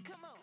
Come on.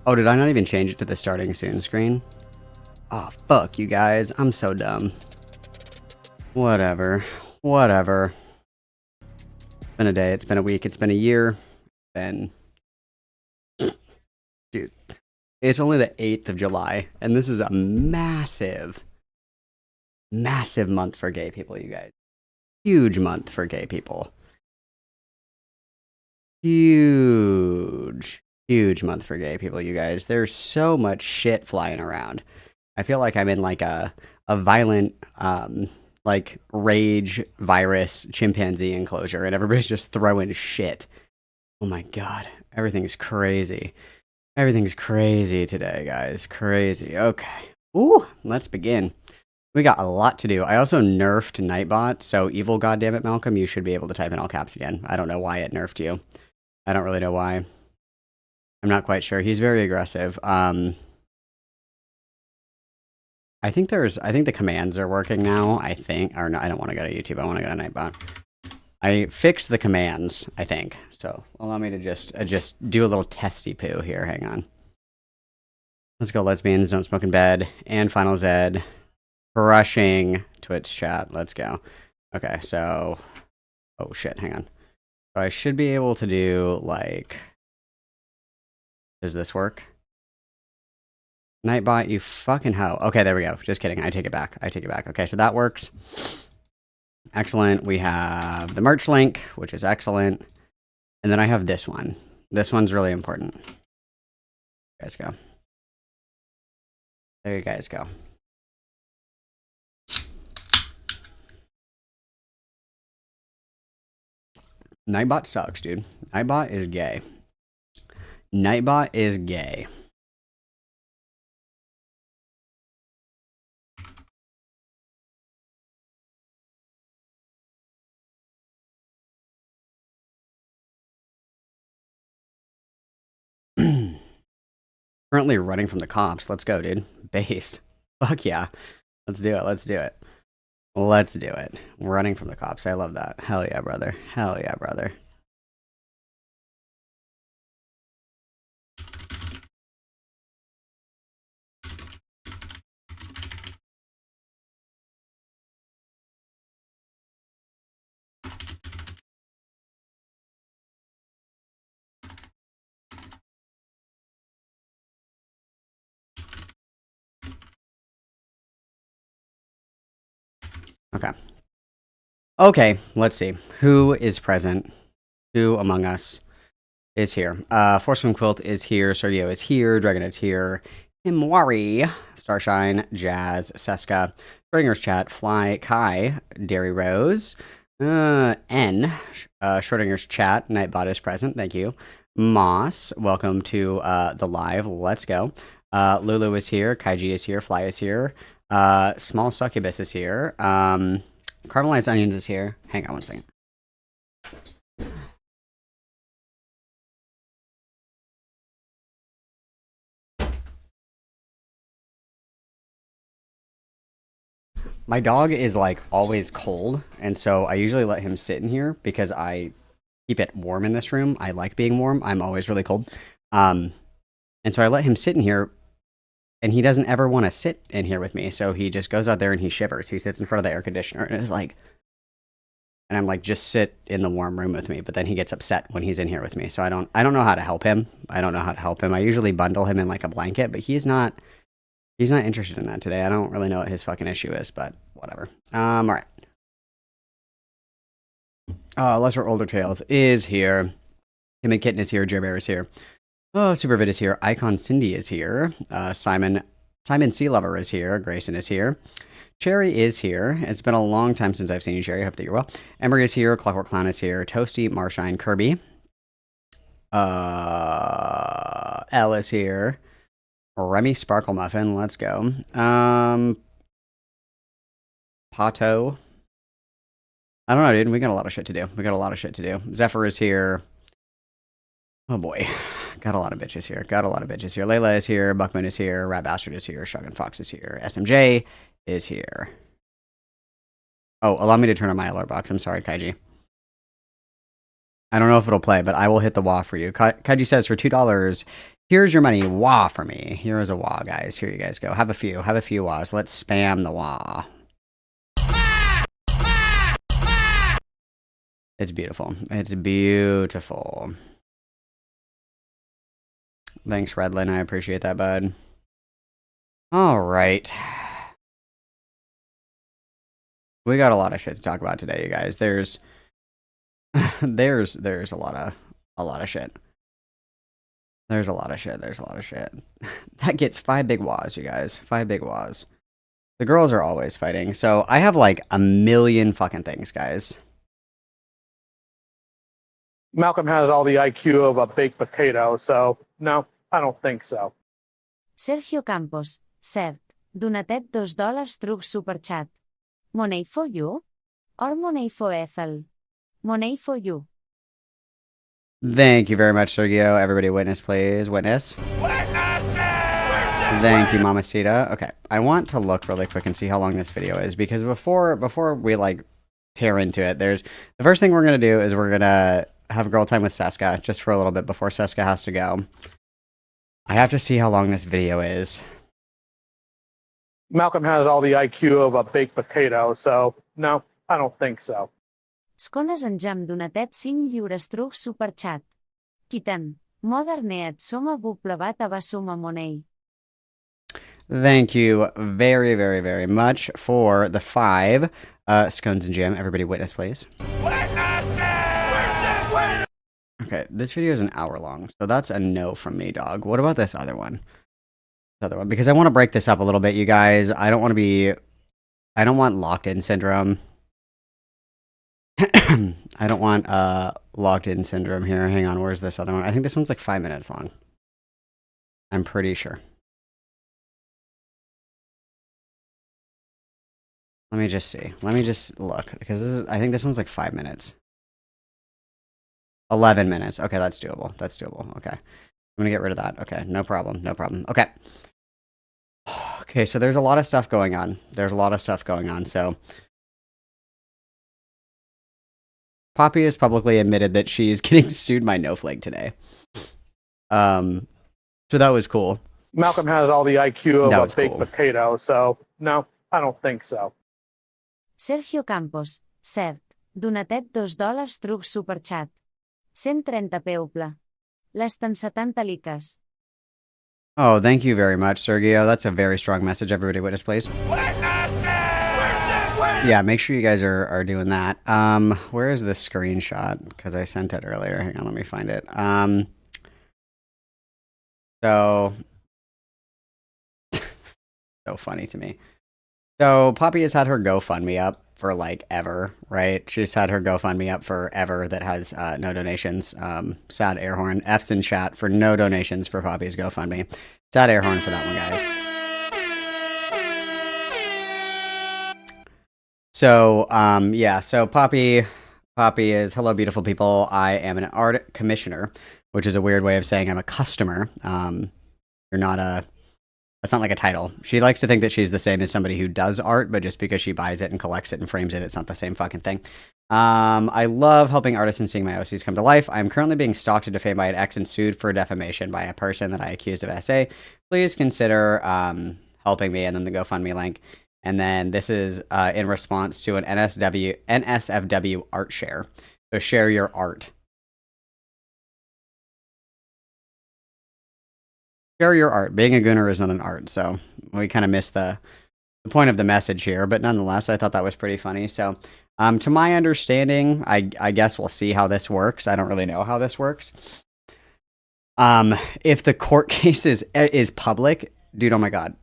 Oh, did I not even change it to the starting soon screen? Oh, fuck you guys. I'm so dumb. Whatever. Whatever. It's been a day. It's been a week. It's been a year. And, dude, it's only the 8th of July. And this is a massive, massive month for gay people, you guys. Huge month for gay people. Huge, huge month for gay people, you guys. There's so much shit flying around. I feel like I'm in like a violent like rage virus chimpanzee enclosure and everybody's just throwing shit. Oh my god. Everything's crazy. Everything's crazy today, guys. Crazy. Okay. Ooh, let's begin. We got a lot to do. I also nerfed Nightbot, so evil goddammit Malcolm, you should be able to type in all caps again. I don't know why it nerfed you. I don't really know why. I'm not quite sure. He's very aggressive. I think the commands are working now. I think, or no, I don't want to go to YouTube. I want to go to Nightbot. I fixed the commands, I think. So allow me to just do a little testy poo here. Hang on. Let's go, lesbians. Don't smoke in bed. And Final Zed. Crushing Twitch chat. Let's go. Okay, so, oh shit. Hang on. So I should be able to do like. Does this work? Nightbot, you fucking hoe. Okay, there we go. Just kidding. I take it back. I take it back. Okay, so that works. Excellent. We have the merch link, which is excellent. And then I have this one. This one's really important. There you guys go. There you guys go. Nightbot sucks, dude. Nightbot is gay. Nightbot is gay. Currently running from the cops. Let's go, dude. Based. Fuck yeah. Let's do it. Let's do it. Let's do it. Running from the cops. I love that. Hell yeah, brother. Hell yeah, brother. Okay. Okay, let's see. Who is present? Who among us is here? Forcewind Quilt is here. Sergio is here. Dragonite's here. Himwari, Starshine, Jazz, Seska, Schrodinger's Chat, Fly, Kai, Dairy Rose, N, Schrodinger's Chat, Nightbot is present. Thank you. Moss, welcome to the live. Let's go. Lulu is here. Kaiji is here. Fly is here. Small Succubus is here. Caramelized Onions is here. Hang on one second. My dog is like always cold, and so I usually let him sit in here because I keep it warm in this room. I like being warm. I'm always really cold. And so I let him sit in here, and he doesn't ever want to sit in here with me. So he just goes out there and he shivers. He sits in front of the air conditioner and it's like, and I'm like, just sit in the warm room with me. But then he gets upset when he's in here with me. So I don't know how to help him. I don't know how to help him. I usually bundle him in like a blanket, but he's not interested in that today. I don't really know what his fucking issue is, but whatever. All right. Lesser Older Tales is here. Him and Kitten is here. Jer Bear is here. Oh, Supervid is here. Icon Cindy is here. Simon Sea Lover is here. Grayson is here. Cherry is here. It's been a long time since I've seen you, Cherry. Hope that you're well. Emery is here. Clockwork Clown is here. Toasty, Marshine, Kirby. Elle is here. Remy Sparkle Muffin. Let's go. Pato. I don't know, dude. We got a lot of shit to do. Zephyr is here. Oh boy. Got a lot of bitches here. Layla is here. Buckman is here. Rat Bastard is here. Shotgun Fox is here. SMJ is here. Oh, allow me to turn on my alert box. I'm sorry, Kaiji. I don't know if it'll play, but I will hit the wall for you. Kaiji says for $2, Here's your money. Wah for me. Here is a wah, guys. Here you guys go. Have a few. Have a few wahs. Let's spam the wah. It's beautiful. It's beautiful. Thanks, Redlin. I appreciate that, bud. All right. We got a lot of shit to talk about today, you guys. There's a lot of shit. There's a lot of shit. That gets 5 big wahs, you guys. 5 big wahs. The girls are always fighting. So I have like a million fucking things, guys. Malcolm has all the IQ of a baked potato, so no, I don't think so. Sergio Campos, cert. Donatet $2 through super chat. Money for you? Or money for Ethel? Money for you. Thank you very much, Sergio. Everybody witness, please. Witness. Thank you, Mamacita. Okay, I want to look really quick and see how long this video is, because before we like tear into it, the first thing we're gonna do is we're gonna have girl time with Seska just for a little bit before Seska has to go. I have to see how long this video is. Malcolm has all the IQ of a baked potato, so no, I don't think so. Scones en jam donatet 5 lliures through super chat. Quitant. Moderneat soma buplevat ava soma money. Thank you very, very, very much for the 5 scones and jam. Everybody witness, please. Okay, this video is an hour long, so that's a no from me, dog. What about this other one? Because I want to break this up a little bit, you guys. I don't want locked-in syndrome. I don't want locked-in syndrome here. Hang on, where's this other one? I think this one's like 5 minutes long. I'm pretty sure. Let me just see. Let me just look, because I think this one's like 5 minutes. 11 minutes. Okay, that's doable. That's doable. Okay. I'm gonna get rid of that. Okay, no problem. No problem. Okay. Okay, so there's a lot of stuff going on. So Poppy has publicly admitted that she's getting sued by Snowflake today. So that was cool. Malcolm has all the IQ of a baked potato, so no, I don't think so. Sergio Campos, cert. Donatet $2 through super chat. 130 peuple. Less than 70 liques. Oh, thank you very much, Sergio. That's a very strong message. Everybody witness, please. Yeah, make sure you guys are doing that. Where is the screenshot? Because I sent it earlier. Hang on, let me find it. So funny to me. So Poppy has had her GoFundMe up for like ever, right? She's had her GoFundMe up forever that has no donations. Sad air horn. F's in chat for no donations for Poppy's GoFundMe. Sad air horn for that one, guys. So yeah, so Poppy is, hello beautiful people. I am an art commissioner, which is a weird way of saying I'm a customer. That's not like a title. She likes to think that she's the same as somebody who does art, but just because she buys it and collects it and frames it, it's not the same fucking thing. I love helping artists and seeing my OCs come to life. I'm currently being stalked and defamed by an ex and sued for defamation by a person that I accused of SA. Please consider helping me, and then the GoFundMe link. And then this is in response to an NSFW art share. So share your art. Share your art. Being a gooner is not an art, so we kind of missed the point of the message here, but nonetheless, I thought that was pretty funny. So, to my understanding, I guess we'll see how this works. I don't really know how this works. If the court case is public, dude, oh my god.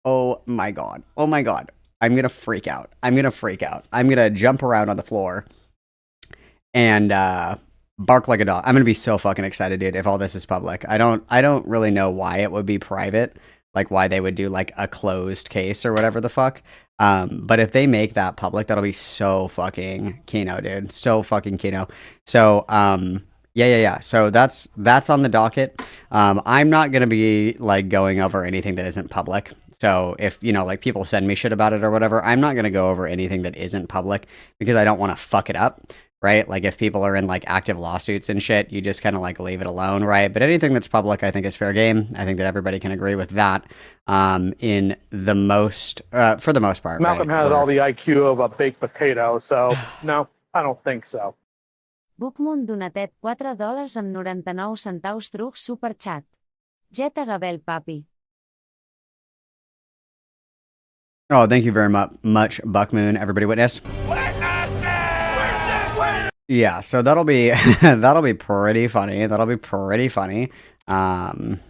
Oh my god. Oh my god. I'm gonna freak out. I'm gonna jump around on the floor and bark like a dog. I'm gonna be so fucking excited, dude, if all this is public. I don't really know why it would be private, like why they would do like a closed case or whatever the fuck. But if they make that public, that'll be so fucking kino, dude. So fucking kino. So yeah. So that's on the docket. I'm not gonna be like going over anything that isn't public. So if, you know, like people send me shit about it or whatever, I'm not gonna go over anything that isn't public because I don't want to fuck it up. right? Like if people are in like active lawsuits and shit, you just kind of like leave it alone, right? But anything that's public, I think is fair game. I think that everybody can agree with that. In the most, for the most part, Malcolm right? has We're- all the IQ of a baked potato, so no, I don't think so. Bookmoon donatet $4 amb 99 centaus truc superchat. Jeta Gabel, papi. Oh, thank you very much, Buckmoon. Everybody witness. Yeah, so that'll be that'll be pretty funny. That'll be pretty funny. And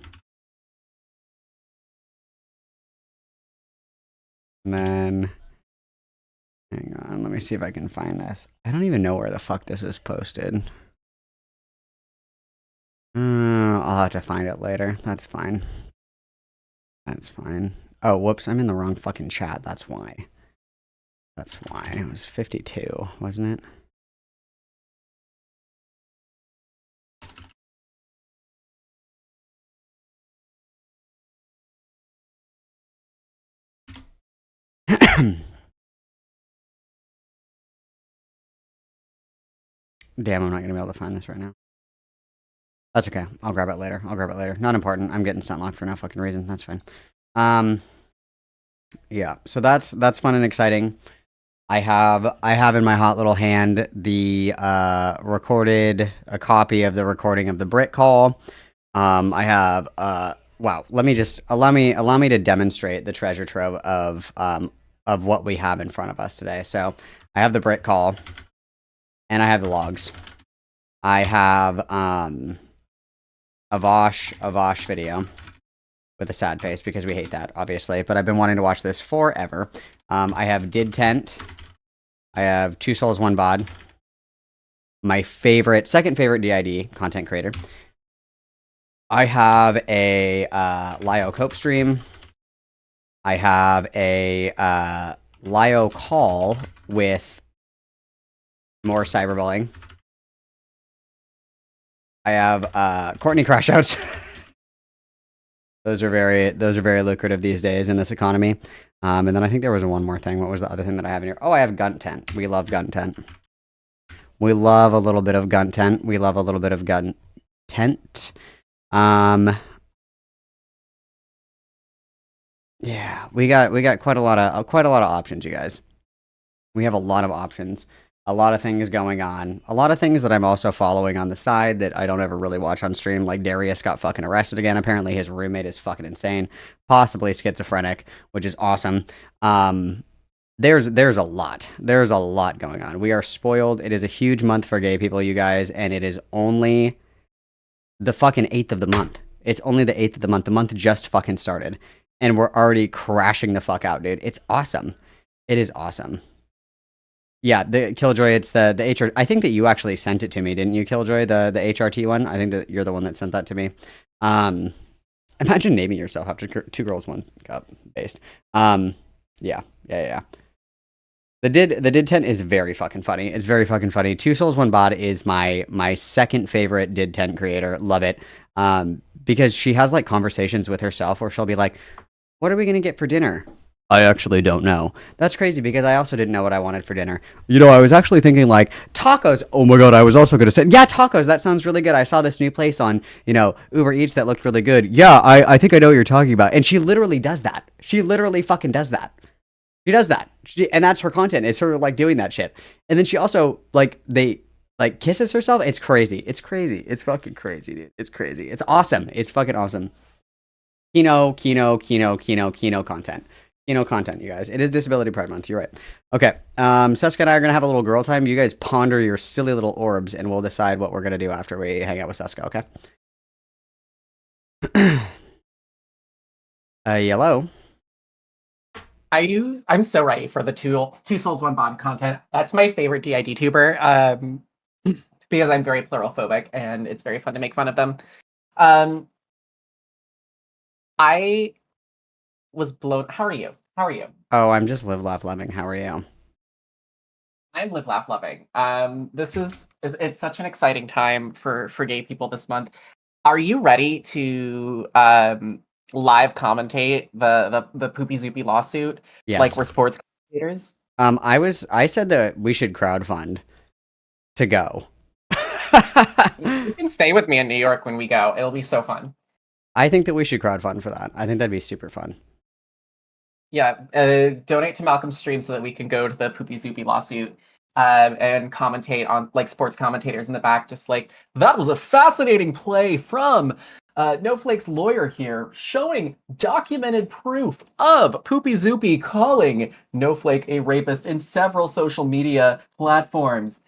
then hang on, let me see if I can find this. I don't even know where the fuck this is posted. I'll have to find it later. That's fine. That's fine. Oh, whoops, I'm in the wrong fucking chat. That's why. That's why. It was 52, wasn't it? Damn, I'm not gonna be able to find this right now. That's okay. I'll grab it later. Not important. I'm getting sent locked for no fucking reason. That's fine. Yeah. So that's fun and exciting. I have in my hot little hand the recorded a copy of the recording of the Brit call. I have wow. Let me just allow me to demonstrate the treasure trove of what we have in front of us today. So I have the Brit call, and I have the logs. I have a Vosh video with a sad face because we hate that, obviously. But I've been wanting to watch this forever. I have Did Tent. I have Two Souls, One Bod. My second favorite DID content creator. I have a Lio Cope stream. I have a Lio call with more cyberbullying. I have Courtney Crashouts. Those are very lucrative these days in this economy. And then I think there was one more thing. What was the other thing that I have in here? Oh, I have Gun Tent. We love Gun Tent. We love a little bit of Gun Tent. We love a little bit of Gun Tent. Yeah, we got quite a lot of options, you guys. We have a lot of options. A lot of things going on. A lot of things that I'm also following on the side that I don't ever really watch on stream. Like Darius got fucking arrested again. Apparently his roommate is fucking insane. Possibly schizophrenic, which is awesome. There's a lot. There's a lot going on. We are spoiled. It is a huge month for gay people, you guys. And it is only the fucking 8th of the month. It's only the 8th of the month. The month just fucking started. And we're already crashing the fuck out, dude. It's awesome. It is awesome. Yeah, the Killjoy, it's the HR. I think that you actually sent it to me, didn't you, Killjoy? The HRT one. I think that you're the one that sent that to me. Imagine naming yourself after Two Girls One Cup based. Yeah. The Did Tent is very fucking funny. It's very fucking funny. Two Souls, One Bod is my second favorite Did Tent creator. Love it. Because she has like conversations with herself where she'll be like, "What are we gonna get for dinner?" I actually don't know. That's crazy because I also didn't know what I wanted for dinner. You know, I was actually thinking like tacos. Oh my god, I was also going to say, yeah, tacos. That sounds really good. I saw this new place on, Uber Eats that looked really good. Yeah, I think I know what you're talking about. And she literally does that. She literally fucking does that. She does that. And that's her content. It's her like doing that shit. And then she also kisses herself. It's crazy. It's crazy. It's fucking crazy, dude. It's crazy. It's awesome. It's fucking awesome. Kino content. Content, you guys. It is Disability Pride Month. You're right. Okay. Seska and I are going to have a little girl time. You guys ponder your silly little orbs, and we'll decide what we're going to do after we hang out with Seska, okay? Yellow. I'm so ready for the Two Souls, One Bond content. That's my favorite DID tuber, because I'm very pluralphobic, and it's very fun to make fun of them. I was blown. How are you? Oh, I'm just live, laugh, loving. How are you? I'm live, laugh, loving. It's such an exciting time for gay people this month. Are you ready to live commentate the Poopy Zoopy lawsuit? Yes. Like we're sports commentators? I said that we should crowdfund to go. You can stay with me in New York when we go. It'll be so fun. I think that we should crowdfund for that. I think that'd be super fun. Yeah, donate to Malcolm's stream so that we can go to the Poopy Zoopy lawsuit and commentate on like sports commentators in the back, just like that was a fascinating play from No Flake's lawyer here, showing documented proof of Poopy Zoopy calling No Flake a rapist in several social media platforms.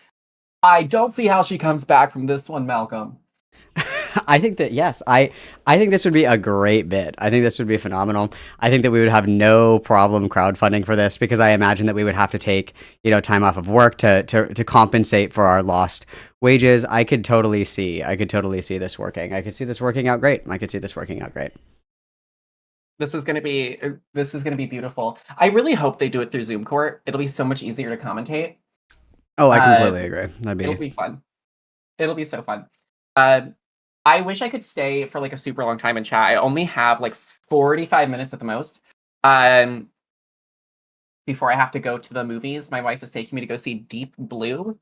I don't see how she comes back from this one, Malcolm. I think that yes, I think this would be a great bit. I think this would be phenomenal. I think that we would have no problem crowdfunding for this because I imagine that we would have to take, time off of work to compensate for our lost wages. I could totally see this working. I could see this working out great. This is gonna be beautiful. I really hope they do it through Zoom Court. It'll be so much easier to commentate. Oh, I completely agree. It'll be fun. It'll be so fun. I wish I could stay for like a super long time in chat. I only have like 45 minutes at the most. Before I have to go to the movies, my wife is taking me to go see Deep Blue. Is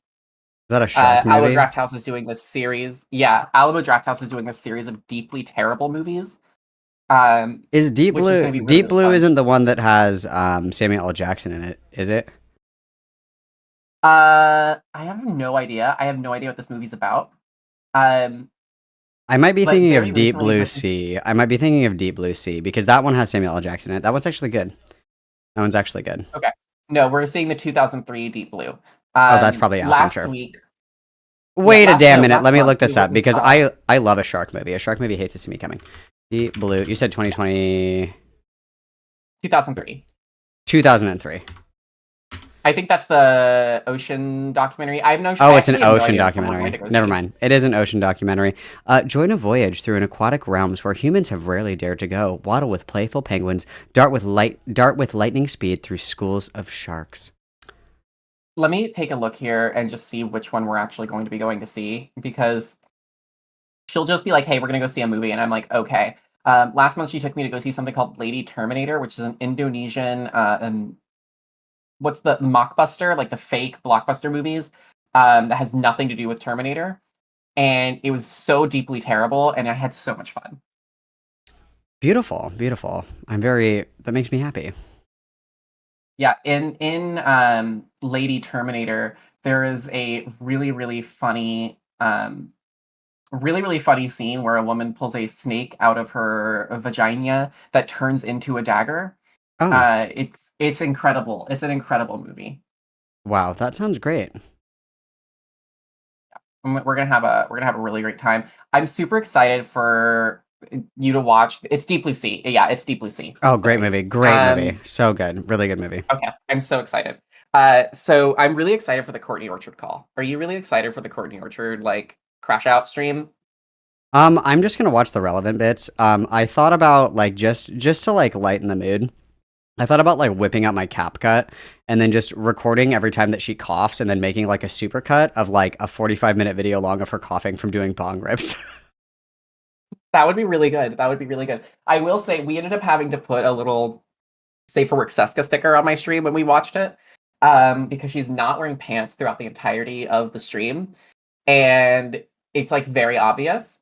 that a shark movie? Alamo Drafthouse is doing this series. Yeah, Alamo Drafthouse is doing a series of deeply terrible movies. Is Deep which is Blue? gonna be really, Deep really Blue fun. isn't the one that has Samuel L. Jackson in it, is it? I have no idea. I have no idea what this movie's about. I might be But thinking very of Deep recently Blue just- Sea. I might be thinking of Deep Blue Sea because that one has Samuel L. Jackson in it. That one's actually good. No, we're seeing the 2003 Deep Blue. That's probably awesome, last sure. week. Wait a last- damn no, minute. last Let me month look this we up went and because saw- I love a shark movie. A shark movie hates to see me coming. Deep Blue. You said 2020, 2003. 2003. I think that's the ocean documentary. I have no. Oh, I it's an actually have no ocean idea which one we're documentary. going to go Never see. mind. It is an ocean documentary. Join a voyage through an aquatic realms where humans have rarely dared to go. Waddle with playful penguins. Dart with lightning speed through schools of sharks. Let me take a look here and just see which one we're actually going to be going to see, because she'll just be like, "Hey, we're going to go see a movie," and I'm like, "Okay." Last month she took me to go see something called Lady Terminator, which is an Indonesian what's the mockbuster, like the fake blockbuster movies, that has nothing to do with Terminator, and it was so deeply terrible, and I had so much fun. Beautiful, beautiful. That makes me happy. Yeah, in Lady Terminator, there is a really funny scene where a woman pulls a snake out of her vagina that turns into a dagger. Oh, It's incredible. It's an incredible movie. wow. That sounds great. We're gonna have a really great time. I'm super excited for you to watch. It's Deep Blue Sea. Yeah, it's Deep Blue Sea. Oh, great Sorry. movie. Great movie. So good. Really good movie. Okay, I'm so excited. So I'm really excited for the Courtney Orchard call. Are you really excited for the Courtney Orchard like crash out stream? I'm just gonna watch the relevant bits. I thought about like just to like lighten the mood. I thought about like whipping out my CapCut and then just recording every time that she coughs and then making like a supercut of like a 45-minute video long of her coughing from doing bong rips. That would be really good. That would be really good. I will say we ended up having to put a little Safe for Work Seska sticker on my stream when we watched it, because she's not wearing pants throughout the entirety of the stream, and it's like very obvious.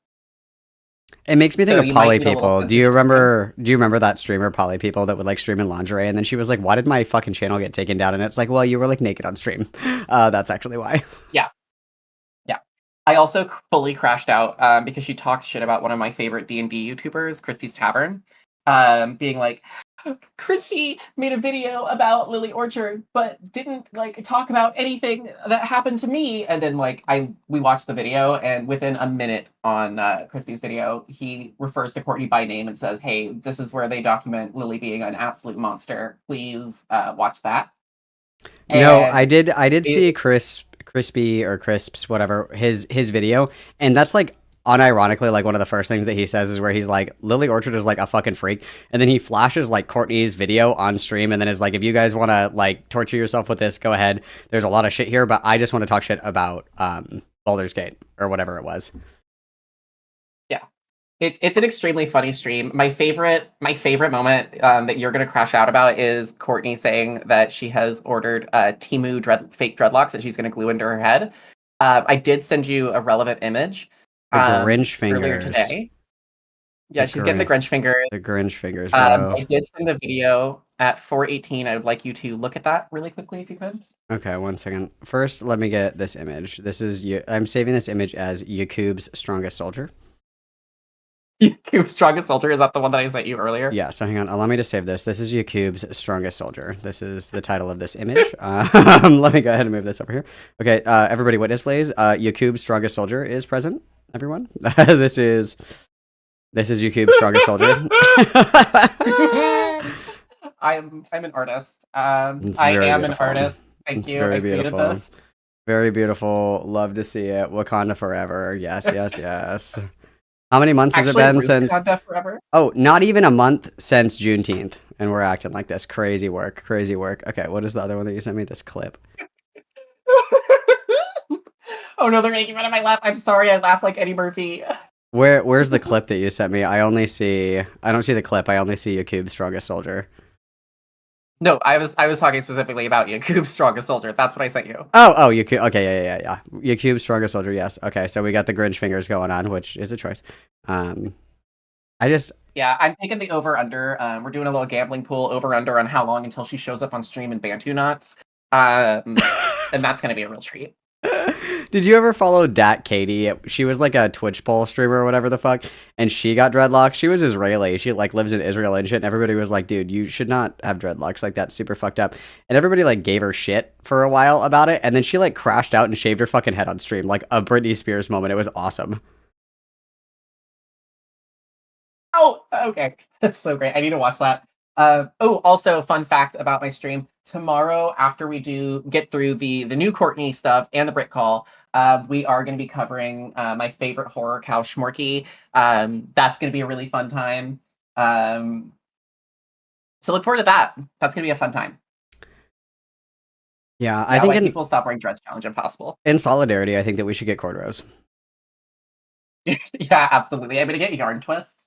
It makes me think So of you might Polly need a little People. censorship Do you remember that streamer Polly People that would like stream in lingerie and then she was like, "Why did my fucking channel get taken down?" And it's like, "Well, you were like naked on stream." That's actually why. I also fully crashed out because she talked shit about one of my favorite D&D YouTubers, Crispy's Tavern, being like, Crispy made a video about Lily Orchard, but didn't like talk about anything that happened to me. And then like we watched the video, and within a minute on Crispy's video, he refers to Courtney by name and says, "Hey, this is where they document Lily being an absolute monster. Please watch that." No, And I did see Crispy or Crisps, whatever, his video, and that's like unironically like one of the first things that he says is where he's like, Lily Orchard is like a fucking freak, and then he flashes like Courtney's video on stream and then is like, if you guys want to like torture yourself with this, go ahead. There's a lot of shit here, but I just want to talk shit about Baldur's Gate or whatever it was. It's an extremely funny stream. My favorite moment that you're gonna crash out about is Courtney saying that she has ordered Temu fake dreadlocks that she's gonna glue into her head. I did send you a relevant image The Grinch earlier fingers. today. Yeah, The she's getting the Grinch finger. The Grinch fingers, bro. I did send a video at 4:18. I would like you to look at that really quickly if you could. Okay, 1 second. First, let me get this image. This is I'm saving this image as Yakub's strongest soldier. Yakub's strongest soldier, is that the one that I sent you earlier? Yeah, so hang on. Allow me to save this. This is Yakub's strongest soldier. This is the title of this image. Let me go ahead and move this over here. Okay, everybody witness please. Yakub's strongest soldier is present, everyone. This is Yakub's strongest soldier. I'm an artist. It's I very am beautiful. an artist. Thank It's you. very I created beautiful. this. Very beautiful. Love to see it. Wakanda forever. Yes, yes, yes. How many months has it Actually, been Bruce since? Wakanda forever. Oh, not even a month since Juneteenth, and we're acting like this. Crazy work. Crazy work. Okay, what is the other one that you sent me? This clip. Oh no, they're making fun of my laugh. I'm sorry, I laugh like Eddie Murphy. Where's the clip that you sent me? I don't see the clip. I only see Yakub's strongest soldier. No, I was talking specifically about Yakub's strongest soldier. That's what I sent you. Oh, Yakub. Okay, yeah. Yakub's strongest soldier. Yes. Okay, so we got the Grinch fingers going on, which is a choice. Yeah, I'm taking the over under. We're doing a little gambling pool over under on how long until she shows up on stream in Bantu knots. And that's gonna be a real treat. Did you ever follow Dat Katie? She was like a Twitch poll streamer or whatever the fuck, and she got dreadlocks. She was Israeli. She like lives in Israel and shit. And everybody was like, "Dude, you should not have dreadlocks. Like that's super fucked up." And everybody like gave her shit for a while about it, and then she like crashed out and shaved her fucking head on stream, like a Britney Spears moment. It was awesome. Oh, okay. That's so great. I need to watch that. Also, fun fact about my stream. Tomorrow, after we get through the new Courtney stuff and the Brit call, we are going to be covering my favorite horror cow, Schmorky. That's going to be a really fun time. So look forward to that. That's going to be a fun time. Yeah, I think people stop wearing dreads challenge impossible. In solidarity, I think that we should get cornrows. Yeah, absolutely. I'm going to get yarn twists.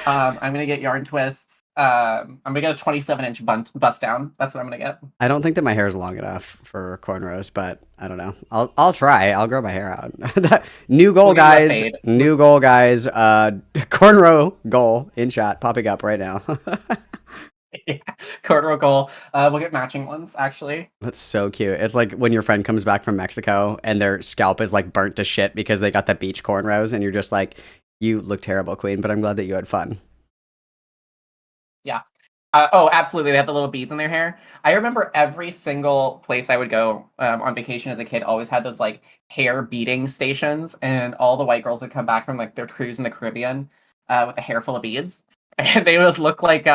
I'm going to get yarn twists. I'm gonna get a 27-inch bust down. That's what I'm gonna get. I don't think that my hair is long enough for cornrows, but I don't know. I'll try. I'll grow my hair out. New goal, guys. New goal, guys. Cornrow goal in chat popping up right now. Yeah, cornrow goal. We'll get matching ones actually. That's so cute. It's like when your friend comes back from Mexico and their scalp is like burnt to shit because they got the beach cornrows, and you're just like, you look terrible, queen, but I'm glad that you had fun. Yeah. Oh, absolutely. They had the little beads in their hair. I remember every single place I would go on vacation as a kid always had those like hair beading stations, and all the white girls would come back from like their cruise in the Caribbean with a hair full of beads, and they would look like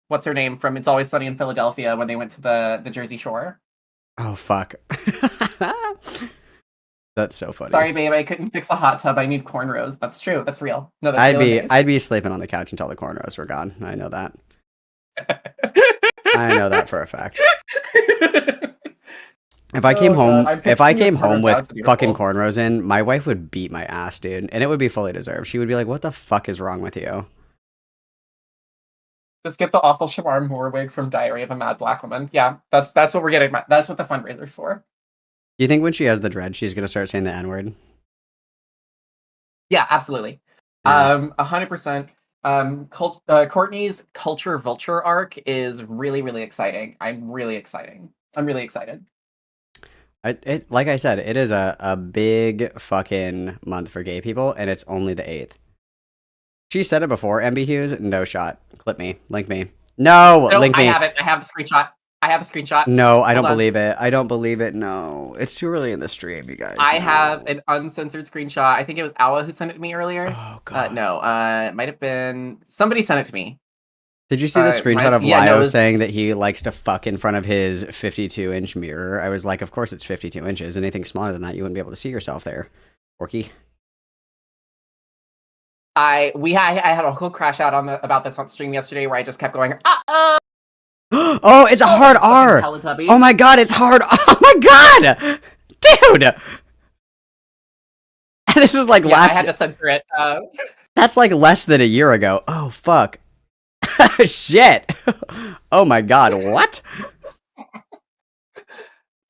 what's her name from It's Always Sunny in Philadelphia when they went to the Jersey Shore. Oh fuck. That's so funny. Sorry, babe, I couldn't fix a hot tub. I need cornrows. That's true. That's real. No, that's I'd be sleeping on the couch until the cornrows were gone. I know that. I know that for a fact. If I came home with fucking cornrows in, my wife would beat my ass, dude, and it would be fully deserved. She would be like, "What the fuck is wrong with you?" Just get the awful Shamar Moore wig from Diary of a Mad Black Woman. Yeah, that's what we're getting. That's what the fundraiser's for. Do you think when she has the dread, she's gonna start saying the N-word? Yeah, absolutely. 100%. Courtney's Culture Vulture arc is really, really exciting. I'm really excited. Like I said, it is a big fucking month for gay people, and it's only the 8th. She said it before, MB Hughes. No shot. Clip me. Link me. No, link me. I have it. I have the screenshot. No, I don't believe it. I don't believe it. No. It's too early in the stream, you guys. I have an uncensored screenshot. I think it was Awa who sent it to me earlier. Oh, God. No, it might have been... Somebody sent it to me. Did you see the screenshot of Lio saying that he likes to fuck in front of his 52-inch mirror? I was like, of course it's 52 inches. Anything smaller than that, you wouldn't be able to see yourself there. Porky. I had a whole crash out about this on stream yesterday where I just kept going, Oh, it's a hard R. Oh my god, it's hard. Oh my god, dude. This is like I had to censor it. That's like less than a year ago. Oh fuck. Shit. Oh my god, what?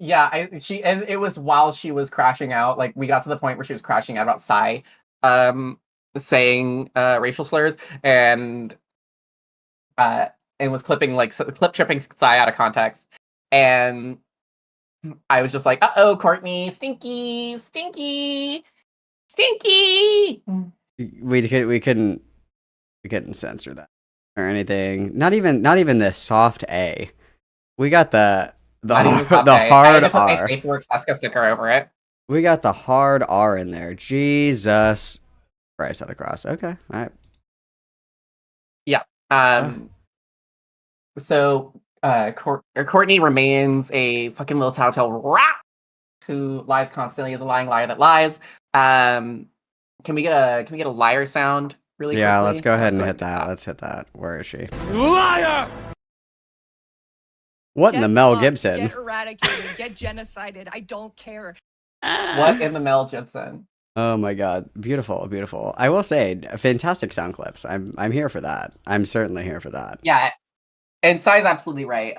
Yeah, and it was while she was crashing out. Like we got to the point where she was crashing out about Psy, um, saying racial slurs and uh and was clipping like clip tripping Psy out of context. And I was just like, "Uh-oh, Courtney, stinky, stinky, stinky." We couldn't censor that or anything. Not even the soft A. We got the Not even soft the A. I had hard to put my R. SafeWorks Eska sticker over it. We got the hard R in there. Jesus Christ on a cross. Okay, all right. Um, so Courtney remains a fucking little tattletale rat who lies constantly, is a lying liar that lies. Can we get a liar sound really Yeah, quickly? let's go ahead and do hit that. Let's hit that. Where is she? Liar! What in the Mel Gibson? Get eradicated. Get genocided. I don't care. What in the Mel Gibson? Oh my god, beautiful, beautiful. I will say, fantastic sound clips. I'm here for that. I'm certainly here for that. Yeah, and Psy's absolutely right.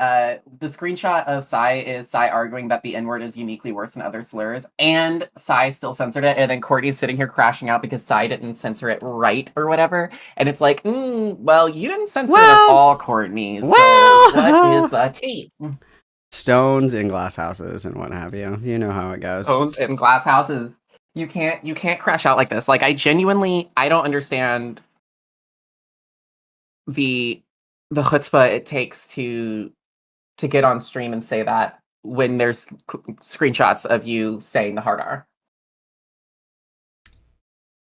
The screenshot of Psy is Psy arguing that the N-word is uniquely worse than other slurs, and Psy still censored it, and then Courtney's sitting here crashing out because Psy didn't censor it right or whatever. And it's like, well, you didn't censor it at all, Courtney. So what is the tea? Stones in glass houses and what have you. You know how it goes. Stones in glass houses. You can't crash out like this. Like I don't understand the chutzpah it takes to get on stream and say that when there's screenshots of you saying the hard R.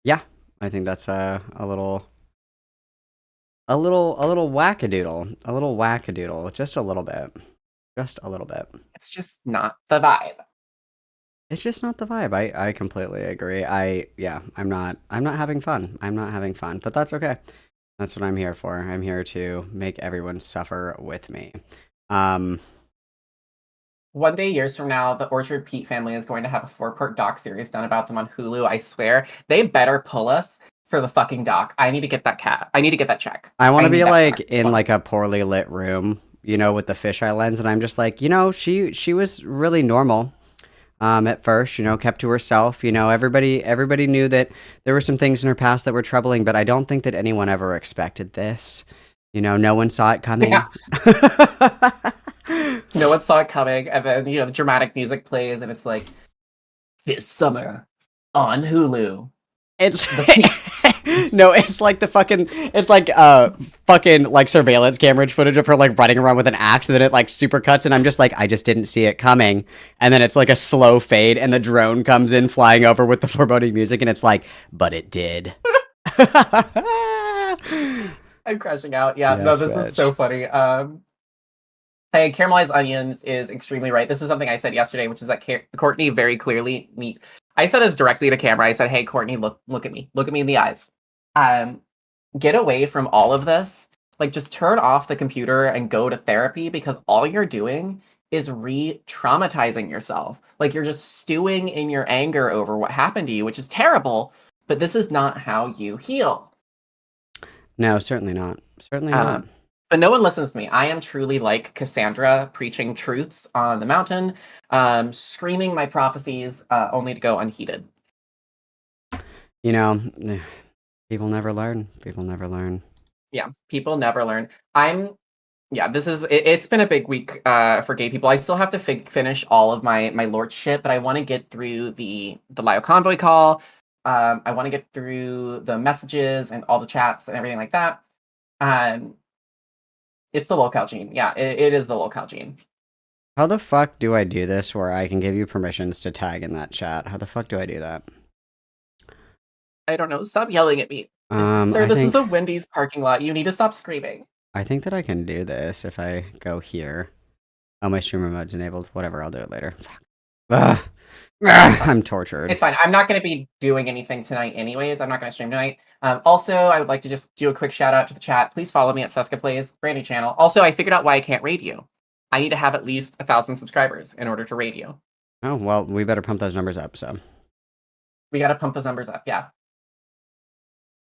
Yeah, I think that's a little wackadoodle. A little wackadoodle. Just a little bit. Just a little bit. It's just not the vibe. It's just not the vibe. I completely agree. I'm not having fun. I'm not having fun, but that's okay. That's what I'm here for. I'm here to make everyone suffer with me. One day, years from now, the Orchard Pete family is going to have a 4-part doc series done about them on Hulu. I swear, they better pull us for the fucking doc. I need to get that cat. I need to get that check. I want to be like check. in like a poorly lit room, you know, with the fisheye lens, and I'm just like, you know, she was really normal. At first, you know, kept to herself. You know, everybody knew that there were some things in her past that were troubling, but I don't think that anyone ever expected this. You know, no one saw it coming. Yeah. No one saw it coming, and then, you know, the dramatic music plays, and it's like, this summer on Hulu. It's no, it's like fucking like surveillance camera footage of her like running around with an axe, and then it like super cuts, and I'm just like, I just didn't see it coming, and then it's like a slow fade, and the drone comes in flying over with the foreboding music, and it's like, but it did. I'm crashing out. Yeah, Yes, no, this bitch. is so funny. Hey, caramelized onions is extremely right. This is something I said yesterday, which is that Courtney very clearly I said this directly to camera. I said, "Hey, Courtney, look at me. Look at me in the eyes. Get away from all of this. Like, just turn off the computer and go to therapy, because all you're doing is re-traumatizing yourself. Like, you're just stewing in your anger over what happened to you, which is terrible, but this is not how you heal." No, certainly not. Certainly not. But no one listens to me. I am truly like Cassandra, preaching truths on the mountain, screaming my prophecies, only to go unheeded. You know, people never learn. People never learn. Yeah, people never learn. It's been a big week for gay people. I still have to finish all of my lordship, but I want to get through the Lio Convoy call. I want to get through the messages and all the chats and everything like that. It's the locale gene. Yeah, it is the locale gene. How the fuck do I do this where I can give you permissions to tag in that chat? How the fuck do I do that? I don't know. Stop yelling at me. Sir, this is a Wendy's parking lot. You need to stop screaming. I think that I can do this if I go here. Oh, my streamer mode's enabled. Whatever, I'll do it later. Fuck. Ugh. I'm tortured. It's fine. I'm not going to be doing anything tonight anyways. I'm not going to stream tonight. Also, I would like to just do a quick shout out to the chat. Please follow me at Seska Plays, brand new channel. Also, I figured out why I can't raid you. I need to have at least 1,000 subscribers in order to raid you. Oh, well, we better pump those numbers up, so. We got to pump those numbers up, yeah.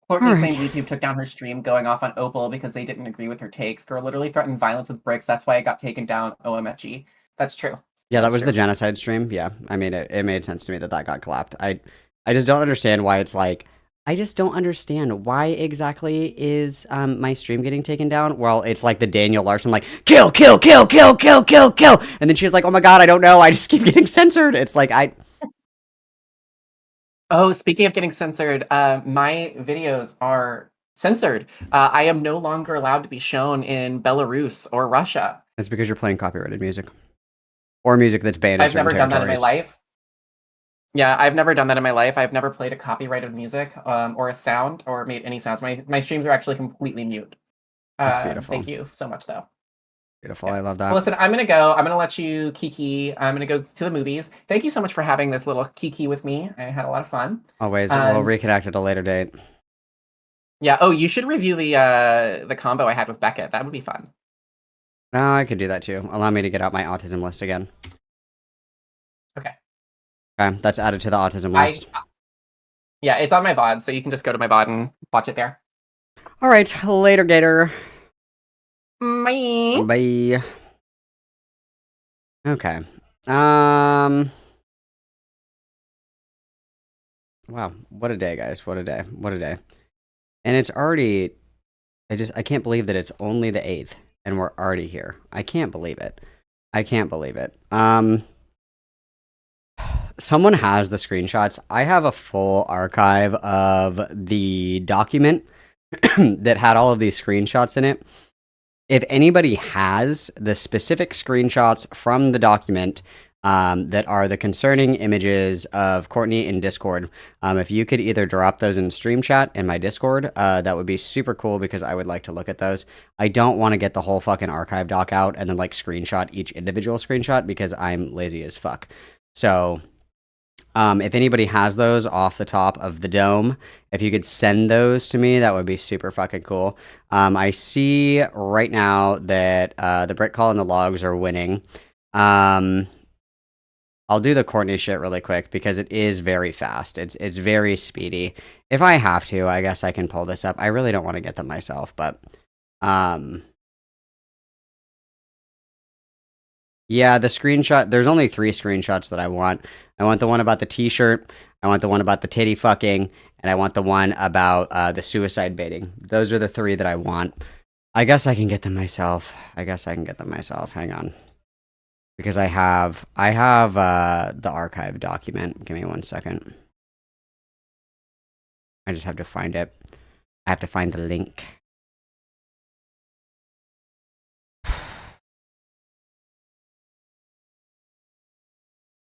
Courtney claimed YouTube took down her stream going off on Opal because they didn't agree with her takes. Girl literally threatened violence with bricks. That's why it got taken down, OMFG. That's true. Yeah, that That's was the true. genocide stream. Yeah, I mean, it made sense to me that that got clapped. I just don't understand why it's like. I just don't understand why exactly is my stream getting taken down. Well, it's like the Daniel Larson, like kill, kill, kill, kill, kill, kill, kill, and then she's like, oh my god, I don't know, I just keep getting censored. It's like I. Oh, speaking of getting censored, my videos are censored. I am no longer allowed to be shown in Belarus or Russia. It's because you're playing copyrighted music or music that's banned in I've certain never done that in my territories. life. Yeah, I've never done that in my life. I've never played a copyrighted music or a sound or made any sounds. My streams are actually completely mute. That's beautiful. Thank you so much, though. Beautiful. Yeah. I love Well, that. listen, I'm gonna go. I'm gonna let you kiki. I'm gonna go to the movies. Thank you so much for having this little kiki with me. I had a lot of fun. Always. We'll reconnect at a later date. Yeah. Oh, you should review the combo I had with Beckett. That would be fun. No, I could do that too. Allow me to get out my autism list again. Okay. Okay, that's added to the autism list. Yeah, it's on my VOD, so you can just go to my VOD and watch it there. All right, later, Gator. Bye. Bye. Okay. Wow, what a day, guys. What a day. What a day. And it's already I can't believe that it's only the 8th and we're already here. I can't believe it. I can't believe it. Someone has the screenshots. I have a full archive of the document that had all of these screenshots in it. If anybody has the specific screenshots from the document that are the concerning images of Courtney in Discord, if you could either drop those in stream chat in my Discord, that would be super cool because I would like to look at those. I don't want to get the whole fucking archive doc out and then like screenshot each individual screenshot because I'm lazy as fuck. So if anybody has those off the top of the dome, if you could send those to me, that would be super fucking cool. I see right now that the Brick Call and the Logs are winning. I'll do the Courtney shit really quick because it is very fast. It's very speedy. If I have to, I guess I can pull this up. I really don't want to get them myself, but yeah, the screenshot. There's only 3 screenshots that I want. I want the one about the T-shirt. I want the one about the titty fucking, and I want the one about the suicide baiting. Those are the 3 that I want. I guess I can get them myself. Hang on, because I have the archive document. Give me 1 second. I just have to find it. I have to find the link.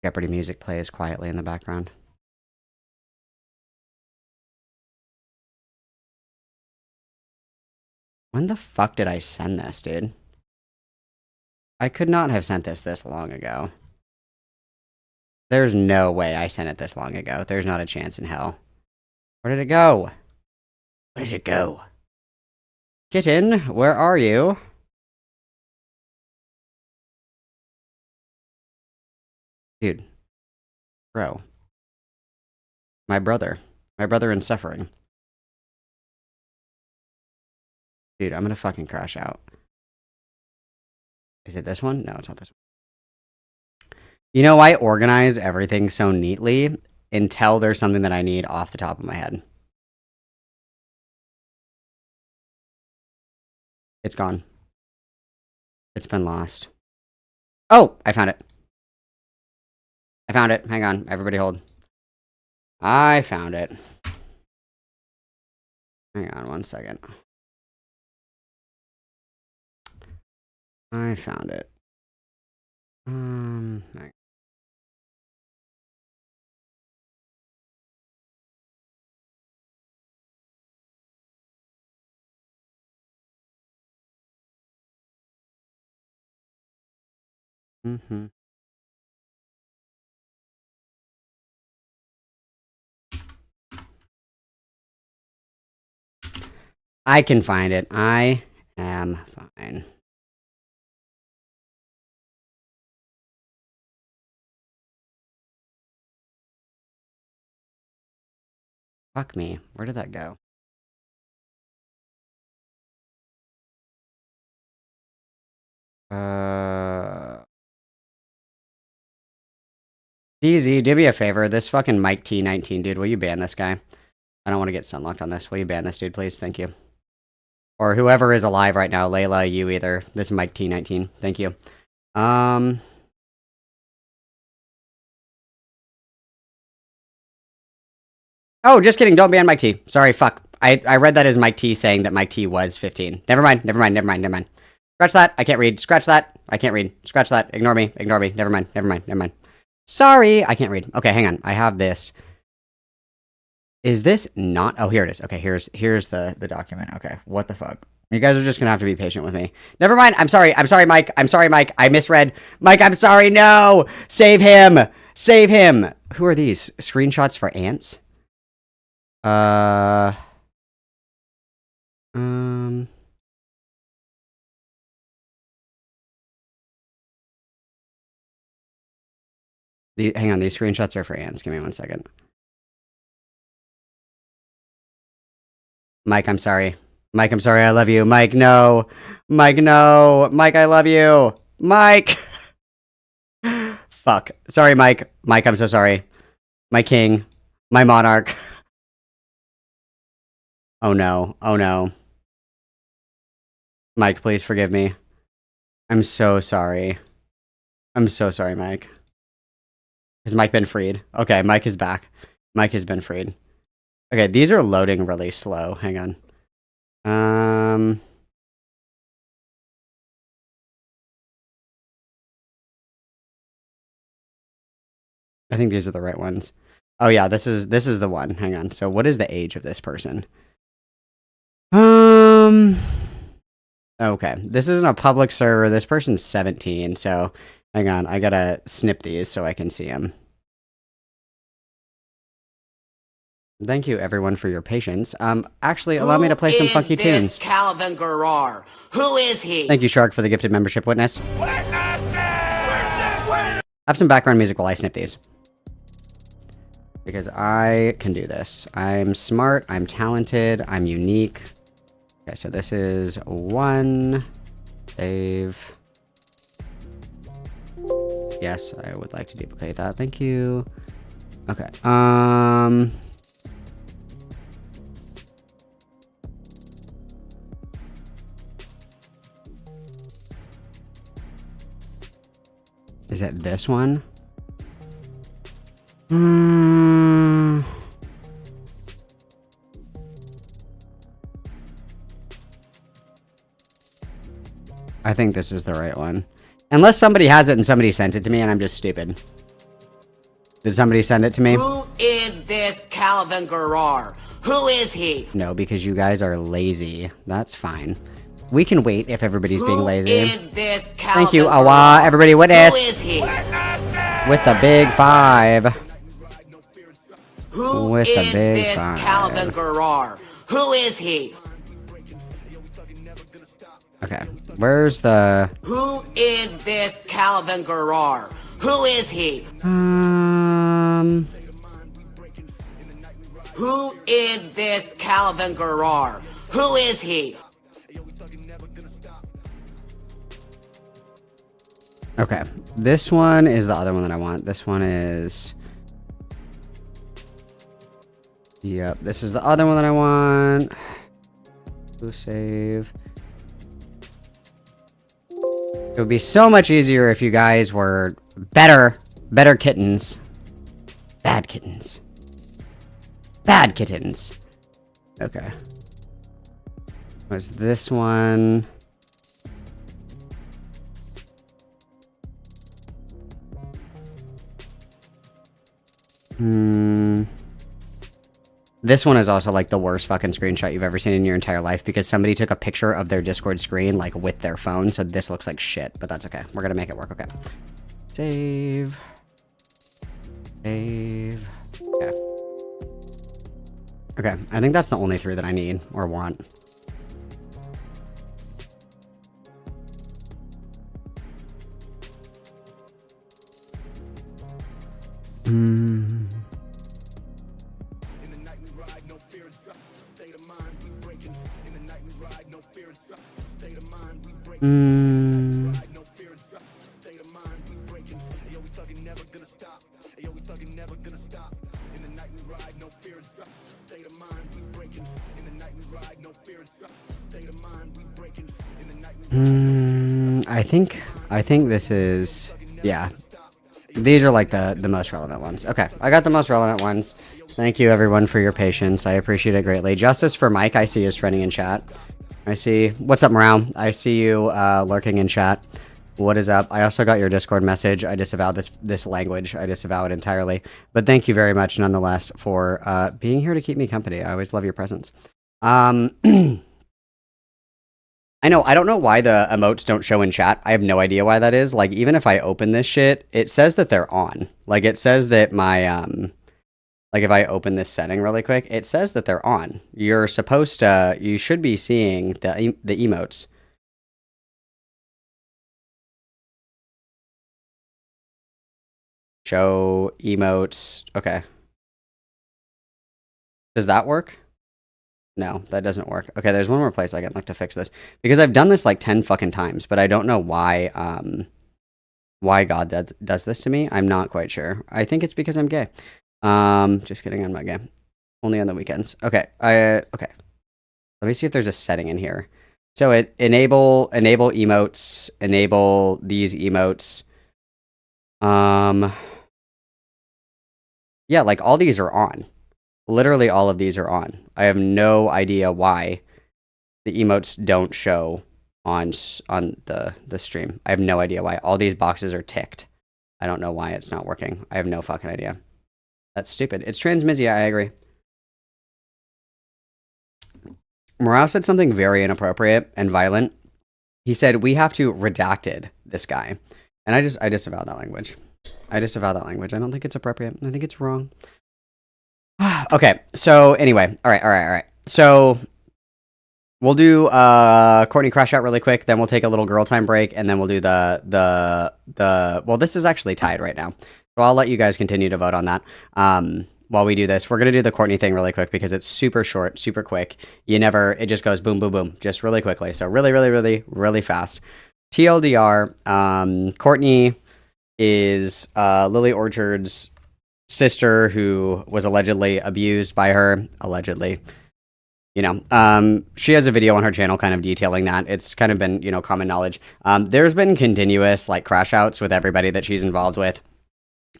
Jeopardy music plays quietly in the background. When the fuck did I send this, dude? I could not have sent this long ago. There's no way I sent it this long ago. There's not a chance in hell. Where did it go? Where did it go? Kitten, where are you? Dude. Bro. My brother. My brother in suffering. Dude, I'm gonna fucking crash out. Is it this one? No, it's not this one. You know, I organize everything so neatly until there's something that I need off the top of my head. It's gone. It's been lost. Oh, I found it. I found it. Hang on. Everybody hold. I found it. Hang on 1 second. I found it. Hang on. Mm-hmm. I can find it. I am fine. Fuck me. Where did that go? DZ, do me a favor. This fucking Mike T19 dude, will you ban this guy? I don't want to get sunlocked on this. Will you ban this dude, please? Thank you. Or whoever is alive right now, Layla, you either. This is Mike T19. Thank you. Oh, just kidding. Don't ban Mike T. Sorry, fuck. I read that as Mike T saying that Mike T was 15. Never mind. Scratch that. I can't read. Scratch that. I can't read. Scratch that. Ignore me. Never mind. Sorry, I can't read. Okay, hang on. I have this. Is this not? Oh, here it is. Okay, here's the document. Okay, what the fuck? You guys are just gonna have to be patient with me. Never mind. I'm sorry, Mike. I misread. Mike, I'm sorry. No, save him. Who are these? Screenshots for ants? Hang on, these screenshots are for ants. Give me 1 second. Mike, I'm sorry. I love you. Mike, no. Mike, I love you. Mike! Fuck. Sorry, Mike. Mike, I'm so sorry. My king. My monarch. Oh no. Mike, please forgive me. I'm so sorry. Mike. Has Mike been freed? Okay, Mike is back. Mike has been freed. Okay, these are loading really slow. Hang on. I think these are the right ones. Oh yeah, this is the one. Hang on. So what is the age of this person? Okay. This isn't a public server. This person's 17, so hang on. I gotta snip these so I can see them. Thank you, everyone, for your patience. Actually, allow me to play some funky tunes. Calvin Garrar? Who is he? Thank you, Shark, for the gifted membership. Witness. Have some background music while I snip these. Because I can do this. I'm smart, I'm talented, I'm unique. Okay, so this is 1. Save. Yes, I would like to duplicate that. Thank you. Okay. Is it this one? I think this is the right one. Unless somebody has it and somebody sent it to me and I'm just stupid. Did somebody send it to me? Who is this Calvin Garrar? Who is he? No, because you guys are lazy. That's fine. We can wait if everybody's being lazy. Who is this Calvin Thank you, Garrar? Awa. Everybody witness. Who is he? With the big 5. Who With the is big this 5. Calvin Garrar? Who is he? Okay, where's the... Who is this Calvin Garrar? Who is he? Who is this Calvin Garrar? Who is he? Okay, this one is the other one that I want. This one is... Yep, this is the other one that I want. Go save. It would be so much easier if you guys were better kittens. Bad kittens. Okay. Was this one? This one is also like the worst fucking screenshot you've ever seen in your entire life because somebody took a picture of their Discord screen like with their phone, so this looks like shit, but that's okay. We're gonna make it work, okay. Save. Okay. Okay, I think that's the only 3 that I need or want. I think this is, yeah. These are like the most relevant ones. Okay, I got the most relevant ones. Thank you everyone for your patience. I appreciate it greatly. Justice for Mike, I see is trending in chat. I see. What's up, Morale? I see you lurking in chat. What is up? I also got your Discord message. I disavow this language. I disavow it entirely. But thank you very much nonetheless for being here to keep me company. I always love your presence. I know, I don't know why the emotes don't show in chat. I have no idea why that is. Like, even if I open this shit, it says that they're on. Like, it says that my, like, if I open this setting really quick, it says that they're on. You're supposed to, you should be seeing the emotes. Show emotes. Okay. Does that work? No, that doesn't work. Okay, there's one more place I can look to fix this. Because I've done this like 10 fucking times, but I don't know why God does this to me. I'm not quite sure. I think it's because I'm gay. Just kidding, I'm not gay. Only on the weekends. Okay, okay. Let me see if there's a setting in here. So it enable emotes, enable these emotes. Yeah, like all these are on. Literally all of these are on. I have no idea why the emotes don't show on the stream. I have no idea why. All these boxes are ticked. I don't know why it's not working. I have no fucking idea. That's stupid. It's transmisia, I agree. Morale said something very inappropriate and violent. He said, we have to redacted this guy. And I disavow that language. I disavow that language. I don't think it's appropriate. I think it's wrong. Okay, so anyway, all right. So we'll do Courtney Crash Out really quick, then we'll take a little girl time break, and then we'll do the well, this is actually tied right now. So I'll let you guys continue to vote on that. While we do this, we're gonna do the Courtney thing really quick because it's super short, super quick. It just goes boom, boom, boom, just really quickly. So really fast. TLDR, Courtney is Lily Orchard's sister who was allegedly abused by her. Allegedly. You know, she has a video on her channel kind of detailing that. It's kind of been, you know, common knowledge. There's been continuous, like, crash outs with everybody that she's involved with.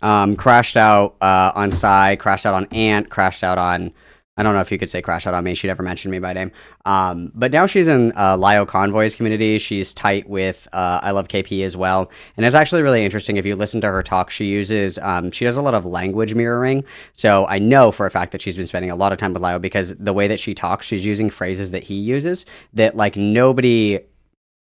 Crashed out on Sai, crashed out on Ant, crashed out on... I don't know if you could say crash out on me. She never mentioned me by name. But now she's in Lio Convoy's community. She's tight with I Love KP as well. And it's actually really interesting. If you listen to her talk, she does a lot of language mirroring. So I know for a fact that she's been spending a lot of time with Lio because the way that she talks, she's using phrases that he uses that like nobody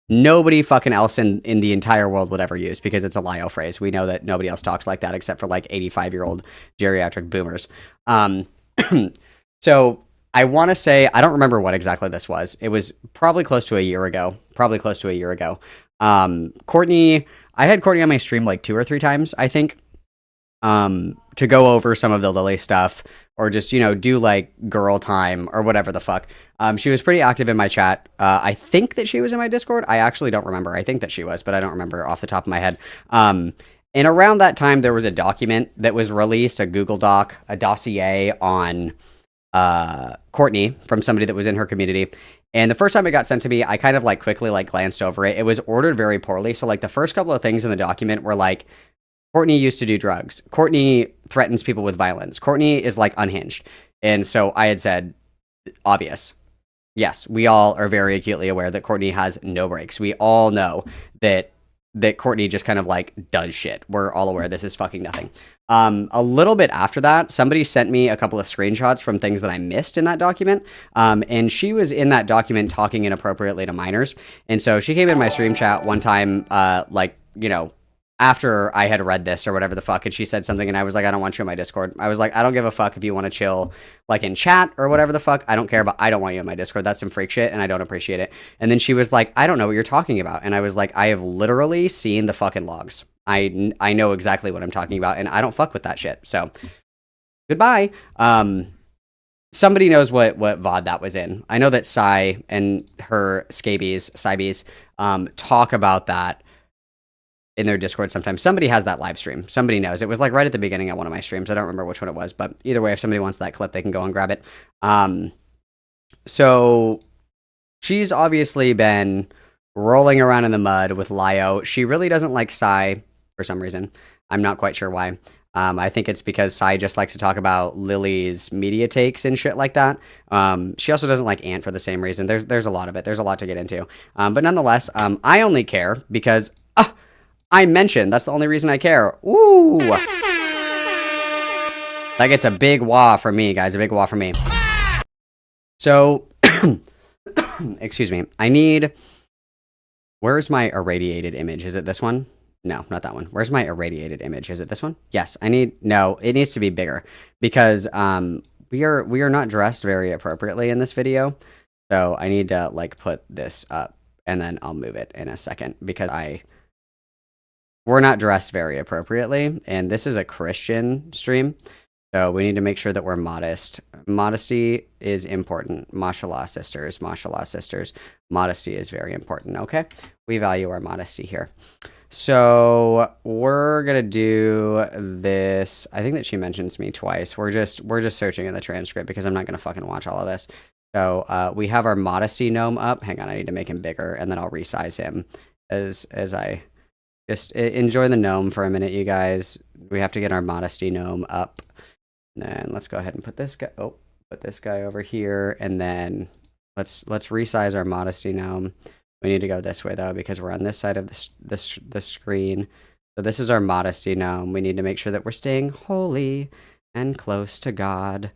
fucking else in the entire world would ever use because it's a Lio phrase. We know that nobody else talks like that except for like 85-year-old geriatric boomers. So I want to say, I don't remember what exactly this was. It was probably close to a year ago. Courtney, I had Courtney on my stream like 2 or 3 times, I think, to go over some of the Lily stuff or just, you know, do like girl time or whatever the fuck. She was pretty active in my chat. I think that she was in my Discord. I actually don't remember. I think that she was, but I don't remember off the top of my head. And around that time, there was a document that was released, a Google Doc, a dossier on... Courtney from somebody that was in her community. And the first time it got sent to me, I kind of like quickly like glanced over it. It was ordered very poorly. So like the first couple of things in the document were like, Courtney used to do drugs. Courtney threatens people with violence. Courtney is like unhinged. And so I had said, obvious. Yes, we all are very acutely aware that Courtney has no brakes. We all know that Courtney just kind of like does shit. We're all aware this is fucking nothing. A little bit after that, somebody sent me a couple of screenshots from things that I missed in that document. And she was in that document talking inappropriately to minors. And so she came in my stream chat one time, like, you know, after I had read this or whatever the fuck, and she said something and I was like, I don't want you in my Discord. I was like, I don't give a fuck if you want to chill like in chat or whatever the fuck. I don't care, but I don't want you in my Discord. That's some freak shit and I don't appreciate it. And then she was like, I don't know what you're talking about. And I was like, I have literally seen the fucking logs. I know exactly what I'm talking about and I don't fuck with that shit. So goodbye. Somebody knows what VOD that was in. I know that Sai and her scabies talk about that in their Discord sometimes. Somebody has that live stream. Somebody knows. It was like right at the beginning of one of my streams. I don't remember which one it was, but either way, if somebody wants that clip, they can go and grab it. So she's obviously been rolling around in the mud with Lio. She really doesn't like Sai for some reason. I'm not quite sure why. I think it's because Sai just likes to talk about Lily's media takes and shit like that. She also doesn't like Ant for the same reason. There's a lot of it. There's a lot to get into. But nonetheless, I only care because I mentioned. That's the only reason I care. Ooh. That gets a big wah from me, guys. A big wah from me. So, excuse me. I need... Where's my irradiated image? Is it this one? No, not that one. Where's my irradiated image? Is it this one? Yes, I need... No, it needs to be bigger. Because we are not dressed very appropriately in this video. So I need to, like, put this up. And then I'll move it in a second. Because we're not dressed very appropriately. And this is a Christian stream. So we need to make sure that we're modest. Modesty is important. Mashallah, sisters. Mashallah, sisters. Modesty is very important, okay? We value our modesty here. So we're going to do this. I think that she mentions me twice. We're just searching in the transcript because I'm not going to fucking watch all of this. So we have our modesty gnome up. Hang on, I need to make him bigger, and then I'll resize him as I... Just enjoy the gnome for a minute, you guys. We have to get our modesty gnome up. And then let's go ahead and put this guy. Oh, put this guy over here, and then let's resize our modesty gnome. We need to go this way though because we're on this side of the screen. So this is our modesty gnome. We need to make sure that we're staying holy and close to God.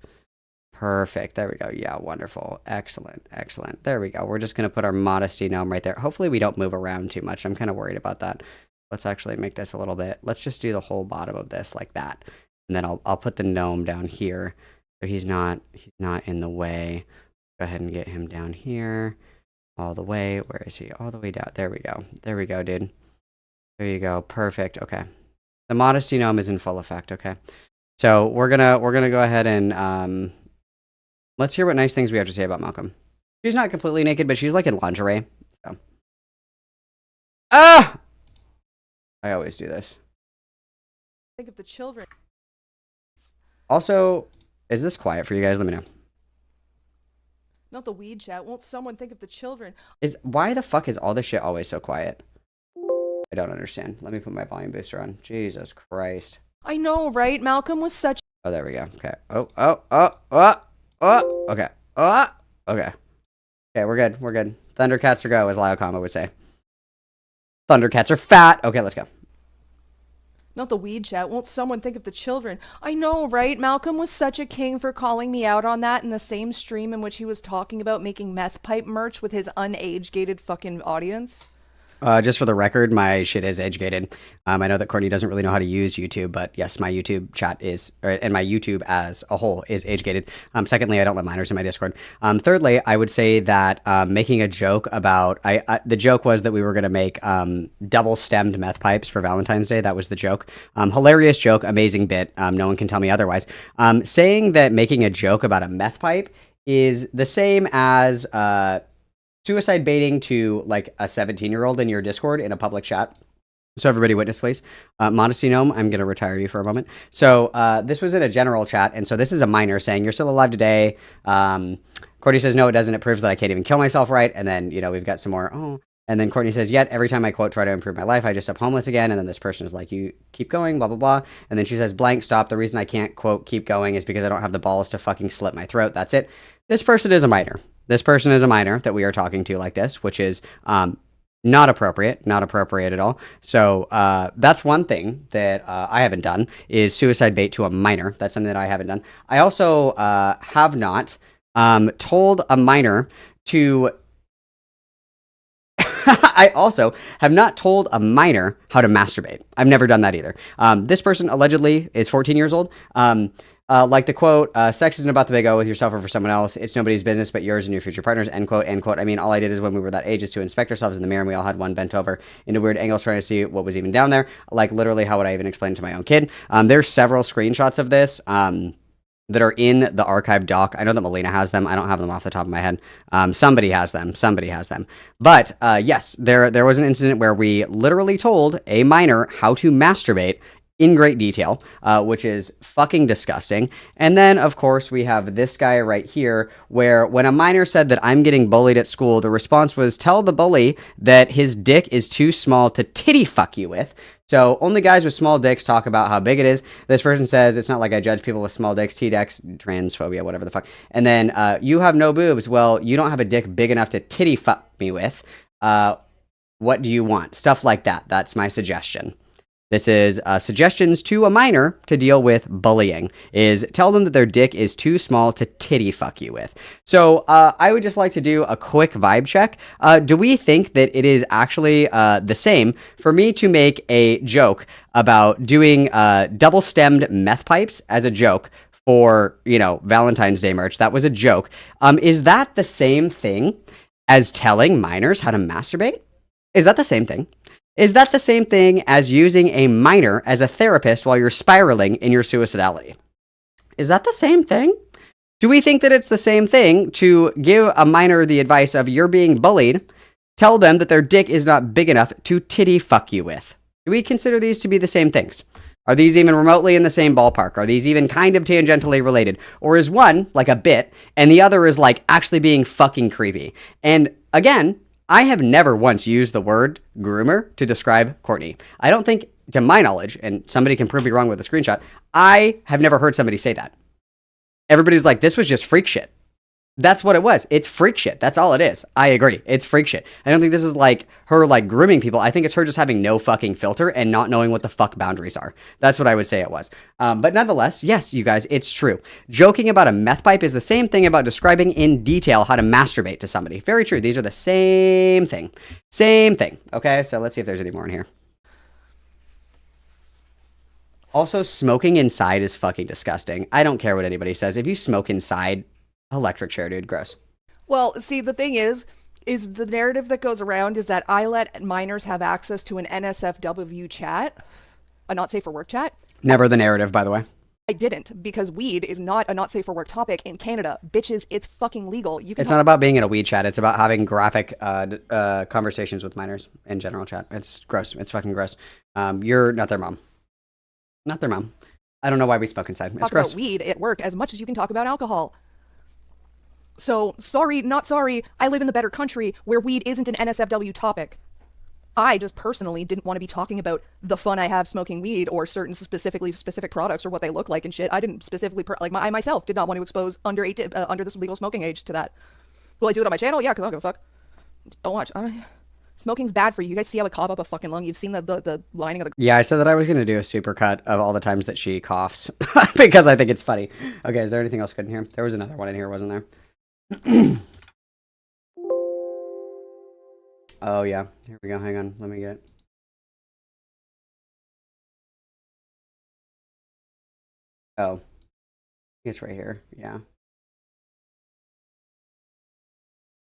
Perfect. There we go. Yeah, wonderful. Excellent. Excellent. There we go. We're just gonna put our modesty gnome right there. Hopefully we don't move around too much. I'm kind of worried about that. Let's actually make this a little bit. Let's just do the whole bottom of this like that. And then I'll put the gnome down here. So he's not in the way. Go ahead and get him down here. All the way. Where is he? All the way down. There we go. There we go, dude. There you go. Perfect. Okay. The modesty gnome is in full effect, okay? So we're gonna go ahead and let's hear what nice things we have to say about Malcolm. She's not completely naked, but she's like in lingerie. So. Ah! I always do this. Think of the children. Also, is this quiet for you guys? Let me know. Not the weed chat. Won't someone think of the children? Why the fuck is all this shit always so quiet? I don't understand. Let me put my volume booster on. Jesus Christ. I know, right? Malcolm was such... Oh, there we go. Okay. Okay. Okay. Okay, we're good. We're good. Thundercats are go, as Lyle Kama would say. Thundercats are fat. Okay, let's go. Not the weed chat. Won't someone think of the children? I know, right? Malcolm was such a king for calling me out on that in the same stream in which he was talking about making meth pipe merch with his unage-gated fucking audience. Just for the record, my shit is age-gated. I know that Courtney doesn't really know how to use YouTube, but yes, my YouTube chat is, and my YouTube as a whole is age-gated. Secondly, I don't let minors in my Discord. Thirdly, I would say that making a joke about, the joke was that we were going to make double-stemmed meth pipes for Valentine's Day. That was the joke. Hilarious joke, amazing bit. No one can tell me otherwise. Saying that making a joke about a meth pipe is the same as... suicide baiting to like a 17-year-old in your Discord in a public chat. So everybody witness, please. Modesty Gnome, I'm going to retire you for a moment. So this was in a general chat. And so this is a minor saying, you're still alive today. Courtney says, no, it doesn't. It proves that I can't even kill myself right. And then, you know, we've got some more. Oh. And then Courtney says, yet every time I quote, try to improve my life, I just up homeless again. And then this person is like, you keep going, blah, blah, blah. And then she says, blank, stop. The reason I can't quote, keep going is because I don't have the balls to fucking slit my throat. That's it. This person is a minor. This person is a minor that we are talking to like this, which is not appropriate at all. So that's one thing that I haven't done is suicide bait to a minor. That's something that I haven't done. I also have not told a minor to... I also have not told a minor how to masturbate. I've never done that either. This person allegedly is 14 years old. Like the quote, sex isn't about the big O with yourself or for someone else. It's nobody's business but yours and your future partners, end quote, end quote. I mean, all I did is when we were that age is to inspect ourselves in the mirror and we all had one bent over into weird angles trying to see what was even down there. Like literally how would I even explain it to my own kid? There's several screenshots of this. That are in the archive doc. I know that Melina has them. I don't have them off the top of my head. Somebody has them. But yes, there was an incident where we literally told a minor how to masturbate in great detail, which is fucking disgusting. And then, of course, we have this guy right here, where when a minor said that I'm getting bullied at school, the response was, tell the bully that his dick is too small to titty fuck you with. So only guys with small dicks talk about how big it is. This person says, it's not like I judge people with small dicks, T-decks, transphobia, whatever the fuck. And then, you have no boobs. Well, you don't have a dick big enough to titty fuck me with. What do you want? Stuff like that. That's my suggestion. This is suggestions to a minor to deal with bullying, is tell them that their dick is too small to titty fuck you with. So I would just like to do a quick vibe check. Do we think that it is actually the same for me to make a joke about doing double-stemmed meth pipes as a joke for, Valentine's Day merch? That was a joke. Is that the same thing as telling minors how to masturbate? Is that the same thing? Is that the same thing as using a minor as a therapist while you're spiraling in your suicidality? Is that the same thing? Do we think that it's the same thing to give a minor the advice of you're being bullied, tell them that their dick is not big enough to titty fuck you with? Do we consider these to be the same things? Are these even remotely in the same ballpark? Are these even kind of tangentially related? Or is one like a bit and the other is like actually being fucking creepy? And again, I have never once used the word groomer to describe Courtney. I don't think, to my knowledge, and somebody can prove me wrong with a screenshot, I have never heard somebody say that. Everybody's like, this was just freak shit. That's what it was. It's freak shit. That's all it is. I agree. It's freak shit. I don't think this is like her like grooming people. I think it's her just having no fucking filter and not knowing what the fuck boundaries are. That's what I would say it was. But nonetheless, yes, you guys, it's true. Joking about a meth pipe is the same thing about describing in detail how to masturbate to somebody. Very true. These are the same thing. Same thing. Okay, so let's see if there's any more in here. Also, smoking inside is fucking disgusting. I don't care what anybody says. If you smoke inside, electric chair, dude, gross. Well, see, the thing is the narrative that goes around is that I let minors have access to an NSFW chat, a not safe for work chat. Never the narrative, by the way. I didn't, because weed is not a not safe for work topic in Canada. Bitches, it's fucking legal. It's not about being in a weed chat. It's about having graphic conversations with minors in general chat. It's gross. It's fucking gross. You're not their mom. Not their mom. I don't know why we spoke inside. It's talk gross. about weed at work as much as you can talk about alcohol. So, sorry, not sorry, I live in the better country where weed isn't an NSFW topic. I just personally didn't want to be talking about the fun I have smoking weed or certain specific products or what they look like and shit. I didn't specifically, I myself did not want to expose under this legal smoking age to that. Will I do it on my channel? Yeah, because I don't give a fuck. Don't watch. Smoking's bad for you. You guys see how it cough up a fucking lung? You've seen the lining of the... Yeah, I said that I was going to do a super cut of all the times that she coughs because I think it's funny. Okay, is there anything else good in here? There was another one in here, wasn't there? Oh, yeah. Here we go. Hang on. Let me get... Oh. It's right here. Yeah.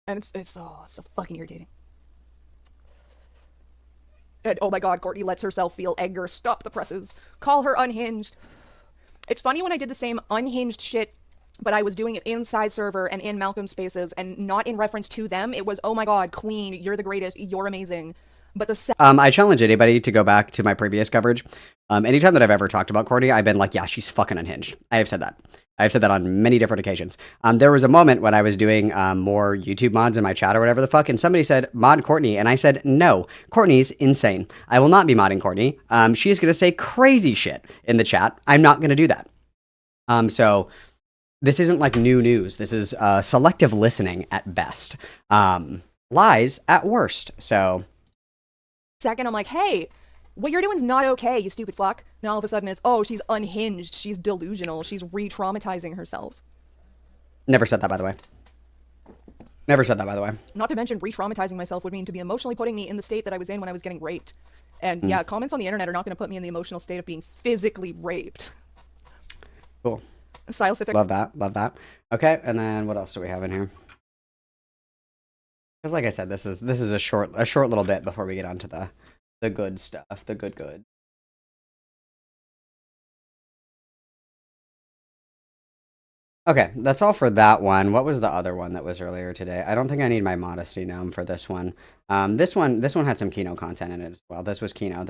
And it's so fucking irritating. And oh my god, Courtney lets herself feel anger. Stop the presses. Call her unhinged. It's funny when I did the same unhinged shit, but I was doing it inside server and in Malcolm spaces and not in reference to them. It was, oh my god, queen, you're the greatest, you're amazing. But the I challenge anybody to go back to my previous coverage. Anytime that I've ever talked about Courtney, I've been like, yeah, she's fucking unhinged. I have said that. I've said that on many different occasions. There was a moment when I was doing more YouTube mods in my chat or whatever the fuck, and somebody said, mod Courtney, and I said, no, Courtney's insane. I will not be modding Courtney. She is going to say crazy shit in the chat. I'm not going to do that. So this isn't like new news. This is selective listening at best. Lies at worst. So... Second, I'm like, hey, what you're doing is not okay, you stupid fuck. Now all of a sudden it's, oh, she's unhinged, she's delusional, she's re-traumatizing herself. Never said that, by the way. Never said that, by the way. Not to mention, re-traumatizing myself would mean to be emotionally putting me in the state that I was in when I was getting raped. And yeah, comments on the internet are not going to put me in the emotional state of being physically raped. Cool. Silas, sit there. Love that. Love that. Okay, and then what else do we have in here? Because like I said, this is a short little bit before we get on to the good stuff, the good. Okay, that's all for that one. What was the other one that was earlier today? I don't think I need my modesty gnome for this one. This one had some Kino content in it as well. This was Kino.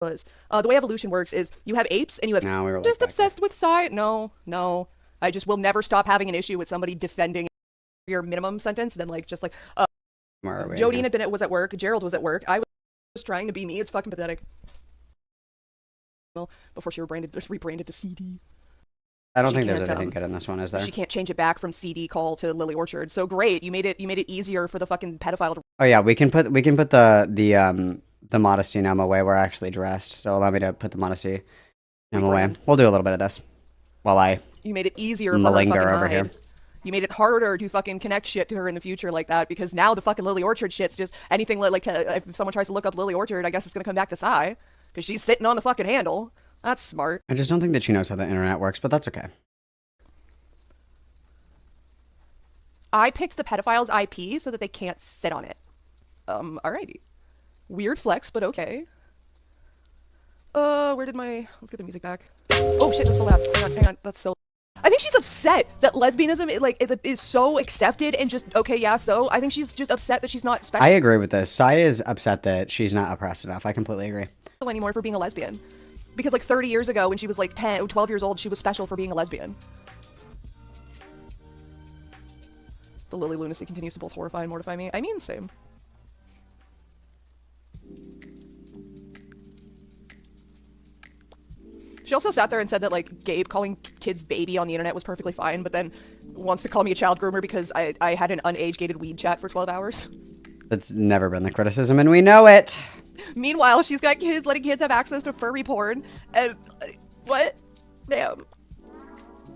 was. The way evolution works is you have apes and you have No, we were like just back obsessed with science. No. I just will never stop having an issue with somebody defending your minimum sentence. Then Where are we? Jodine Bennett was at work. Gerald was at work. I was trying to be me. It's fucking pathetic. Well, before she rebranded to CD. I don't She think there's can't, anything good in this one, is there? She can't change it back from CD call to Lily Orchard. So great, you made it easier for the fucking pedophile to. Oh yeah, we can put the modesty numb away. We're actually dressed, so allow me to put the modesty numb away. Rebrand. We'll do a little bit of this while I You made it easier for her to malinger fucking over hide. here. You made it harder to fucking connect shit to her in the future like that because now the fucking Lily Orchard shit's just anything if someone tries to look up Lily Orchard, I guess it's gonna come back to Psy because she's sitting on the fucking handle. That's smart. I just don't think that she knows how the internet works, but that's okay. I picked the pedophile's IP so that they can't sit on it. Alrighty. Weird flex, but okay. Where did let's get the music back. Oh shit, that's so loud. Hang on, that's so. I think she's upset that lesbianism is so accepted and just okay, yeah. So I think she's just upset that she's not special I agree with this. Sai is upset that she's not oppressed enough. I completely agree. anymore for being a lesbian, because 30 years ago when she was 12 years old, she was special for being a lesbian. The Lily lunacy continues to both horrify and mortify me. I mean, same. She also sat there and said that, Gabe calling kids baby on the internet was perfectly fine, but then wants to call me a child groomer because I had an unage-gated weed chat for 12 hours. That's never been the criticism, and we know it. Meanwhile, she's got kids, letting kids have access to furry porn. And, what? Damn.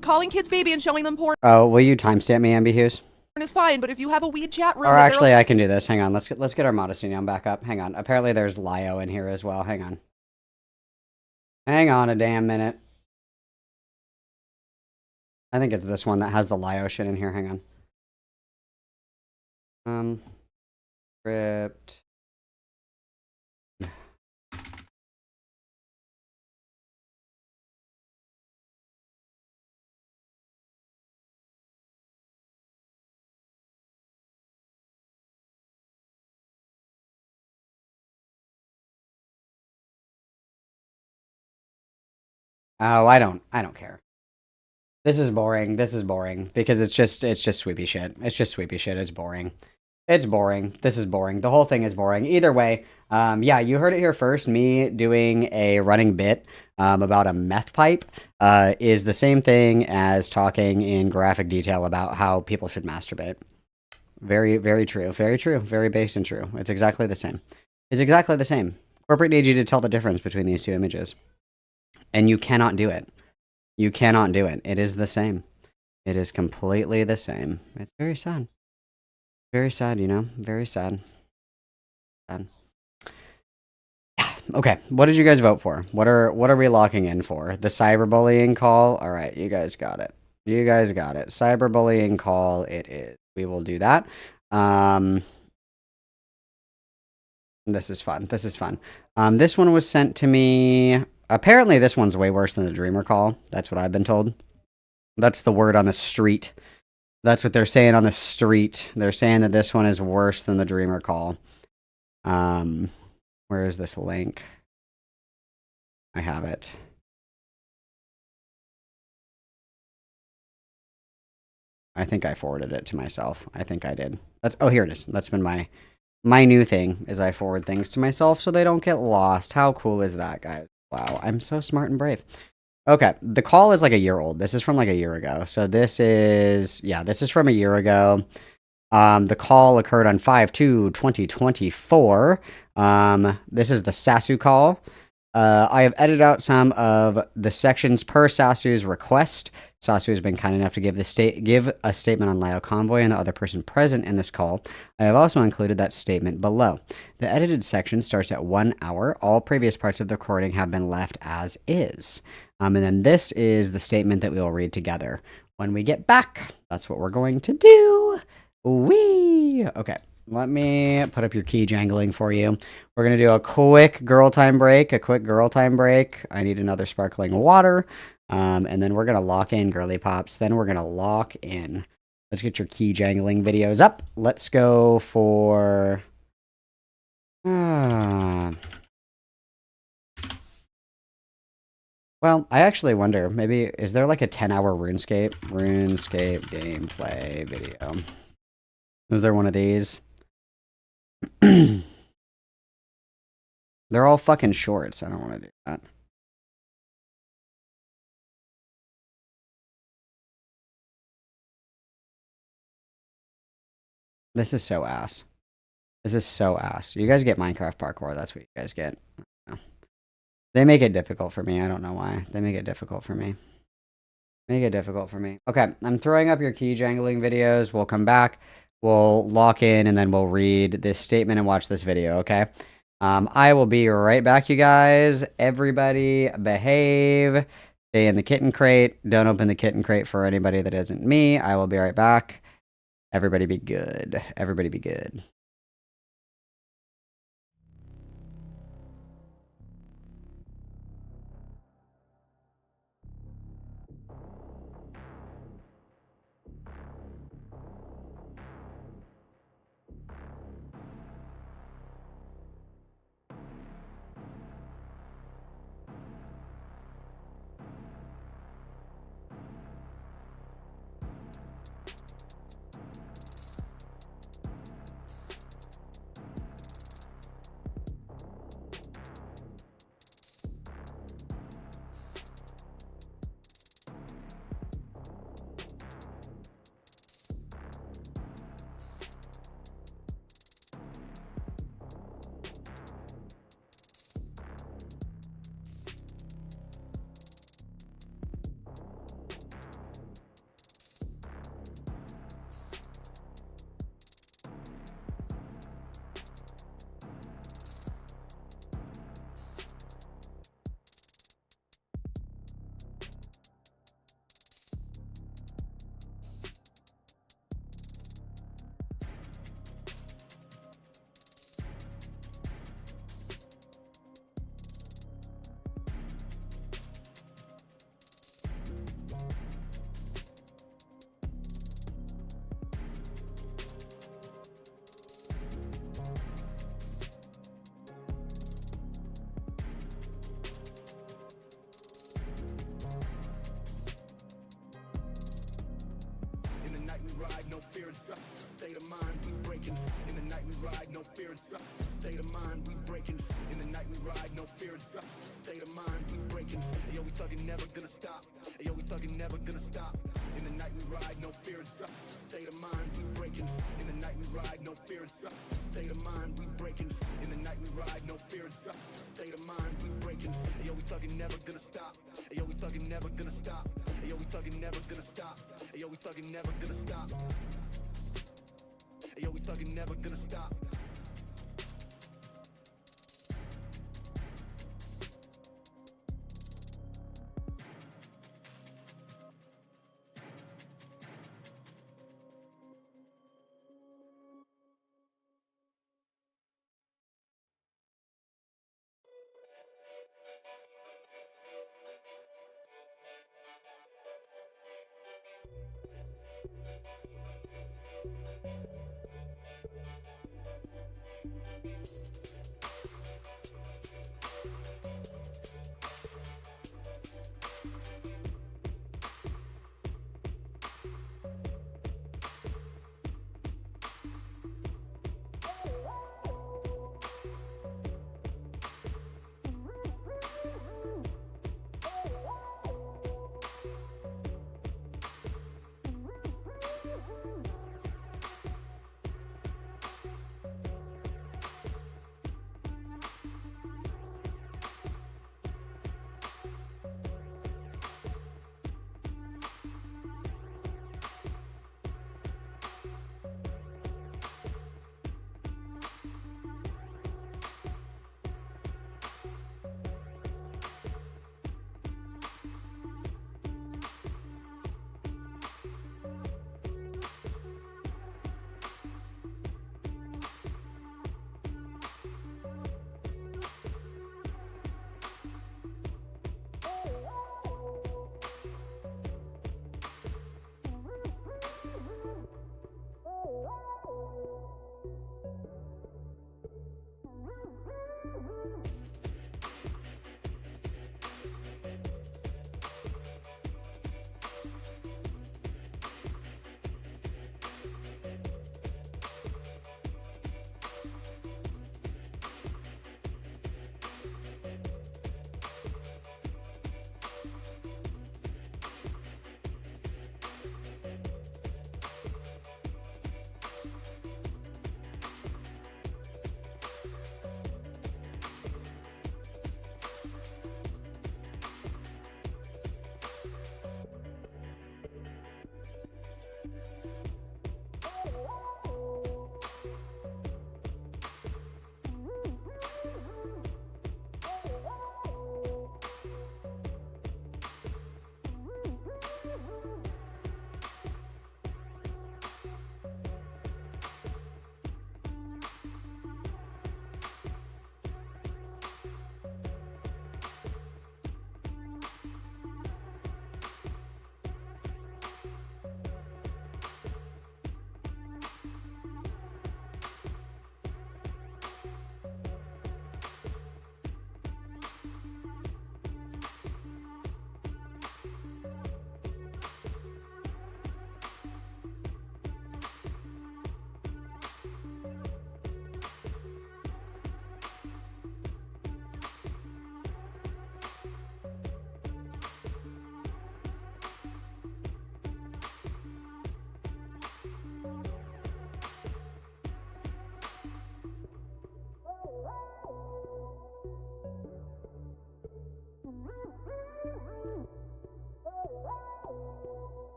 Calling kids baby and showing them porn Oh, will you timestamp me, Ambi Hughes? is fine, but if you have a weed chat room... Or that they're actually, I can do this. Hang on. Let's get our modesty now back up. Hang on. Apparently, there's Lio in here as well. Hang on. Hang on a damn minute. I think it's this one that has the Lio shit in here. Hang on. Script. Oh, I don't care. This is boring. This is boring because it's just sweepy shit. It's just sweepy shit. It's boring. It's boring. This is boring. The whole thing is boring. Either way, yeah, you heard it here first. Me doing a running bit about a meth pipe is the same thing as talking in graphic detail about how people should masturbate. Very, very true. Very true. Very based and true. It's exactly the same. It's exactly the same. Corporate needs you to tell the difference between these two images. And you cannot do it. You cannot do it. It is the same. It is completely the same. It's very sad. Very sad, you know? Very sad. Sad. Okay, what did you guys vote for? What are we locking in for? The cyberbullying call? All right, you guys got it. You guys got it. Cyberbullying call it is. We will do that. This is fun. This is fun. This one was sent to me. Apparently, this one's way worse than the Dreamer call. That's what I've been told. That's the word on the street. That's what they're saying on the street. They're saying that this one is worse than the Dreamer call. Where is this link? I have it. I think I forwarded it to myself. I think I did. Oh, here it is. That's been my new thing, is I forward things to myself so they don't get lost. How cool is that, guys? Wow, I'm so smart and brave. Okay, the call is like a year old. This is from like a year ago. So this is from a year ago. The call occurred on 5/2/2024. This is the Sasu call. I have edited out some of the sections per Sasu's request. Sasu has been kind enough to give a statement on Lio Convoy and the other person present in this call. I have also included that statement below. The edited section starts at 1 hour. All previous parts of the recording have been left as is. And then this is the statement that we will read together when we get back. That's what we're going to do. Okay. Let me put up your key jangling for you. We're going to do a quick girl time break. I need another sparkling water. And then we're going to lock in girly pops. Then we're going to lock in. Let's get your key jangling videos up. Let's go for... Well, I actually wonder, maybe, is there like a 10-hour RuneScape gameplay video? Is there one of these? They're all fucking shorts. I don't want to do that. This is so ass. This is so ass. You guys get Minecraft parkour. That's what you guys get. They make it difficult for me. I don't know why. They make it difficult for me. Make it difficult for me. Okay, I'm throwing up your key jangling videos. We'll come back. We'll lock in, and then we'll read this statement and watch this video, okay? I will be right back, you guys. Everybody behave. Stay in the kitten crate. Don't open the kitten crate for anybody that isn't me. I will be right back. Everybody be good. Everybody be good.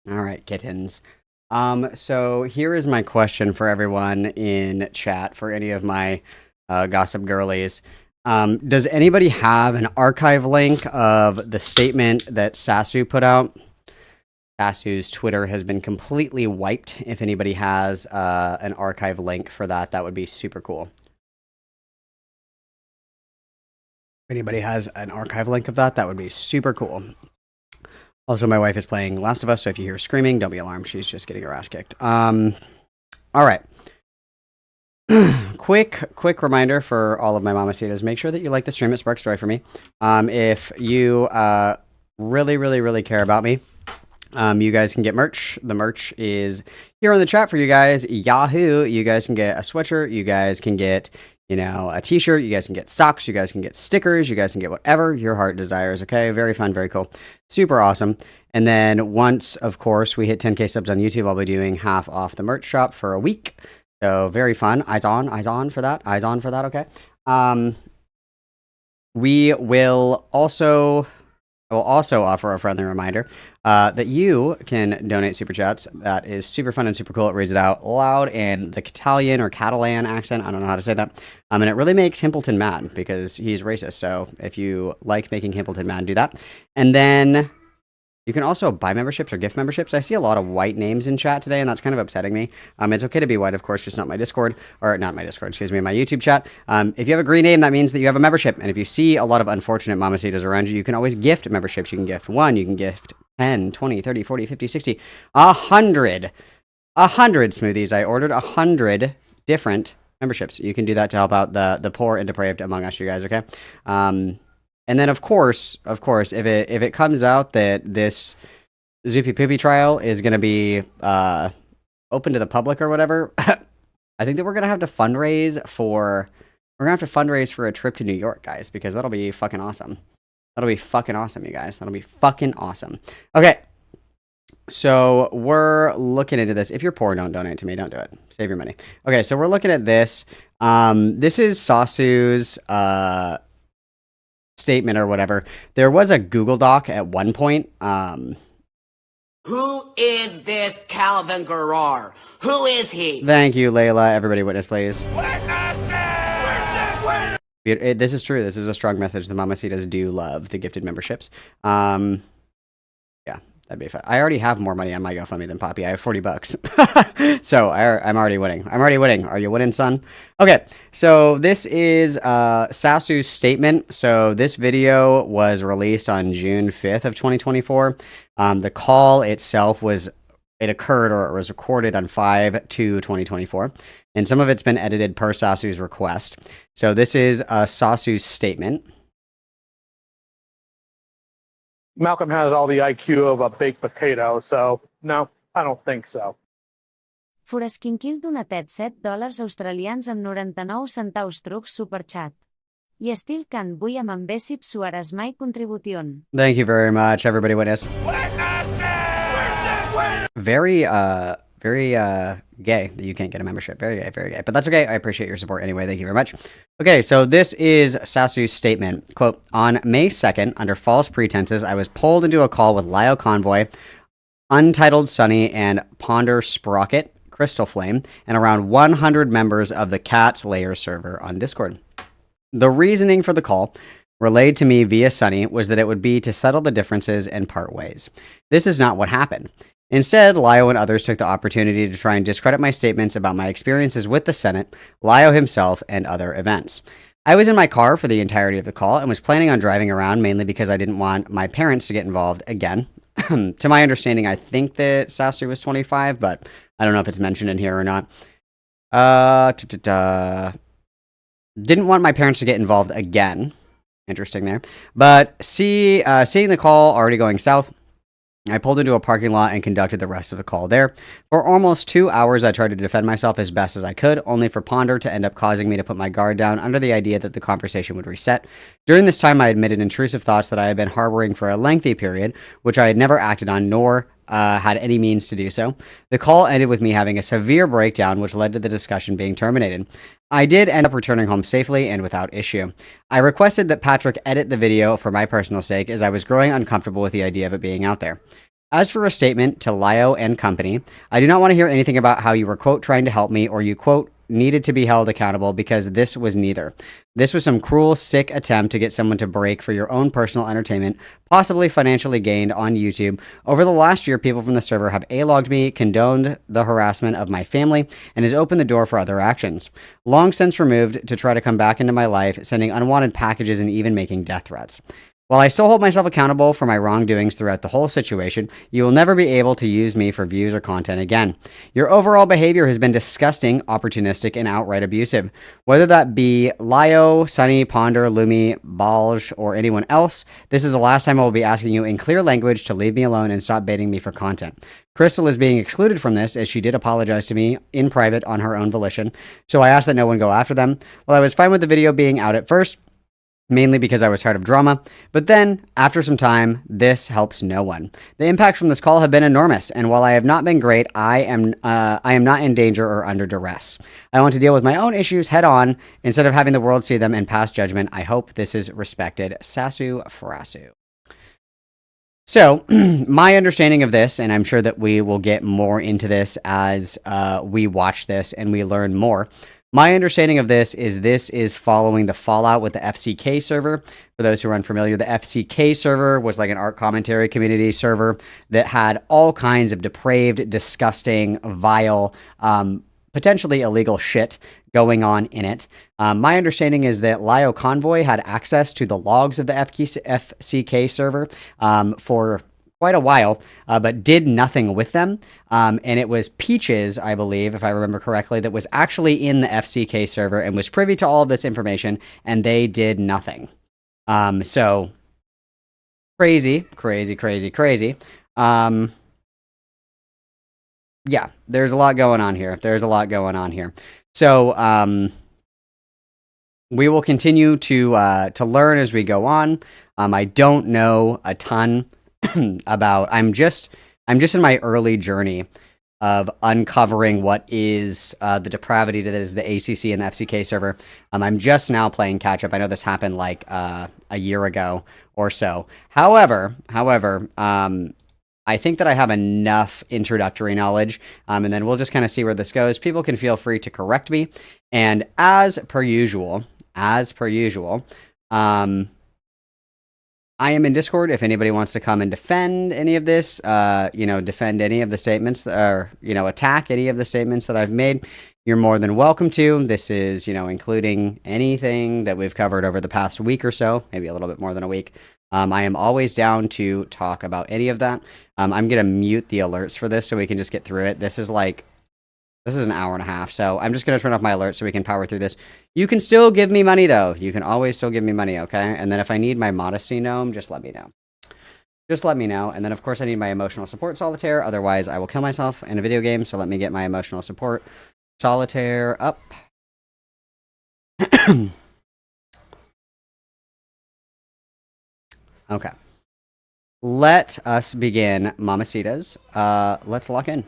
All right, kittens. So here is my question for everyone in chat, for any of my gossip girlies. Does anybody have an archive link of the statement that Sasu put out? Sasu's Twitter has been completely wiped. If anybody has an archive link for that, that would be super cool. If anybody has an archive link of that, that would be super cool. Also, my wife is playing Last of Us, so if you hear screaming, don't be alarmed. She's just getting her ass kicked. All right. quick reminder for all of my mamacitas. Make sure that you like the stream. It sparks joy for me. If you really care about me, you guys can get merch. The merch is here in the chat for you guys. Yahoo! You guys can get a sweatshirt. You guys can get, you know, a t-shirt. You guys can get socks. You guys can get stickers. You guys can get whatever your heart desires. Okay, very fun, very cool, super awesome. And then once, of course, we hit 10K subs on YouTube, I'll be doing half off the merch shop for a week. So very fun. Eyes on for that. Eyes on for that. Okay. We will also. I will also offer a friendly reminder that you can donate super chats. That is super fun and super cool. It reads it out loud in the Catalan or Catalan accent. I don't know how to say that. And it really makes Himpleton mad because he's racist. So if you like making Himpleton mad, do that. And then you can also buy memberships or gift memberships. I see a lot of white names in chat today, and that's kind of upsetting me. It's okay to be white, of course, just not my Discord, or not my Discord, excuse me, my YouTube chat. If you have a green name, that means that you have a membership. And if you see a lot of unfortunate mamacitas around you, you can always gift memberships. You can gift 1, you can gift 10, 20, 30, 40, 50, 60, 100. 100 smoothies. I ordered 100 different memberships. You can do that to help out the poor and depraved among us, you guys, okay? And then, of course, if it comes out that this Zoopy Poopy trial is going to be open to the public or whatever, I think that we're going to have to fundraise for a trip to New York, guys, because that'll be fucking awesome. That'll be fucking awesome, you guys. That'll be fucking awesome. Okay, so we're looking into this. If you're poor, don't donate to me. Don't do it. Save your money. Okay, so we're looking at this. This is Sasu's statement or whatever. There was a Google Doc at one point. Who is this Calvin Garrar? Who is he? Thank you, Layla. Everybody witness, please. This is true. This is a strong message. The Mamacitas do love the gifted memberships. Yeah, that'd be fun. I already have more money on my GoFundMe than Poppy. I have $40. So I'm already winning. Are you winning, son? Okay, so this is Sasu's statement. So this video was released on June 5th of 2024. The call itself occurred or it was recorded on 5/2/2024. And some of it's been edited per Sasu's request. So this is Sasu's statement. Malcolm has all the IQ of a baked potato, so no, I don't think so. Forasquinquil donatet $7 australians amb 99 centaus trucs superchat. I estil can vull amb ambèsip suares mai contribution. Thank you very much, everybody witness. Very gay that you can't get a membership. Very gay, very gay. But that's okay. I appreciate your support anyway. Thank you very much. Okay, so this is Sasu's statement. Quote, on May 2nd, under false pretenses, I was pulled into a call with Lio Convoy, Untitled Sunny, and Ponder Sprocket, Crystal Flame, and around 100 members of the Cat's Lair server on Discord. The reasoning for the call, relayed to me via Sunny, was that it would be to settle the differences and part ways. This is not what happened. Instead, Lio and others took the opportunity to try and discredit my statements about my experiences with the Senate, Lio himself, and other events. I was in my car for the entirety of the call and was planning on driving around mainly because I didn't want my parents to get involved again. To my understanding, I think that Sasu was 25, but I don't know if it's mentioned in here or not. Didn't want my parents to get involved again. Interesting there. But seeing the call already going south, I pulled into a parking lot and conducted the rest of the call there. For almost 2 hours, I tried to defend myself as best as I could, only for Ponder to end up causing me to put my guard down under the idea that the conversation would reset. During this time, I admitted intrusive thoughts that I had been harboring for a lengthy period, which I had never acted on, nor had any means to do so. The call ended with me having a severe breakdown, which led to the discussion being terminated. I did end up returning home safely and without issue. I requested that Patrick edit the video for my personal sake as I was growing uncomfortable with the idea of it being out there. As for a statement to Lio and company, I do not want to hear anything about how you were, quote, trying to help me or you, quote, needed to be held accountable because this was neither. This was some cruel, sick attempt to get someone to break for your own personal entertainment, possibly financially gained on YouTube. Over the last year, people from the server have A-logged me, condoned the harassment of my family, and has opened the door for other actions. Long since removed to try to come back into my life, sending unwanted packages and even making death threats. While I still hold myself accountable for my wrongdoings throughout the whole situation, you will never be able to use me for views or content again. Your overall behavior has been disgusting, opportunistic, and outright abusive. Whether that be Lio, Sunny, Ponder, Lumi, Balj, or anyone else, this is the last time I will be asking you in clear language to leave me alone and stop baiting me for content. Crystal is being excluded from this as she did apologize to me in private on her own volition, so I asked that no one go after them. While I was fine with the video being out at first, mainly because I was tired of drama, but then, after some time, this helps no one. The impacts from this call have been enormous, and while I have not been great, I am not in danger or under duress. I want to deal with my own issues head on, instead of having the world see them and pass judgment. I hope this is respected. Sasu Farasu. So, my understanding of this, and I'm sure that we will get more into this as we watch this and we learn more. My understanding of this is following the fallout with the FCK server. For those who are unfamiliar, the FCK server was like an art commentary community server that had all kinds of depraved, disgusting, vile, potentially illegal shit going on in it. My understanding is that Lio Convoy had access to the logs of the FCK server for quite a while, but did nothing with them. And it was Peaches, I believe, if I remember correctly, that was actually in the FCK server and was privy to all of this information, and they did nothing. So, crazy. Yeah, there's a lot going on here. So, we will continue to learn as we go on. I don't know a ton about. I'm just in my early journey of uncovering what is the depravity that is the ACC and the FCK server. I'm just now playing catch up. I know this happened like a year ago or so. However, I think that I have enough introductory knowledge, and then we'll just kind of see where this goes. People can feel free to correct me, and as per usual, I am in Discord if anybody wants to come and defend any of this, defend any of the statements, or, attack any of the statements that I've made. You're more than welcome to. This is, including anything that we've covered over the past week or so, maybe a little bit more than a week. I am always down to talk about any of that. I'm going to mute the alerts for this so we can just get through it. This is an hour and a half, so I'm just going to turn off my alerts so we can power through this. You can still give me money, though. You can always still give me money, okay? And then if I need my modesty gnome, just let me know. Just let me know. And then, of course, I need my emotional support solitaire. Otherwise, I will kill myself in a video game, so let me get my emotional support solitaire up. Okay. Let us begin, Mamacitas. Let's lock in.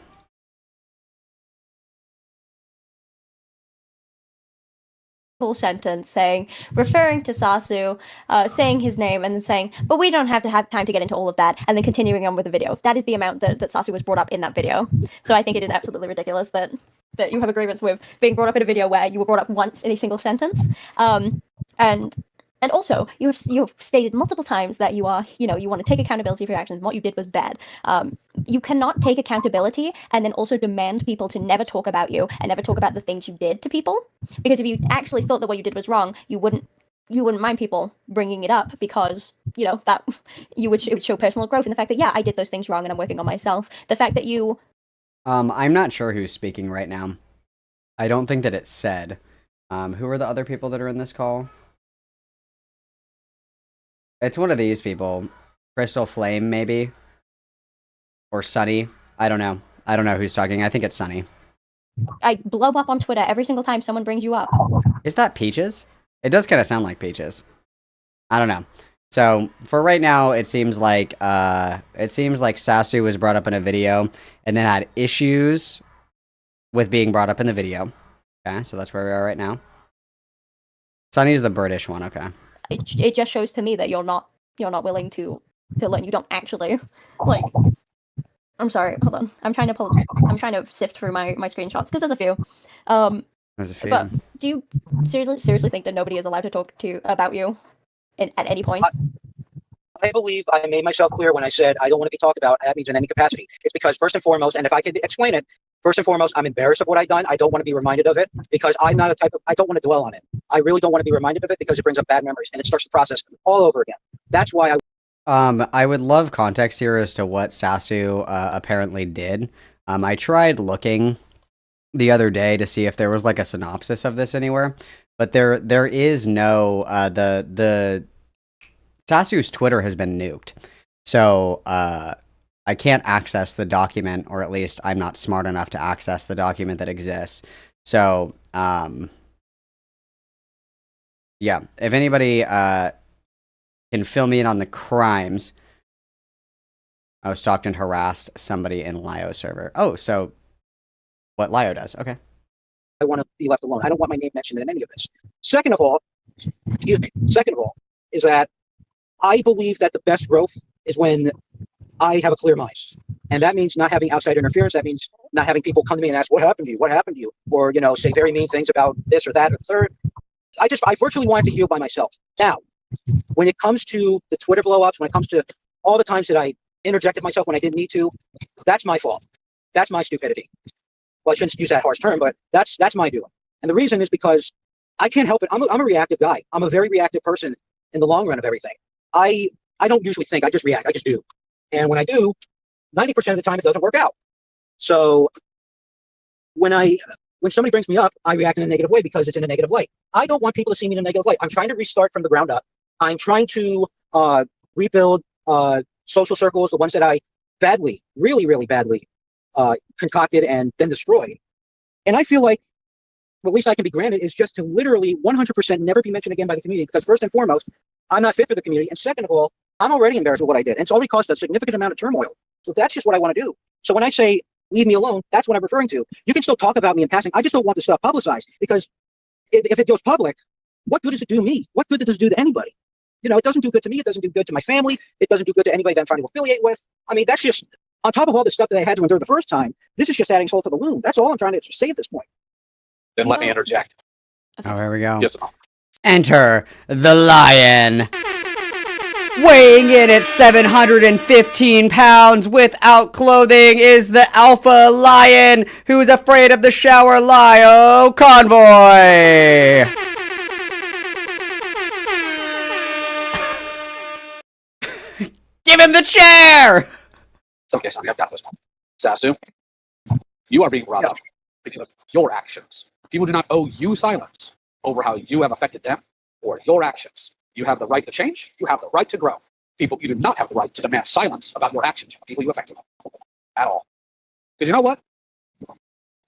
Sentence saying, referring to Sasu, saying his name, and then saying, but we don't have time to get into all of that, and then continuing on with the video. That is the amount that Sasu was brought up in that video. So I think it is absolutely ridiculous that you have a grievance with being brought up in a video where you were brought up once in a single sentence. And also, you have stated multiple times that you are, you want to take accountability for your actions, and what you did was bad. You cannot take accountability and then also demand people to never talk about you and never talk about the things you did to people. Because if you actually thought that what you did was wrong, you wouldn't mind people bringing it up, because, that it would show personal growth in the fact that, yeah, I did those things wrong and I'm working on myself. The fact that you... I'm not sure who's speaking right now. I don't think that it's said. Who are the other people that are in this call? It's one of these people. Crystal Flame, maybe? Or Sunny? I don't know. I don't know who's talking. I think it's Sunny. I blow up on Twitter every single time someone brings you up. Is that Peaches? It does kind of sound like Peaches. I don't know. So, for right now, it seems like Sasu was brought up in a video and then had issues with being brought up in the video. Okay, so that's where we are right now. Sunny's the British one. Okay. It just shows to me that you're not willing to learn. You don't actually like. I'm sorry. Hold on. I'm trying to sift through my screenshots because there's a few. There's a few. But do you seriously think that nobody is allowed to talk to about you at any point? I believe I made myself clear when I said I don't want to be talked about. That means in any capacity. It's because first and foremost, and if I could explain it, first and foremost, I'm embarrassed of what I've done. I don't want to be reminded of it because I'm not a type of. I don't want to dwell on it. I really don't want to be reminded of it because it brings up bad memories and it starts the process all over again. That's why I would love context here as to what Sasu apparently did. I tried looking the other day to see if there was like a synopsis of this anywhere, but there is no the Sasu's Twitter has been nuked, so I can't access the document, or at least I'm not smart enough to access the document that exists. So yeah, if anybody can fill me in on the crimes. Oh, stalked and harassed somebody in Lio server. Oh, so what Lio does. Okay. I want to be left alone. I don't want my name mentioned in any of this. Second of all, is that I believe that the best growth is when I have a clear mind. And that means not having outside interference. That means not having people come to me and ask, what happened to you? What happened to you? Or, say very mean things about this or that or third. I virtually wanted to heal by myself. Now, when it comes to the Twitter blow-ups, when it comes to all the times that I interjected myself when I didn't need to, that's my fault. That's my stupidity. Well, I shouldn't use that harsh term, but that's my doing. And the reason is because I can't help it. I'm a reactive guy. I'm a very reactive person in the long run of everything. I don't usually think. I just react. I just do. And when I do, 90% of the time it doesn't work out. So when somebody brings me up, I react in a negative way because it's in a negative light. I don't want people to see me in a negative light. I'm trying to restart from the ground up. I'm trying to rebuild social circles, the ones that I badly, really, really badly concocted and then destroyed. And I feel like, well, at least I can be granted, is just to literally 100% never be mentioned again by the community, because first and foremost, I'm not fit for the community. And second of all, I'm already embarrassed with what I did. And it's already caused a significant amount of turmoil. So that's just what I want to do. So when I say, leave me alone, that's what I'm referring to. You can still talk about me in passing. I just don't want this stuff publicized, because if it goes public, what good does it do me? What good does it do to anybody? It doesn't do good to me. It doesn't do good to my family. It doesn't do good to anybody that I'm trying to affiliate with. I mean, that's just, on top of all the stuff that I had to endure the first time, this is just adding salt to the wound. That's all I'm trying to say at this point. Then let me interject. Oh, here we go. Yes. Enter the lion. Weighing in at 715 pounds without clothing is the alpha lion who's afraid of the shower Lio convoy. Give him the chair! Okay, Sonny, I've got this one. Sasu, you are being robbed because of your actions. People do not owe you silence over how you have affected them or your actions. You have the right to change. You have the right to grow. People, you do not have the right to demand silence about your actions from people you affected at all. Because you know what? I'm going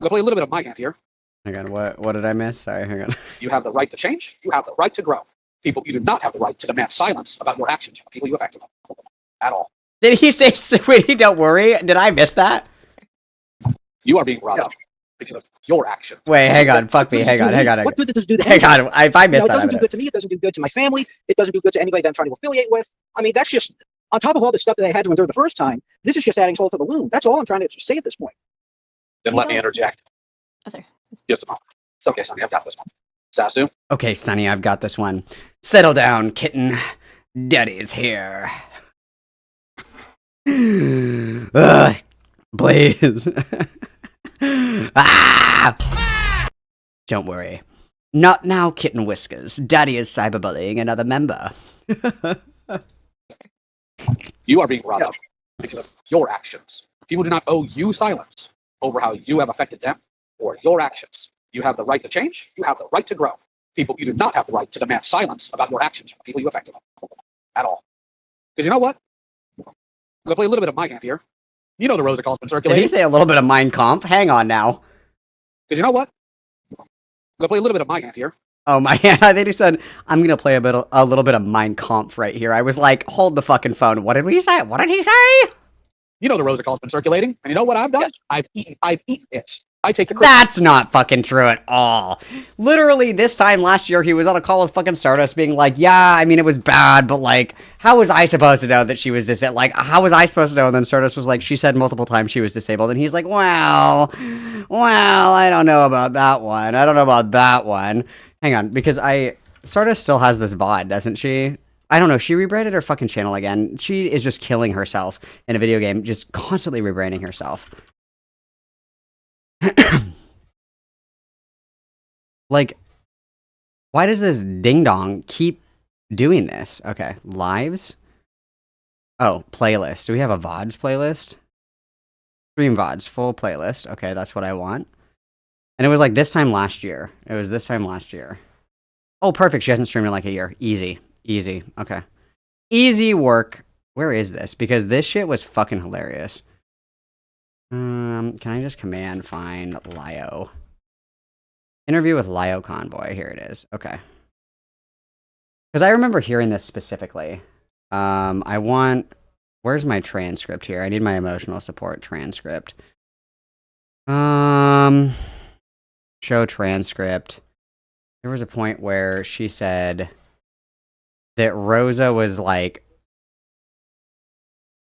to play a little bit of my hand here. Hang on, what did I miss? Sorry, hang on. You have the right to change. You have the right to grow. People, you do not have the right to demand silence about your actions from people you affected at all. Did he say, sweetie, don't worry? Did I miss that? You are being robbed because of your actions. Wait, hang on. Fuck me. Hang on. What good does it do to Hang on. If I missed it that, doesn't do good to me. It doesn't do good to my family. It doesn't do good to anybody that I'm trying to affiliate with. I mean, that's just, on top of all the stuff that I had to endure the first time, this is just adding salt to the wound. That's all I'm trying to say at this point. Then let me interject. Oh, sorry. Just a moment. It's okay, Sonny. I've got this one. Sasu, Okay, Sonny, I've got this one. Settle down, kitten. Daddy's here. Ugh, please. Ah! Don't worry. Not now, Kitten Whiskers. Daddy is cyberbullying another member. you are being robbed because of your actions. People do not owe you silence over how you have affected them or your actions. You have the right to change. You have the right to grow. People, you do not have the right to demand silence about your actions from people you affected at all. Because you know what? I'm going to play a little bit of my hand here. You know the Rosical's been Did circulating. he say a little bit of Mein Kampf? Hang on now. Because you know what? I'm going to play a little bit of my hand here. Oh, my hand. I think he said, I'm going to play a little bit of Mein Kampf right here. I was like, hold the fucking phone. What did we say? What did he say? You know the Rosical's been circulating. And you know what I've done? I've eaten it. I take the credit. That's not fucking true at all. Literally, this time last year, he was on a call with fucking Stardust being like, yeah, I mean, it was bad, but like, how was I supposed to know that she was disabled? Like, how was I supposed to know? And then Stardust was like, she said multiple times she was disabled. And he's like, well, I don't know about that one. I don't know about that one. Hang on, because Stardust still has this VOD, doesn't she? I don't know. She rebranded her fucking channel again. She is just killing herself in a video game, just constantly rebranding herself. Like, why does this ding dong keep doing this? Okay, lives. Oh, playlist. Do we have a VODs playlist? Stream VODs, full playlist. Okay, that's what I want. And it was like this time last year. It was this time last year. Oh, perfect. She hasn't streamed in like a year. Easy. Easy. Okay. Easy work. Where is this? Because this shit was fucking hilarious. Can I just command find Lio? Interview with Lio Convoy. Here it is. Okay. Because I remember hearing this specifically. Where's my transcript here? I need my emotional support transcript. Show transcript. There was a point where she said that Rosa was like,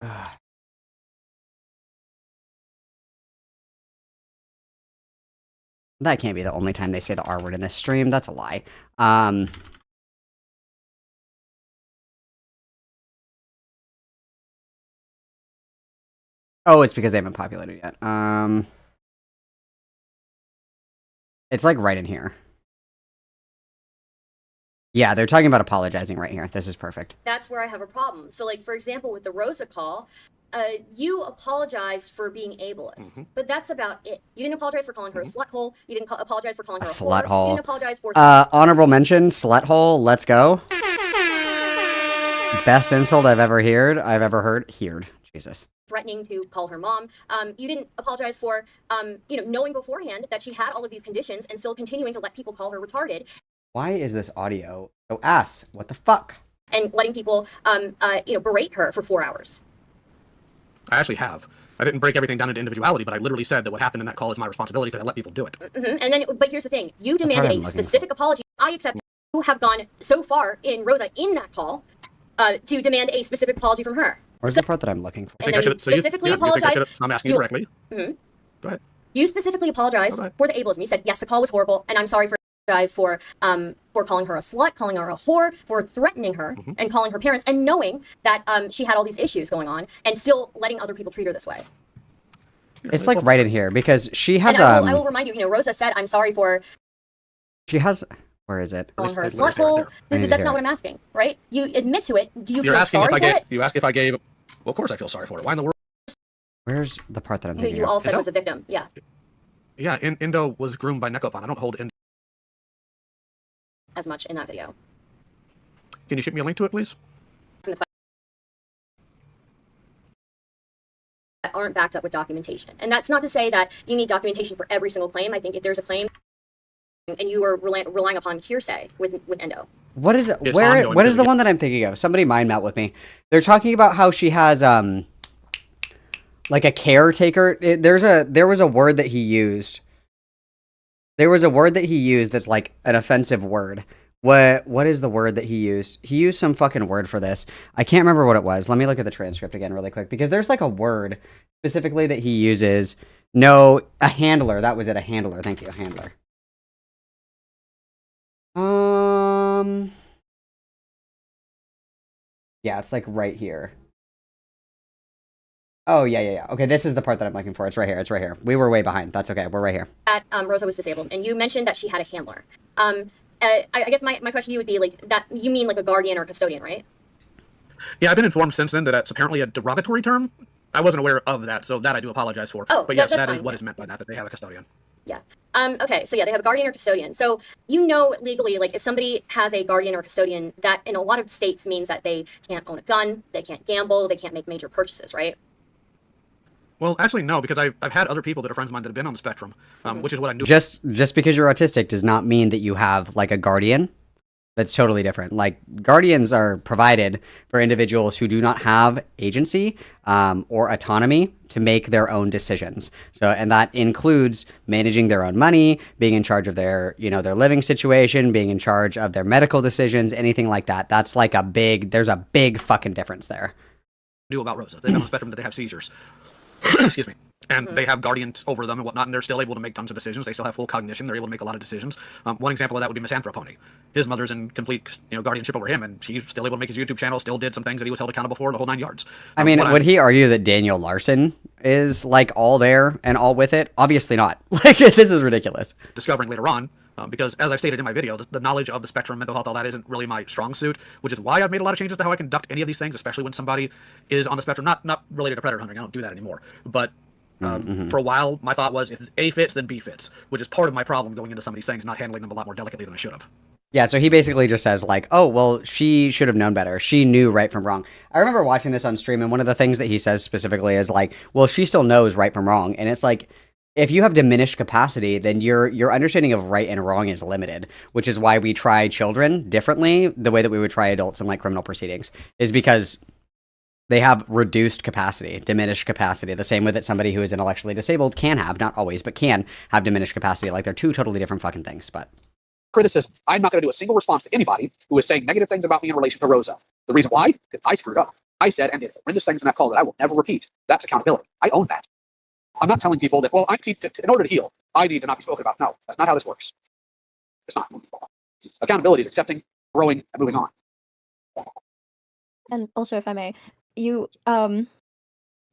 that can't be the only time they say the R word in this stream. That's a lie. Oh, it's because they haven't populated yet. It's like right in here. Yeah, they're talking about apologizing right here. This is perfect. That's where I have a problem. So, like, for example, with the Rosa call, you apologized for being ableist, but that's about it. You didn't apologize for calling her a slut hole. You didn't apologize for calling her a slut whore. hole. You didn't apologize for... Honorable mention, slut hole. Let's go. Best insult I've ever heard. Jesus. threatening to call her mom. You didn't apologize for, knowing beforehand that she had all of these conditions and still continuing to let people call her retarded. Why is this audio so ass? What the fuck? And letting people, berate her for 4 hours. I actually have. I didn't break everything down into individuality, but I literally said that what happened in that call is my responsibility because I let people do it. And then, but here's the thing: you demanded a specific apology. I accept you have gone so far in Rosa in that call to demand a specific apology from her. Where's the part that I'm looking for? And then you specifically apologized. I'm asking you directly. Mm-hmm. Go ahead. You specifically apologized for the ableism. You said, yes, the call was horrible, and I'm sorry for calling her a slut, calling her a whore, for threatening her and calling her parents, and knowing that she had all these issues going on, and still letting other people treat her this way. It's like right in here because she has. And I will remind you. Rosa said, "I'm sorry for." She has. Where is it? Calling her a slut hole. That's not what I'm asking, right? You admit to it. Do you feel sorry for it? You ask if I gave. Well, of course I feel sorry for it. Why in the world? Where's the part that I'm thinking? Who you all said was the victim. Yeah. Yeah, Indo was groomed by Necopon. I don't hold Indo as much in that video. Can you shoot me a link to it, please? That aren't backed up with documentation. And that's not to say that you need documentation for every single claim. I think if there's a claim and you are relying upon hearsay with Endo. What is it? What is the one that I'm thinking of? Somebody mind melt with me. They're talking about how she has like a caretaker. There was a word that he used. There was a word that he used that's like an offensive word. What is the word that he used? He used some fucking word for this. I can't remember what it was. Let me look at the transcript again really quick because there's like a word specifically that he uses. No, a handler. That was it. A handler. Thank you. A handler. Yeah, it's like right here. Oh, yeah. Okay, this is the part that I'm looking for. It's right here. It's right here. We were way behind. That's okay. We're right here. That Rosa was disabled, and you mentioned that she had a handler. I guess my question to you would be, like, that you mean like a guardian or a custodian, right? Yeah, I've been informed since then that that's apparently a derogatory term. I wasn't aware of that, so that I do apologize for. Oh, but yes, that's that fine. is what is meant by that they have a custodian. Yeah. Okay, so yeah, they have a guardian or custodian. So legally, like if somebody has a guardian or custodian, that in a lot of states means that they can't own a gun, they can't gamble, they can't make major purchases, right? Well, actually, no, because I've had other people that are friends of mine that have been on the spectrum, which is what I knew. Just because you're autistic does not mean that you have like a guardian. That's totally different. Like guardians are provided for individuals who do not have agency or autonomy to make their own decisions. So, and that includes managing their own money, being in charge of their, their living situation, being in charge of their medical decisions, anything like that. That's like there's a big fucking difference there. Do about Rosa. They have on the spectrum that they have seizures. Excuse me. And they have guardians over them and whatnot, and they're still able to make tons of decisions. They still have full cognition. They're able to make a lot of decisions. One example of that would be Misanthropony. His mother's in complete, guardianship over him, and he's still able to make his YouTube channel, still did some things that he was held accountable for, the whole 9 yards. I mean, would he argue that Daniel Larson is like all there and all with it? Obviously not. Like, this is ridiculous. Discovering later on, because as I've stated in my video, the knowledge of the spectrum, mental health, all that isn't really my strong suit, which is why I've made a lot of changes to how I conduct any of these things, especially when somebody is on the spectrum, not related to predator hunting. I don't do that anymore. But for a while, my thought was, if A fits, then B fits, which is part of my problem going into some of these things, not handling them a lot more delicately than I should have. Yeah, so he basically just says like, oh, well, she should have known better. She knew right from wrong. I remember watching this on stream, and one of the things that he says specifically is like, well, she still knows right from wrong. And it's like, if you have diminished capacity, then your understanding of right and wrong is limited, which is why we try children differently, the way that we would try adults in like criminal proceedings, is because they have reduced capacity, diminished capacity, the same way that somebody who is intellectually disabled can have, not always, but can have diminished capacity. Like, they're two totally different fucking things, but... Criticism. I'm not going to do a single response to anybody who is saying negative things about me in relation to Rosa. The reason why? Because I screwed up. I said and did horrendous things in that call that I will never repeat. That's accountability. I own that. I'm not telling people that, well, in order to heal, I need to not be spoken about. No, that's not how this works. It's not. Accountability is accepting, growing, and moving on. And also, if I may, you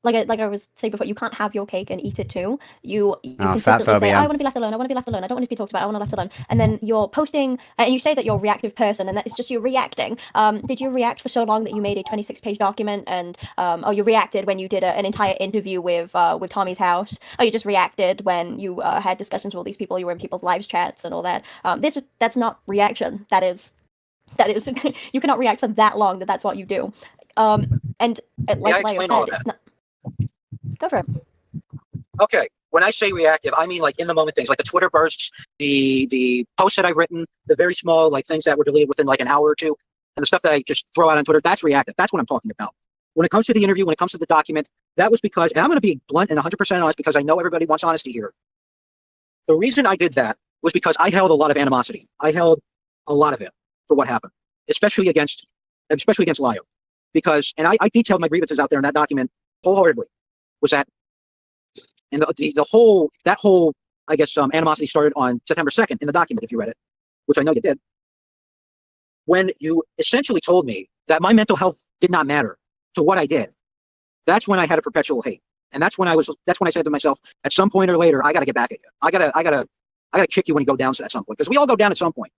like I was saying before, you can't have your cake and eat it too. You consistently say, I want to be left alone. I want to be left alone. I don't want to be talked about. I want to be left alone. And then you're posting, and you say that you're a reactive person, and that it's just you reacting. Did you react for so long that you made a 26-page document, and or you reacted when you did an entire interview with Tommy's house? Or you just reacted when you had discussions with all these people? You were in people's lives chats and all that. That's not reaction. That is you cannot react for that long. That's what you do. And like Leo said, it's not. Go for it. Okay. When I say reactive, I mean like in the moment things, like the Twitter bursts, the posts that I've written, the very small like things that were deleted within like an hour or two, and the stuff that I just throw out on Twitter. That's reactive. That's what I'm talking about. When it comes to the interview, when it comes to the document, that was because, and I'm going to be blunt and 100% honest because I know everybody wants honesty here. The reason I did that was because I held a lot of animosity. I held a lot of it for what happened, especially against Lio, because, and I detailed my grievances out there in that document wholeheartedly. Was that, and that whole I guess animosity started on September 2nd in the document, if you read it, which I know you did, when you essentially told me that my mental health did not matter to what I did. That's when I had a perpetual hate, and that's when I said to myself, at some point or later, I got to get back at you. I gotta kick you when you go down at some point, because we all go down at some point.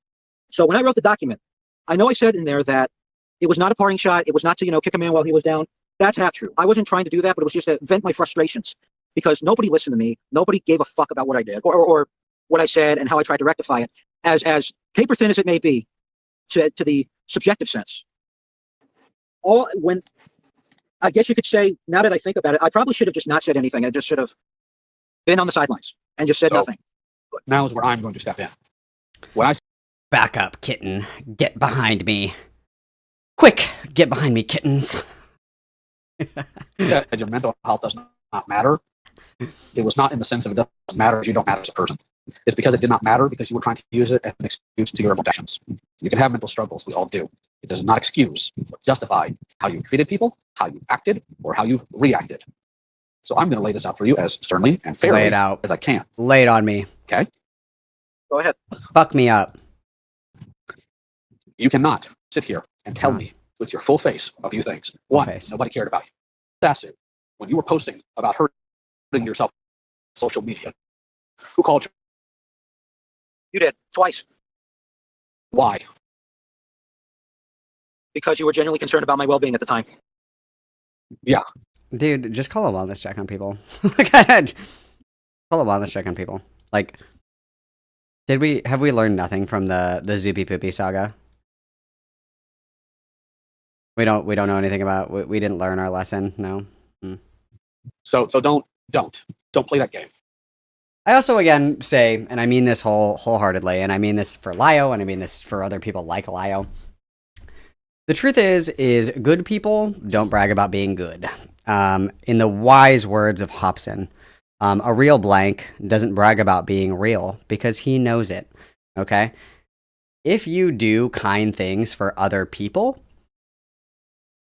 So when I wrote the document, I know I said in there that it was not a parting shot. It was not to kick a man while he was down. That's half true. I wasn't trying to do that, but it was just to vent my frustrations because nobody listened to me. Nobody gave a fuck about what I did or what I said and how I tried to rectify it. As paper thin as it may be, to the subjective sense. When I guess you could say, now that I think about it, I probably should have just not said anything. I just should have been on the sidelines and just said nothing. But now is where I'm going to step in. When I back up, kitten. Get behind me. Quick, get behind me, kittens. said your mental health does not matter, it was not in the sense of it doesn't matter as you don't matter as a person. It's because it did not matter because you were trying to use it as an excuse to your emotions. You can have mental struggles, we all do. It does not excuse or justify how you treated people, how you acted, or how you reacted. So I'm going to lay this out for you as sternly and fairly lay it out as I can. Lay it on me. Okay? Go ahead. Fuck me up. You cannot sit here and tell me with your full face a few things. One, nobody cared about you. Sasu, when you were posting about hurting yourself on social media, who called you? You did, twice. Why? Because you were genuinely concerned about my well-being at the time. Yeah. Dude, just call a wellness check on people. Call a wellness check on people. Like, have we learned nothing from the Zoopy Poopy saga? We don't know anything about. We didn't learn our lesson. No. So don't play that game. I also again say, and I mean this wholeheartedly, and I mean this for Lio, and I mean this for other people like Lio. The truth is good people don't brag about being good. In the wise words of Hobson, a real blank doesn't brag about being real because he knows it. Okay? If you do kind things for other people,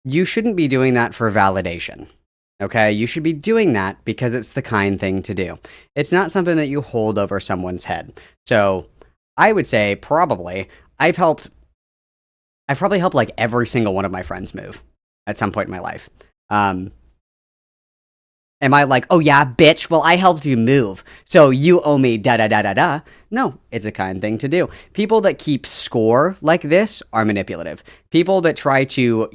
you shouldn't be doing that for validation. Okay? You should be doing that because it's the kind thing to do. It's not something that you hold over someone's head. So I would say probably I've probably helped like every single one of my friends move at some point in my life. Am I like, oh yeah, bitch, well, I helped you move, so you owe me da-da-da-da-da? No, it's a kind thing to do. People that keep score like this are manipulative. People that try to,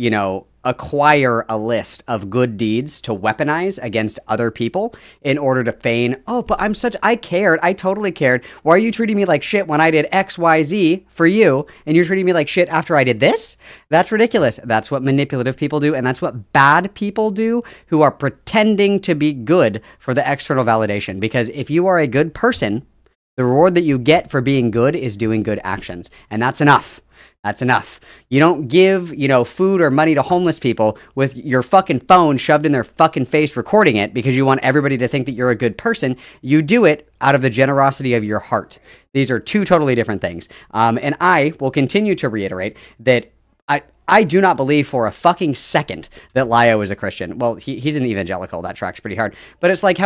acquire a list of good deeds to weaponize against other people in order to feign, oh, but I cared, I totally cared. Why are you treating me like shit when I did X, Y, Z for you, and you're treating me like shit after I did this? That's ridiculous. That's what manipulative people do, and that's what bad people do who are pretending to be good for the external validation. Because if you are a good person, the reward that you get for being good is doing good actions, and that's enough. That's enough. You don't give, food or money to homeless people with your fucking phone shoved in their fucking face recording it because you want everybody to think that you're a good person. You do it out of the generosity of your heart. These are two totally different things. And I will continue to reiterate that I do not believe for a fucking second that Lio is a Christian. Well, he's an evangelical. That tracks pretty hard. But it's like,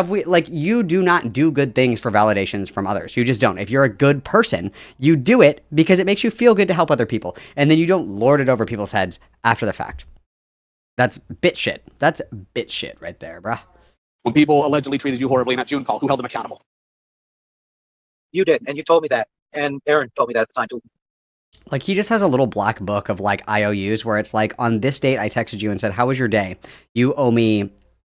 you do not do good things for validations from others. You just don't. If you're a good person, you do it because it makes you feel good to help other people. And then you don't lord it over people's heads after the fact. That's bitch shit. That's bitch shit right there, bruh. When people allegedly treated you horribly in that June call, who held them accountable? You did, and you told me that. And Aaron told me that at the time, too. Like, he just has a little black book of, IOUs where it's like, on this date, I texted you and said, how was your day? You owe me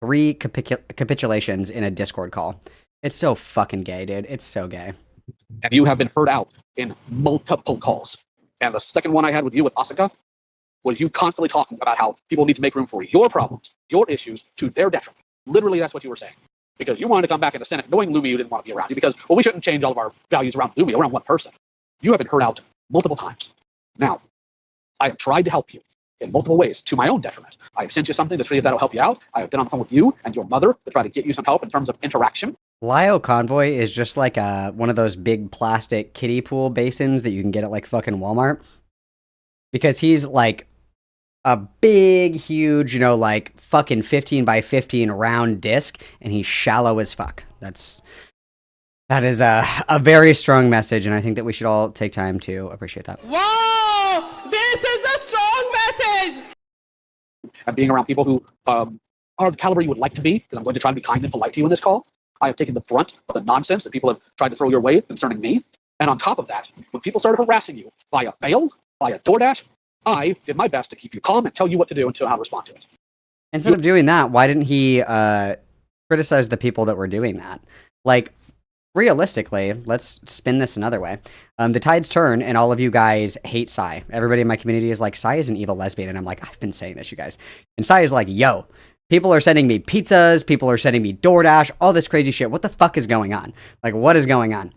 3 capitulations in a Discord call. It's so fucking gay, dude. It's so gay. And you have been heard out in multiple calls. And the second one I had with you with Asuka was you constantly talking about how people need to make room for your problems, your issues, to their detriment. Literally, that's what you were saying. Because you wanted to come back in the Senate knowing Lumi, you didn't want to be around you because, well, we shouldn't change all of our values around Lumi, around one person. You have been heard out multiple times. Now, I have tried to help you in multiple ways to my own detriment. I have sent you something to see if that'll help you out. I have been on the phone with you and your mother to try to get you some help in terms of interaction. Lio Convoy is just like one of those big plastic kiddie pool basins that you can get at like fucking Walmart. Because he's like a big, huge, fucking 15 by 15 round disc, and he's shallow as fuck. That is a very strong message, and I think that we should all take time to appreciate that. Whoa! This is a strong message! And being around people who are the caliber you would like to be, because I'm going to try to be kind and polite to you in this call, I have taken the brunt of the nonsense that people have tried to throw your way concerning me. And on top of that, when people started harassing you via mail, via DoorDash, I did my best to keep you calm and tell you what to do and how to respond to it. Instead of doing that, why didn't he criticize the people that were doing that? Like, realistically, let's spin this another way. The tides turn, and all of you guys hate Sai. Everybody in my community is like, Sai is an evil lesbian, and I'm like, I've been saying this, you guys. And Sai is like, yo, people are sending me pizzas, people are sending me DoorDash, all this crazy shit. What the fuck is going on? Like, what is going on?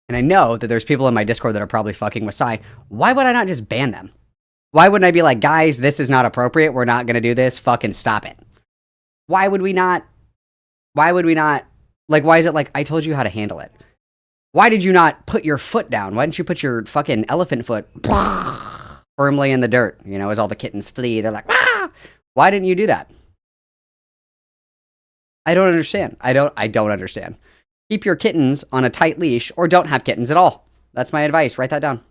And I know that there's people in my Discord that are probably fucking with Sai. Why would I not just ban them? Why wouldn't I be like, guys, this is not appropriate, we're not gonna do this, fucking stop it? Why would we not? Like, why is it like, I told you how to handle it? Why did you not put your foot down? Why didn't you put your fucking elephant foot firmly in the dirt? As all the kittens flee, they're like, ah! Why didn't you do that? I don't understand. I don't understand. Keep your kittens on a tight leash, or don't have kittens at all. That's my advice. Write that down.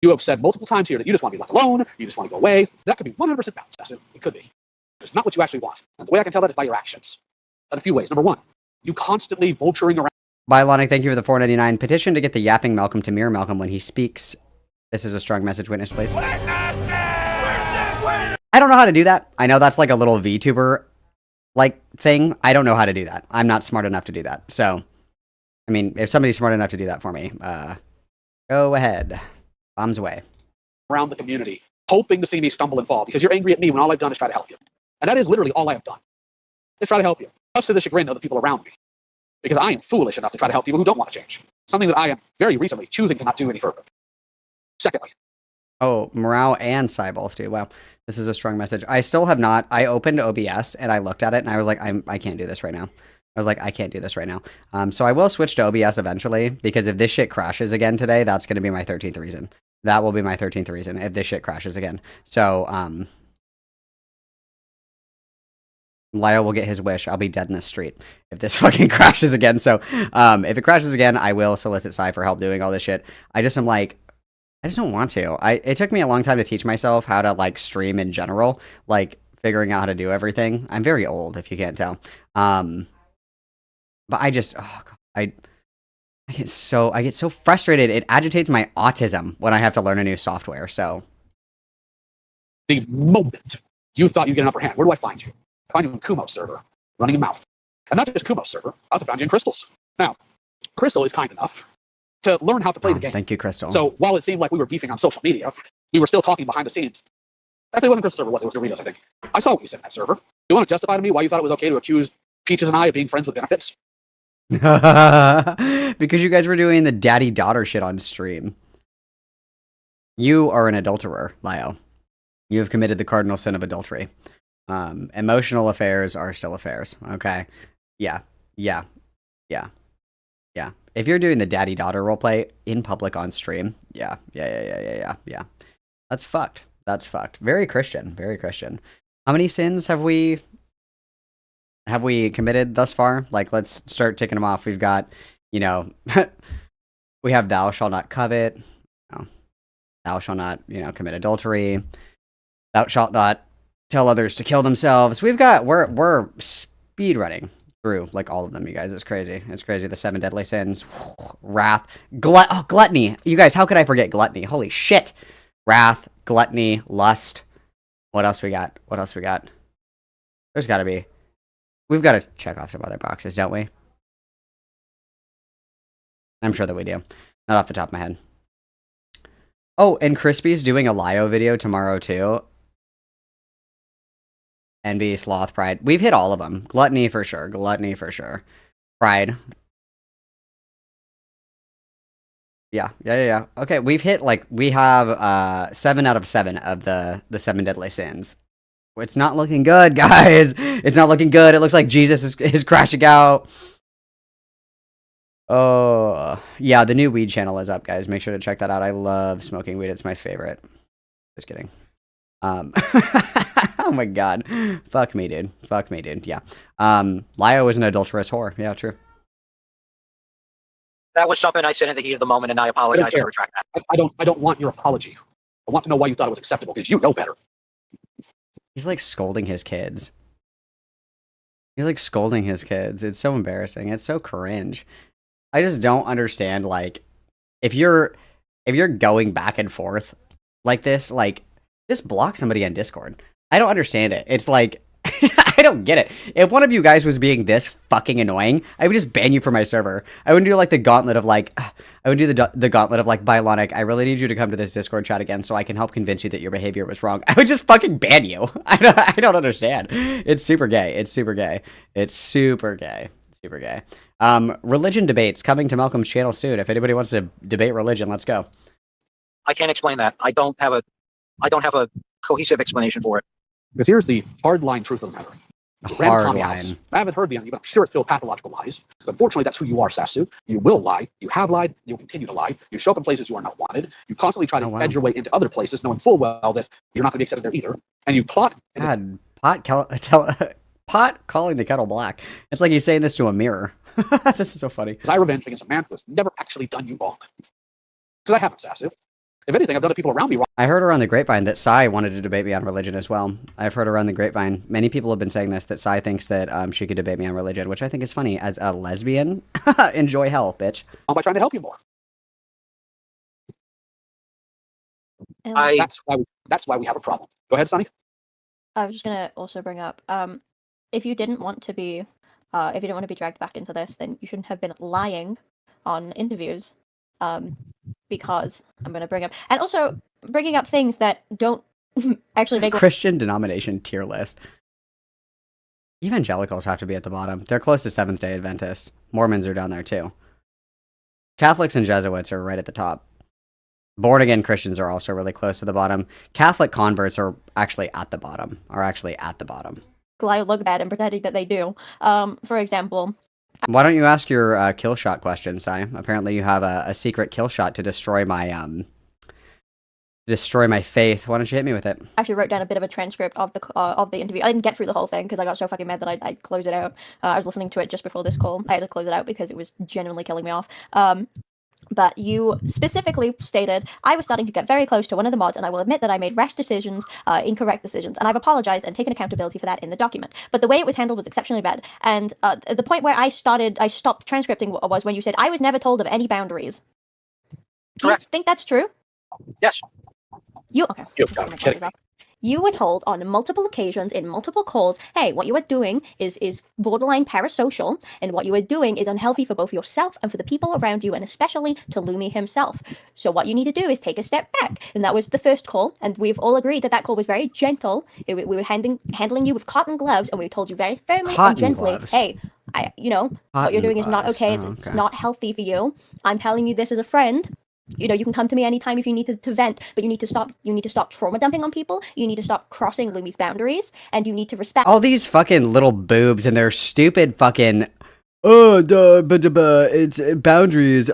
You have said multiple times here that you just want to be left alone, you just want to go away. That could be 100% balanced, Sasu. It could be. It's not what you actually want. And the way I can tell that is by your actions. In a few ways. Number one, you constantly vulturing around. Bylonic, thank you for the $4.99 petition to get the yapping Malcolm to mirror Malcolm when he speaks. This is a strong message. Witness, please. I don't know how to do that. I know that's like a little VTuber thing. I don't know how to do that. I'm not smart enough to do that. So, I mean, if somebody's smart enough to do that for me, go ahead. Bombs away. Around the community, hoping to see me stumble and fall because you're angry at me when all I've done is try to help you. And that is literally all I have done. Is try to help you. Much to the chagrin of the people around me. because I am foolish enough to try to help people who don't want to change. Something that I am very recently choosing to not do any further. Secondly, Oh, Morale and Psy both do. Wow. This is a strong message. I still have not. I opened OBS and I looked at it and I was like, I can't do this right now. I was like, I can't do this right now. So I will switch to OBS eventually, because if this shit crashes again today, that's going to be my 13th reason. That will be my 13th reason if this shit crashes again. So, Lyle will get his wish. I'll be dead in the street if this fucking crashes again. So, if it crashes again, I will solicit Psy for help doing all this shit. I just am like, I just don't want to. It took me a long time to teach myself how to like stream in general, like figuring out how to do everything. I'm very old, if you can't tell. But I just, oh God, I get so frustrated. It agitates my autism when I have to learn a new software. So the moment you thought you'd get an upper hand, where do I find you? I find you in Kumo's server, running a mouth. And not just Kumo's server, I also found you in Crystal's. Now, Crystal is kind enough to learn how to play the game. Thank you, Crystal. So while it seemed like we were beefing on social media, we were still talking behind the scenes. Actually, it wasn't Crystal's server, was it? It was Doritos, I think. I saw what you said in that server. You want to justify to me why you thought it was okay to accuse Peaches and I of being friends with benefits? Because you guys were doing the daddy-daughter shit on stream. You are an adulterer, Lyle. You have committed the cardinal sin of adultery. Emotional affairs are still affairs, okay? Yeah. If you're doing the daddy-daughter roleplay in public on stream, yeah. That's fucked. That's fucked. Very Christian, very Christian. How many sins have we committed thus far? Like, let's start ticking them off. We've got, we have thou shalt not covet. No. Thou shalt not, commit adultery. Thou shalt not tell others to kill themselves. We're speed running through like all of them, you guys. It's crazy. It's crazy. The 7 deadly sins, wrath, gluttony. You guys, how could I forget gluttony? Holy shit. Wrath, gluttony, lust. What else we got? There's got to be. We've got to check off some other boxes, don't we? I'm sure that we do. Not off the top of my head. Oh, and Crispy's doing a Lio video tomorrow, too. Envy, sloth, pride. We've hit all of them. Gluttony for sure. Pride. Yeah. Okay, we've hit, we have 7 out of 7 of the 7 deadly sins. It's not looking good, guys. It's not looking good. It looks like Jesus is crashing out. Oh, yeah, the new weed channel is up, guys. Make sure to check that out. I love smoking weed. It's my favorite. Just kidding. Oh my God. Fuck me, dude. Yeah. Lio is an adulterous whore. Yeah, true. That was something I said in the heat of the moment, and I apologize for retract that. I don't want your apology. I want to know why you thought it was acceptable, because you know better. He's like scolding his kids. It's so embarrassing. It's so cringe. I just don't understand, if you're going back and forth like this, just block somebody on Discord. I don't understand it. It's like, I don't get it. If one of you guys was being this fucking annoying, I would just ban you from my server. I wouldn't do the gauntlet of the gauntlet of Bionic. I really need you to come to this Discord chat again so I can help convince you that your behavior was wrong. I would just fucking ban you. I don't understand. It's super gay. Religion debates coming to Malcolm's channel soon. If anybody wants to debate religion, let's go. I can't explain that. I don't have a cohesive explanation for it. Because here's the hardline truth of the matter. Hard line. I haven't heard beyond you, but I'm sure it's still pathological lies. Because unfortunately, that's who you are, Sasu. You will lie. You have lied. You'll continue to lie. You show up in places you are not wanted. You constantly try to edge your way into other places, knowing full well that you're not going to be accepted there either. And you plot. God, pot calling the kettle black. It's like he's saying this to a mirror. This is so funny. Desire revenge against a man who has never actually done you wrong. Because I haven't, Sasu. If anything, I've done the people around me wrong. I heard around the grapevine that Sai wanted to debate me on religion as well. I've heard around the grapevine. Many people have been saying this, that Sai thinks that she could debate me on religion, which I think is funny. As a lesbian, enjoy hell, bitch. By trying to help you more. That's why we have a problem. Go ahead, Sonny. I was just gonna also bring up, if you didn't want to be dragged back into this, then you shouldn't have been lying on interviews. Because I'm going to bring up, and also bringing up things that don't actually make Christian denomination tier list. Evangelicals have to be at the bottom. They're close to Seventh Day Adventists. Mormons are down there too. Catholics and Jesuits are right at the top. Born again Christians are also really close to the bottom. Catholic converts are actually at the bottom. I look bad and pretending that they do. For example, Why don't you ask your kill shot question, Sai? Apparently you have a secret kill shot to destroy my faith. Why don't you hit me with it? I actually wrote down a bit of a transcript of the interview. I didn't get through the whole thing because I got so fucking mad that I closed it out. I was listening to it just before this call. I had to close it out because it was genuinely killing me off. But you specifically stated, I was starting to get very close to one of the mods, and I will admit that I made rash decisions, incorrect decisions, and I've apologized and taken accountability for that in the document. But the way it was handled was exceptionally bad. And the point where I stopped transcripting was when you said, I was never told of any boundaries. Correct. Do you think that's true? Yes. Okay. I'm kidding me. You were told on multiple occasions in multiple calls, hey, what you are doing is borderline parasocial, and what you are doing is unhealthy for both yourself and for the people around you, and especially to Lumi himself. So what you need to do is take a step back. And that was the first call, and we've all agreed that that call was very gentle. We were handling you with cotton gloves, and we told you very firmly and gently, hey, what you're doing is not okay. It's not healthy for you. I'm telling you this as a friend. You can come to me anytime if you need to vent, but you need to stop trauma dumping on people. You need to stop crossing Lumi's boundaries, and you need to respect All these fucking little boobs and their stupid fucking it's boundaries.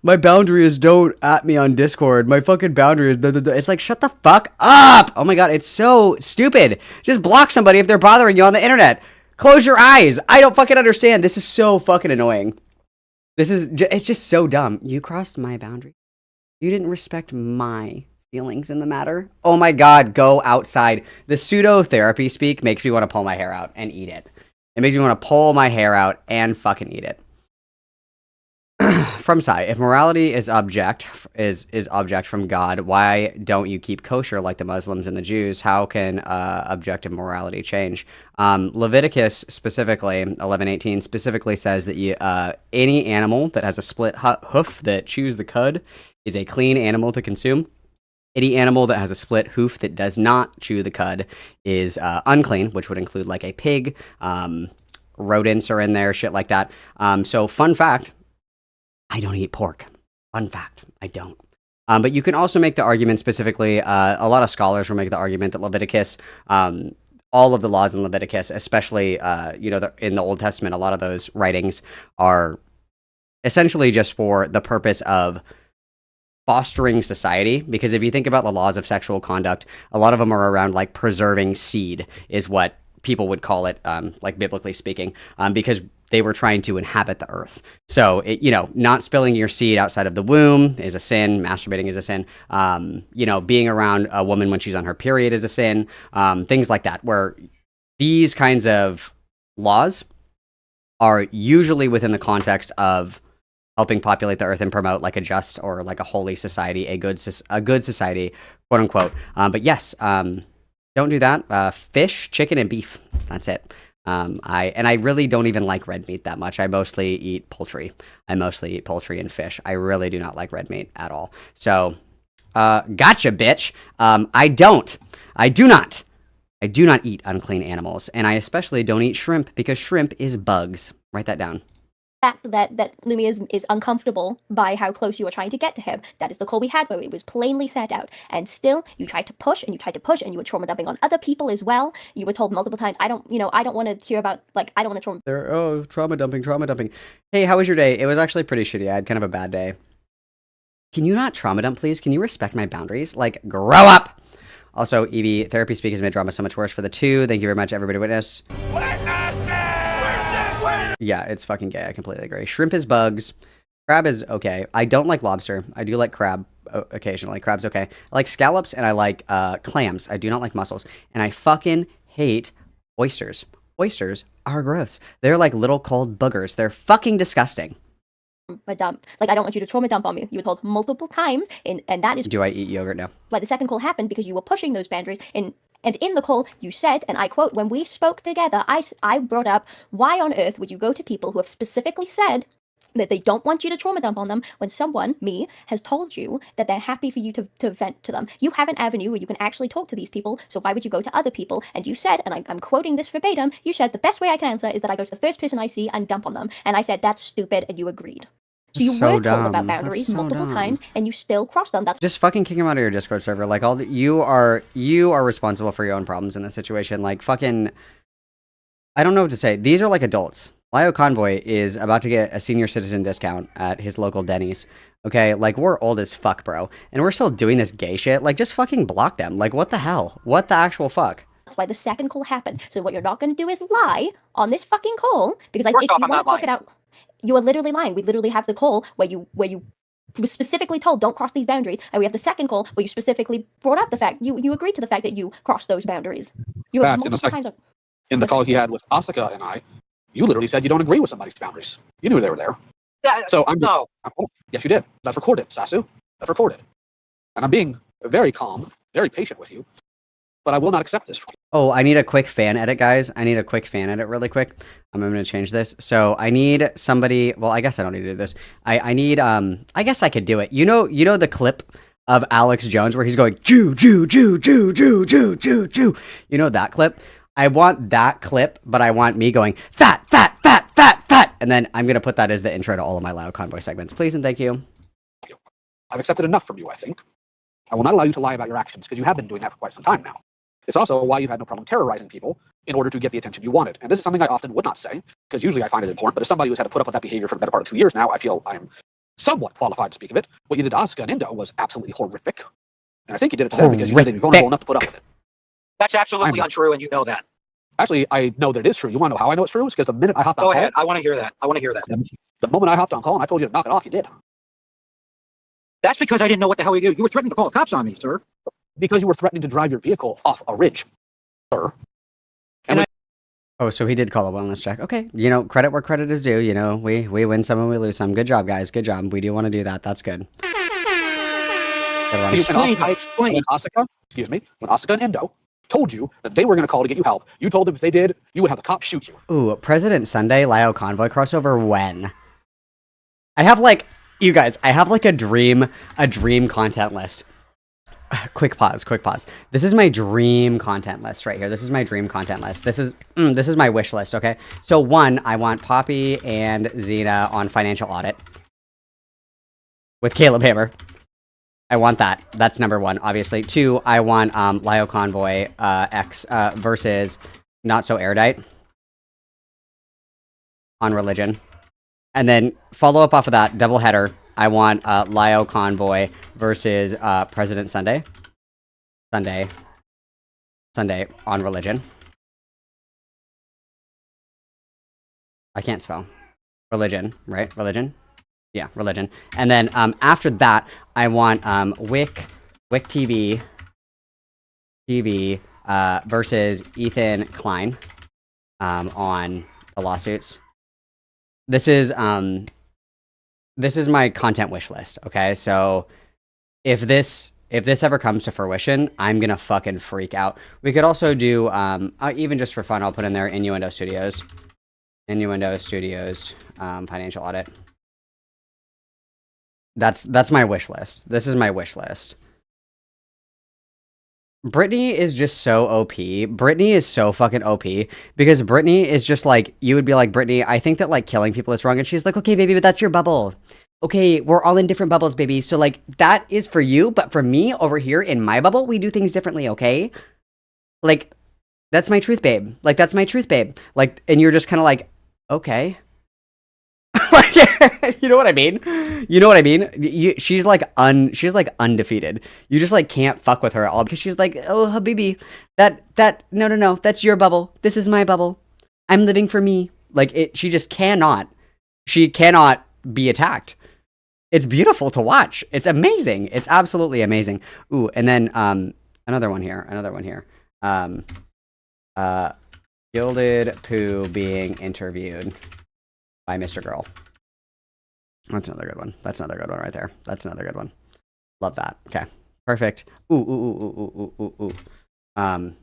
My boundary is don't at me on Discord. My fucking boundary is It's like, shut the fuck up. Oh my god, it's so stupid. Just block somebody if they're bothering you on the internet. Close your eyes. I don't fucking understand. This is so fucking annoying. It's just so dumb. You crossed my boundary. You didn't respect my feelings in the matter. Oh my god, go outside. The pseudo therapy speak makes me want to pull my hair out and eat it. It makes me want to pull my hair out and fucking eat it. From Sai, if morality is object from God, why don't you keep kosher like the Muslims and the Jews? How can objective morality change? Leviticus specifically, 11:18 specifically says that any animal that has a split hoof that chews the cud is a clean animal to consume. Any animal that has a split hoof that does not chew the cud is unclean, which would include like a pig. Rodents are in there, shit like that. So fun fact, I don't eat pork. Fun fact, I don't. But you can also make the argument specifically, a lot of scholars will make the argument that Leviticus, all of the laws in Leviticus, especially, in the Old Testament, a lot of those writings are essentially just for the purpose of fostering society. Because if you think about the laws of sexual conduct, a lot of them are around like preserving seed is what people would call it, like biblically speaking, because they were trying to inhabit the earth. So, not spilling your seed outside of the womb is a sin. Masturbating is a sin. Being around a woman when she's on her period is a sin. Things like that, where these kinds of laws are usually within the context of helping populate the earth and promote like a just or like a holy society, a good society, quote unquote. But yes, don't do that. Fish, chicken, and beef. That's it. I really don't even like red meat that much. I mostly eat poultry. And fish. I really do not like red meat at all. So, gotcha, bitch. I do not eat unclean animals, and I especially don't eat shrimp because shrimp is bugs. Write that down. Fact that Lumi is uncomfortable by how close you are trying to get to him. That is the call we had where it was plainly set out. And still, you tried to push and you were trauma dumping on other people as well. You were told multiple times, I don't want to hear about, like, I don't want to trauma dumping. Hey, how was your day? It was actually pretty shitty. I had kind of a bad day. Can you not trauma dump, please? Can you respect my boundaries? Like, grow up! Also, Evie, therapy speak has made drama so much worse for the two. Thank you very much, everybody witness. Yeah, it's fucking gay. I completely agree. Shrimp is bugs. Crab is okay. I don't like lobster. I do like crab occasionally. Crab's okay. I like scallops and I like clams. I do not like mussels. And I fucking hate oysters. Oysters are gross. They're like little cold boogers. They're fucking disgusting. A dump. Like, I don't want you to trauma dump on me. You were told multiple times, and that is... Do I eat yogurt now? Why the second call happened, because you were pushing those boundaries, and in the call, you said, and I quote, when we spoke together, I brought up, why on earth would you go to people who have specifically said that they don't want you to trauma dump on them when someone, me, has told you that they're happy for you to vent to them. You have an avenue where you can actually talk to these people, so why would you go to other people? And you said, and I'm quoting this verbatim, you said, the best way I can answer is that I go to the first person I see and dump on them. And I said, that's stupid, and you agreed. So you So were told dumb. about That's boundaries so multiple dumb. times, and you still crossed them. That's Just fucking kick him out of your Discord server. Like you are responsible for your own problems in this situation. Like fucking, I don't know what to say. These are like adults. Lio Convoy is about to get a senior citizen discount at his local Denny's. Okay, like we're old as fuck, bro, and we're still doing this gay shit. Like just fucking block them. Like what the hell? What the actual fuck? That's why the second call happened. So what you're not going to do is lie on this fucking call, because if First off, you I'm want not to talk lying. it out, you are literally lying. We literally have the call where you were specifically told don't cross these boundaries, and we have the second call where you specifically brought up the fact you agreed to the fact that you crossed those boundaries. You have Fact, in the multiple times. In the call he had with Asuka and I, you literally said you don't agree with somebody's boundaries. You knew they were there. Yeah, So I'm no. Yes, you did. That's recorded, Sasu. That's recorded. And I'm being very calm, very patient with you, but I will not accept this from you. Oh, I need a quick fan edit, guys. I need a quick fan edit really quick. I'm going to change this. So I need somebody, well, I guess I don't need to do this. I need, I guess I could do it. You know the clip of Alex Jones where he's going, Jew, Jew, Jew, Jew, Jew, Jew, Jew, Jew. You know that clip? I want that clip, but I want me going, fat, fat, fat, fat, fat. And then I'm going to put that as the intro to all of my Lio Convoy segments. Please and thank you. I've accepted enough from you, I think. I will not allow you to lie about your actions because you have been doing that for quite some time now. It's also why you've had no problem terrorizing people in order to get the attention you wanted. And this is something I often would not say because usually I find it important, but as somebody who's had to put up with that behavior for the better part of 2 years now, I feel I am somewhat qualified to speak of it. What you did to Asuka and Indo was absolutely horrific. And I think you did it to them because you said they were vulnerable enough to put up with it. That's absolutely untrue, and you know that. Actually, I know that it is true. You want to know how I know it's true? It's because the minute I hopped on Go call, ahead. I want to hear that. I want to hear that. the moment I hopped on call and I told you to knock it off, you did. That's because I didn't know what the hell you do. You were threatening to call the cops on me, sir. Because you were threatening to drive your vehicle off a ridge, sir. Oh, so he did call a wellness check. Okay. Credit where credit is due. We win some and we lose some. Good job, guys. Good job. We do want to do that. That's good. I explained. When Asuka and Endo told you that they were going to call to get you help, you told them if they did, you would have the cops shoot you. Ooh, President Sunday, Lio Convoy crossover when? I have a dream content list. Quick pause. This is my dream content list right here. This is my dream content list. This is my wish list, okay? So 1, I want Poppy and Xena on financial audit with Caleb Hammer. I want that. That's number 1, obviously. 2, I want Lio Convoy X versus Not So Erudite on religion. And then follow up off of that, double header. I want Lio Convoy versus President Sunday. Sunday on religion. I can't spell. Religion, right? Religion? Yeah, religion. And then after that, I want Wick TV versus Ethan Klein on the lawsuits. This is my content wish list, okay? So if this ever comes to fruition, I'm gonna fucking freak out. We could also do even just for fun, I'll put in there Innuendo Studios financial audit. That's my wish list. This is my wish list. Brittany is just so OP. Brittany is so fucking OP because Brittany is just like, you would be like, Brittany, I think that like killing people is wrong. And she's like, okay, baby, but that's your bubble. Okay, we're all in different bubbles, baby. So like that is for you. But for me over here in my bubble, we do things differently. Okay. Like that's my truth, babe. Like that's my truth, babe. Like, and you're just kind of like, okay. You know what I mean? She's like undefeated. You just like can't fuck with her at all because she's like, oh, Habibi, no, that's your bubble. This is my bubble. I'm living for me. Like she cannot be attacked. It's beautiful to watch. It's amazing. It's absolutely amazing. Ooh, and then another one here. Gilded Pooh being interviewed by Mr. Girl. That's another good one. That's another good one right there. That's another good one. Love that. Okay. Perfect. Ooh. Brianna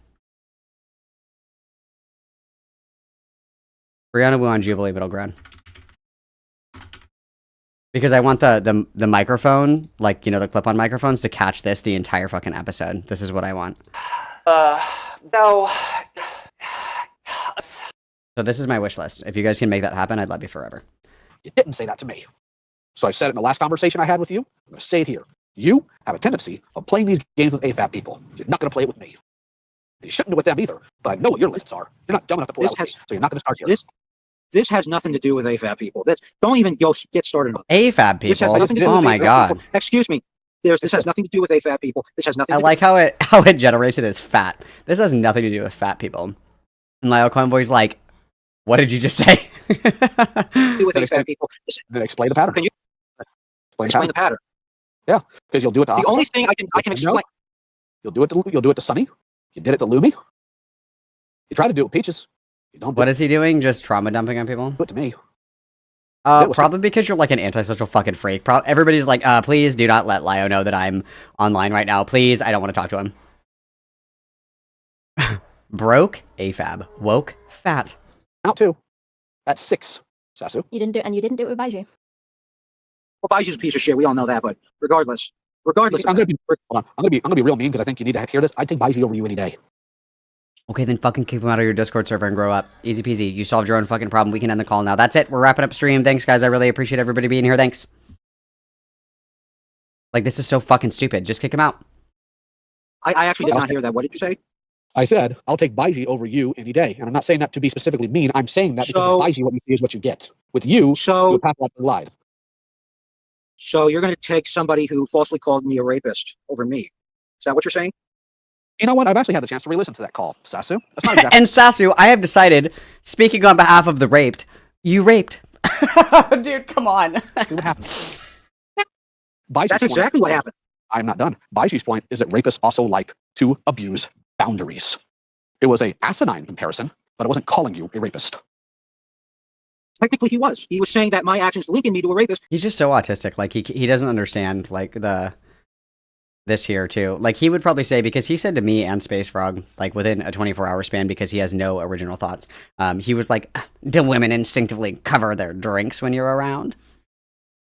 Wu on Jubilee Battleground. Because I want the microphone, like, you know, the clip-on microphones to catch this the entire fucking episode. This is what I want. No. So this is my wish list. If you guys can make that happen, I'd love you forever. You didn't say that to me. So I said it in the last conversation I had with you. I'm going to say it here. You have a tendency of playing these games with AFAB people. You're not going to play it with me. You shouldn't do it with them either, but I know what your lists are. You're not dumb enough to pull out with me, so you're not going to start here. This has nothing to do with AFAB people. Don't even get started on it. AFAB This has people. nothing to do Oh with my AFAB god. people. Excuse me. This has nothing to do with AFAB people. This has nothing I to like how it generates it as fat. This has nothing to do with fat people. And Lyle Convoy's like, what did you just say? do with AFAB people. Then explain the pattern. Can you explain the pattern? Yeah, because you'll do it to The Oscar. only thing I can explain. You'll do it to Sunny. You did it to Lumi. You try to do it with Peaches. You don't do What is he doing? Just trauma dumping on people? it to me. Probably because you're like an antisocial fucking freak. Everybody's like, please do not let Lio know that I'm online right now. Please, I don't want to talk to him. Broke, AFAB. Woke, fat. Out two. That's 6, Sasu. You didn't do it with Baiju. Well, Baiju's a piece of shit. We all know that, but regardless I'm of gonna that, be hold on. I'm gonna be real mean because I think you need to hear this. I'd take Baiji over you any day. Okay, then fucking kick him out of your Discord server and grow up. Easy peasy. You solved your own fucking problem. We can end the call now. That's it. We're wrapping up stream. Thanks, guys. I really appreciate everybody being here. Thanks. Like, this is so fucking stupid. Just kick him out. I actually did not hear that. What did you say? I said I'll take Baiji over you any day, and I'm not saying that to be specifically mean. I'm saying that because So- with Baiji, what you see is what you get. With you, So, pass that lied. so you're going to take somebody who falsely called me a rapist over me? Is that what you're saying? You know what? I've actually had the chance to re-listen to that call, Sasu. That's not exactly. And Sasu, I have decided, speaking on behalf of the raped, you raped. Dude, come on. what happened? Baiji's That's point- exactly what happened. I'm not done. Baiji's point is that rapists also like to abuse boundaries. It was a asinine comparison, but it wasn't calling you a rapist. Technically, he was. He was saying that my actions linking me to a rapist. He's just so autistic. Like, he doesn't understand, like, this here, too. Like, he would probably say, because he said to me and Space Frog, like, within a 24-hour span, because he has no original thoughts, he was like, do women instinctively cover their drinks when you're around?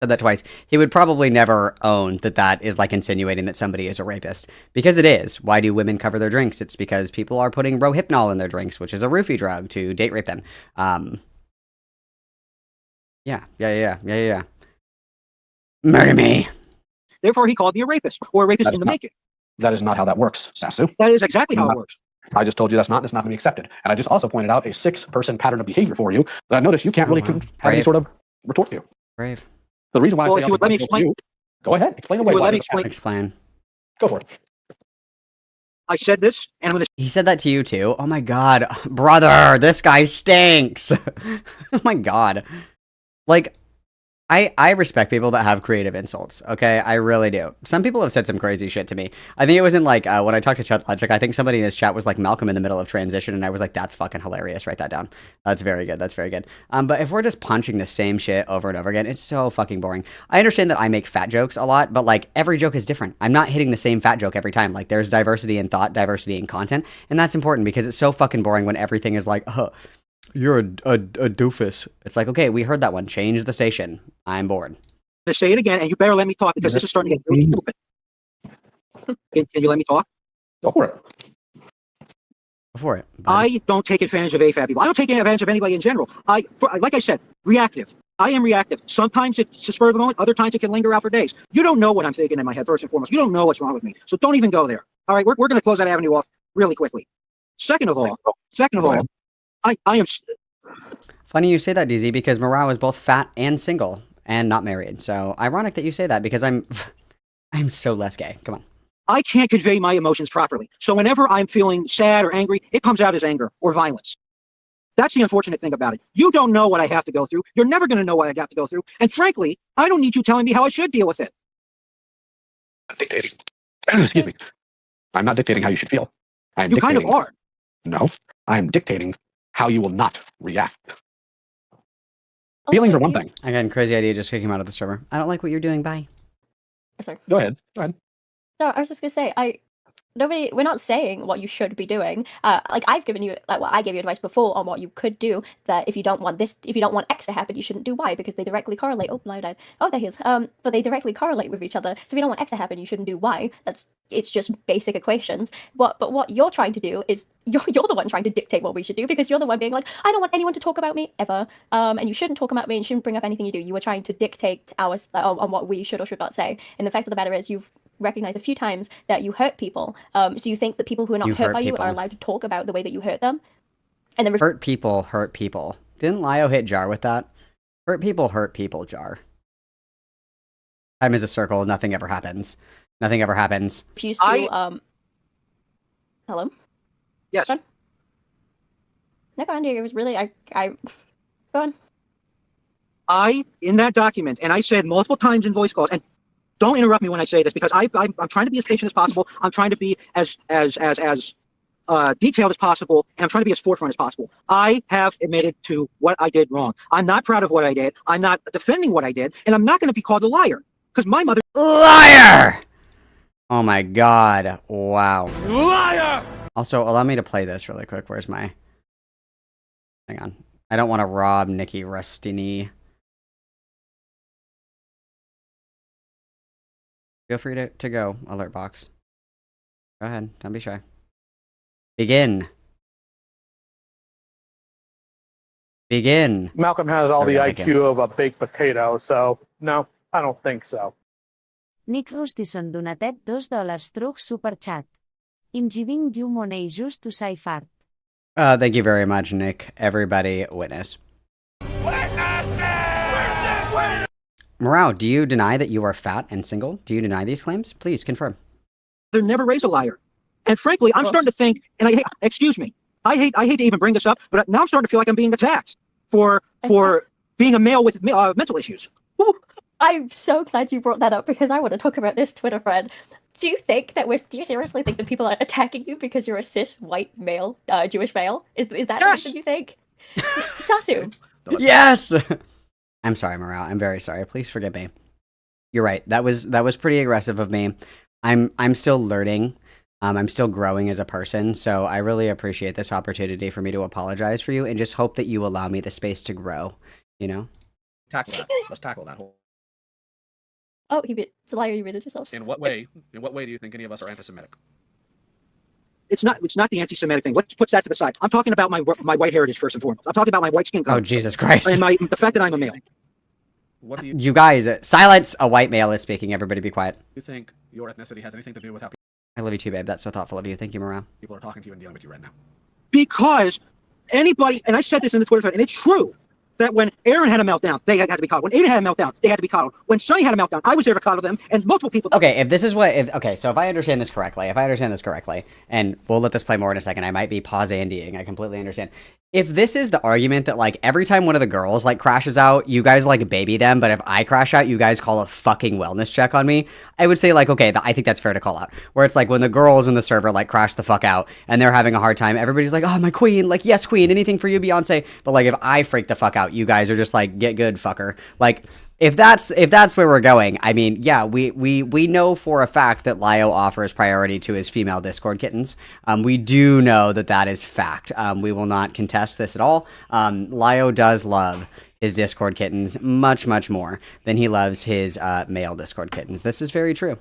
Said that twice. He would probably never own that is, like, insinuating that somebody is a rapist. Because it is. Why do women cover their drinks? It's because people are putting Rohypnol in their drinks, which is a roofie drug, to date rape them. Yeah. Murder me. Therefore, he called me a rapist or a rapist That's in the not- making. That is not how that works, Sasu. That is exactly how it works. I just told you that's not going to be accepted. And I just also pointed out a 6-person pattern of behavior for you that I noticed you can't really have any Brave. sort of retort to. Brave. The reason why Well, I if say you I'll would let me take Baiji over you- go ahead, explain If away. you would why let me it's a pattern. Explain. Go for it. I said this, and I'm going to. He said that to you too? Oh my god. Brother, this guy stinks. Oh my god. Like, I respect people that have creative insults, okay? I really do. Some people have said some crazy shit to me. I think it was in, like, when I talked to Chad Logic, I think somebody in his chat was like, Malcolm in the middle of transition, and I was like, that's fucking hilarious. Write that down. That's very good. That's very good. But if we're just punching the same shit over and over again, it's so fucking boring. I understand that I make fat jokes a lot, but, like, every joke is different. I'm not hitting the same fat joke every time. Like, there's diversity in thought, diversity in content, and that's important because it's so fucking boring when everything is like, you're a doofus. It's like, okay, we heard that one. Change the station. I'm bored. say it again, and you better let me talk because this is starting to get really stupid. Can you let me talk? Go for it. Go for it. bud. I don't take advantage of AFAB people. I don't take advantage of anybody in general. Like I said, reactive. I am reactive. Sometimes it's a spur of the moment. Other times it can linger out for days. You don't know what I'm thinking in my head, first and foremost. You don't know what's wrong with me. So don't even go there. All right, we're going to close that avenue off really quickly. Second of all, I am... Funny you say that, DZ, because Morale is both fat and single and not married. So ironic that you say that because I'm so less gay. Come on. I can't convey my emotions properly. So whenever I'm feeling sad or angry, it comes out as anger or violence. That's the unfortunate thing about it. You don't know what I have to go through. You're never going to know what I got to go through. And frankly, I don't need you telling me how I should deal with it. Dictating. Excuse me. I'm not dictating how you should feel. I'm You kind of dictating- are. No, I'm dictating how you will not react. Feelings are one thing. Again, crazy idea. Just kick him out of the server. I don't like what you're doing. Bye. Sorry. Go ahead. Go ahead. No, I was just gonna say, we're not saying what you should be doing. Like I've given you, I gave you advice before on what you could do, that if you don't want X to happen, you shouldn't do Y, because they directly correlate. Oh, Lio died. Oh, there he is. But they directly correlate with each other. So if you don't want X to happen, you shouldn't do Y. It's just basic equations. But what you're trying to do is you're the one trying to dictate what we should do, because you're the one being like, I don't want anyone to talk about me ever. And you shouldn't talk about me and shouldn't bring up anything you do. You were trying to dictate ours on what we should or should not say. And the fact of the matter is, you've recognized a few times that you hurt people. So you think that people who are not hurt by you are allowed to talk about the way that you hurt them? And then hurt people. Didn't Lio hit Jar with that? Hurt people, Jar. Time is a circle. Nothing ever happens. Refuse to, hello? Yes. Go on. No, go on, dear. It was really, go on. In that document, and I said multiple times in voice calls, and don't interrupt me when I say this, because I'm trying to be as patient as possible. I'm trying to be as detailed as possible, and I'm trying to be as forefront as possible. I have admitted to what I did wrong. I'm not proud of what I did. I'm not defending what I did, and I'm not going to be called a liar, because my mother— Liar! Oh my god. Wow. Liar! Also, allow me to play this really quick. Where's my... Hang on. I don't want to rob Nikki Rustini. Feel free to go, alert box. Go ahead, don't be shy. Begin. Malcolm has all the IQ of a baked potato, so no, I don't think so. Nick Rustison donatet $2 through Super Chat. I'm giving you money just to say fart. Thank you very much, Nick. Everybody witness. Morale, do you deny that you are fat and single? Do you deny these claims? Please confirm. They're never raised a liar. And frankly, I'm starting to think, and excuse me, I hate to even bring this up, but now I'm starting to feel like I'm being attacked for being a male with mental issues. I'm so glad you brought that up, because I want to talk about this Twitter thread. Do you seriously think that people are attacking you because you're a cis white male, Jewish male? Is that yes! what you think? Sasu. Yes. I'm sorry, Morale. I'm very sorry. Please forgive me. You're right. That was pretty aggressive of me. I'm still learning. I'm still growing as a person, so I really appreciate this opportunity for me to apologize for you, and just hope that you allow me the space to grow. You know. Let's tackle that whole. Oh, Zelaya, you muted yourself. In what way do you think any of us are anti-Semitic? It's not the anti-Semitic thing. Let's put that to the side. I'm talking about my white heritage first and foremost. I'm talking about my white skin color. Oh, Jesus Christ. And the fact that I'm a male. What do you guys, silence! A white male is speaking. Everybody be quiet. You think your ethnicity has anything to do with how I love you too, babe. That's so thoughtful of you. Thank you, Morale. people are talking to you and dealing with you right now? Because anybody, and I said this in the Twitter thread, and it's true, that when Aaron had a meltdown, they had to be coddled. When Aiden had a meltdown, they had to be coddled. When Sonny had a meltdown, I was there to coddle them, and multiple people. Okay, so if I understand this correctly, and we'll let this play more in a second, I might be pause-andying, I completely understand. If this is the argument that, like, every time one of the girls, like, crashes out, you guys, like, baby them, but if I crash out, you guys call a fucking wellness check on me, I would say, like, okay, I think that's fair to call out. Where it's like, when the girls in the server, like, crash the fuck out, and they're having a hard time, everybody's like, oh, my queen, like, yes, queen, anything for you, Beyonce. But, like, if I freak the fuck out, you guys are just like, get good, fucker. Like, if that's where we're going, I mean, yeah, we know for a fact that Lio offers priority to his female Discord kittens. We do know that is fact. We will not contest this at all. Lio does love his Discord kittens much, much more than he loves his male Discord kittens. This is very true.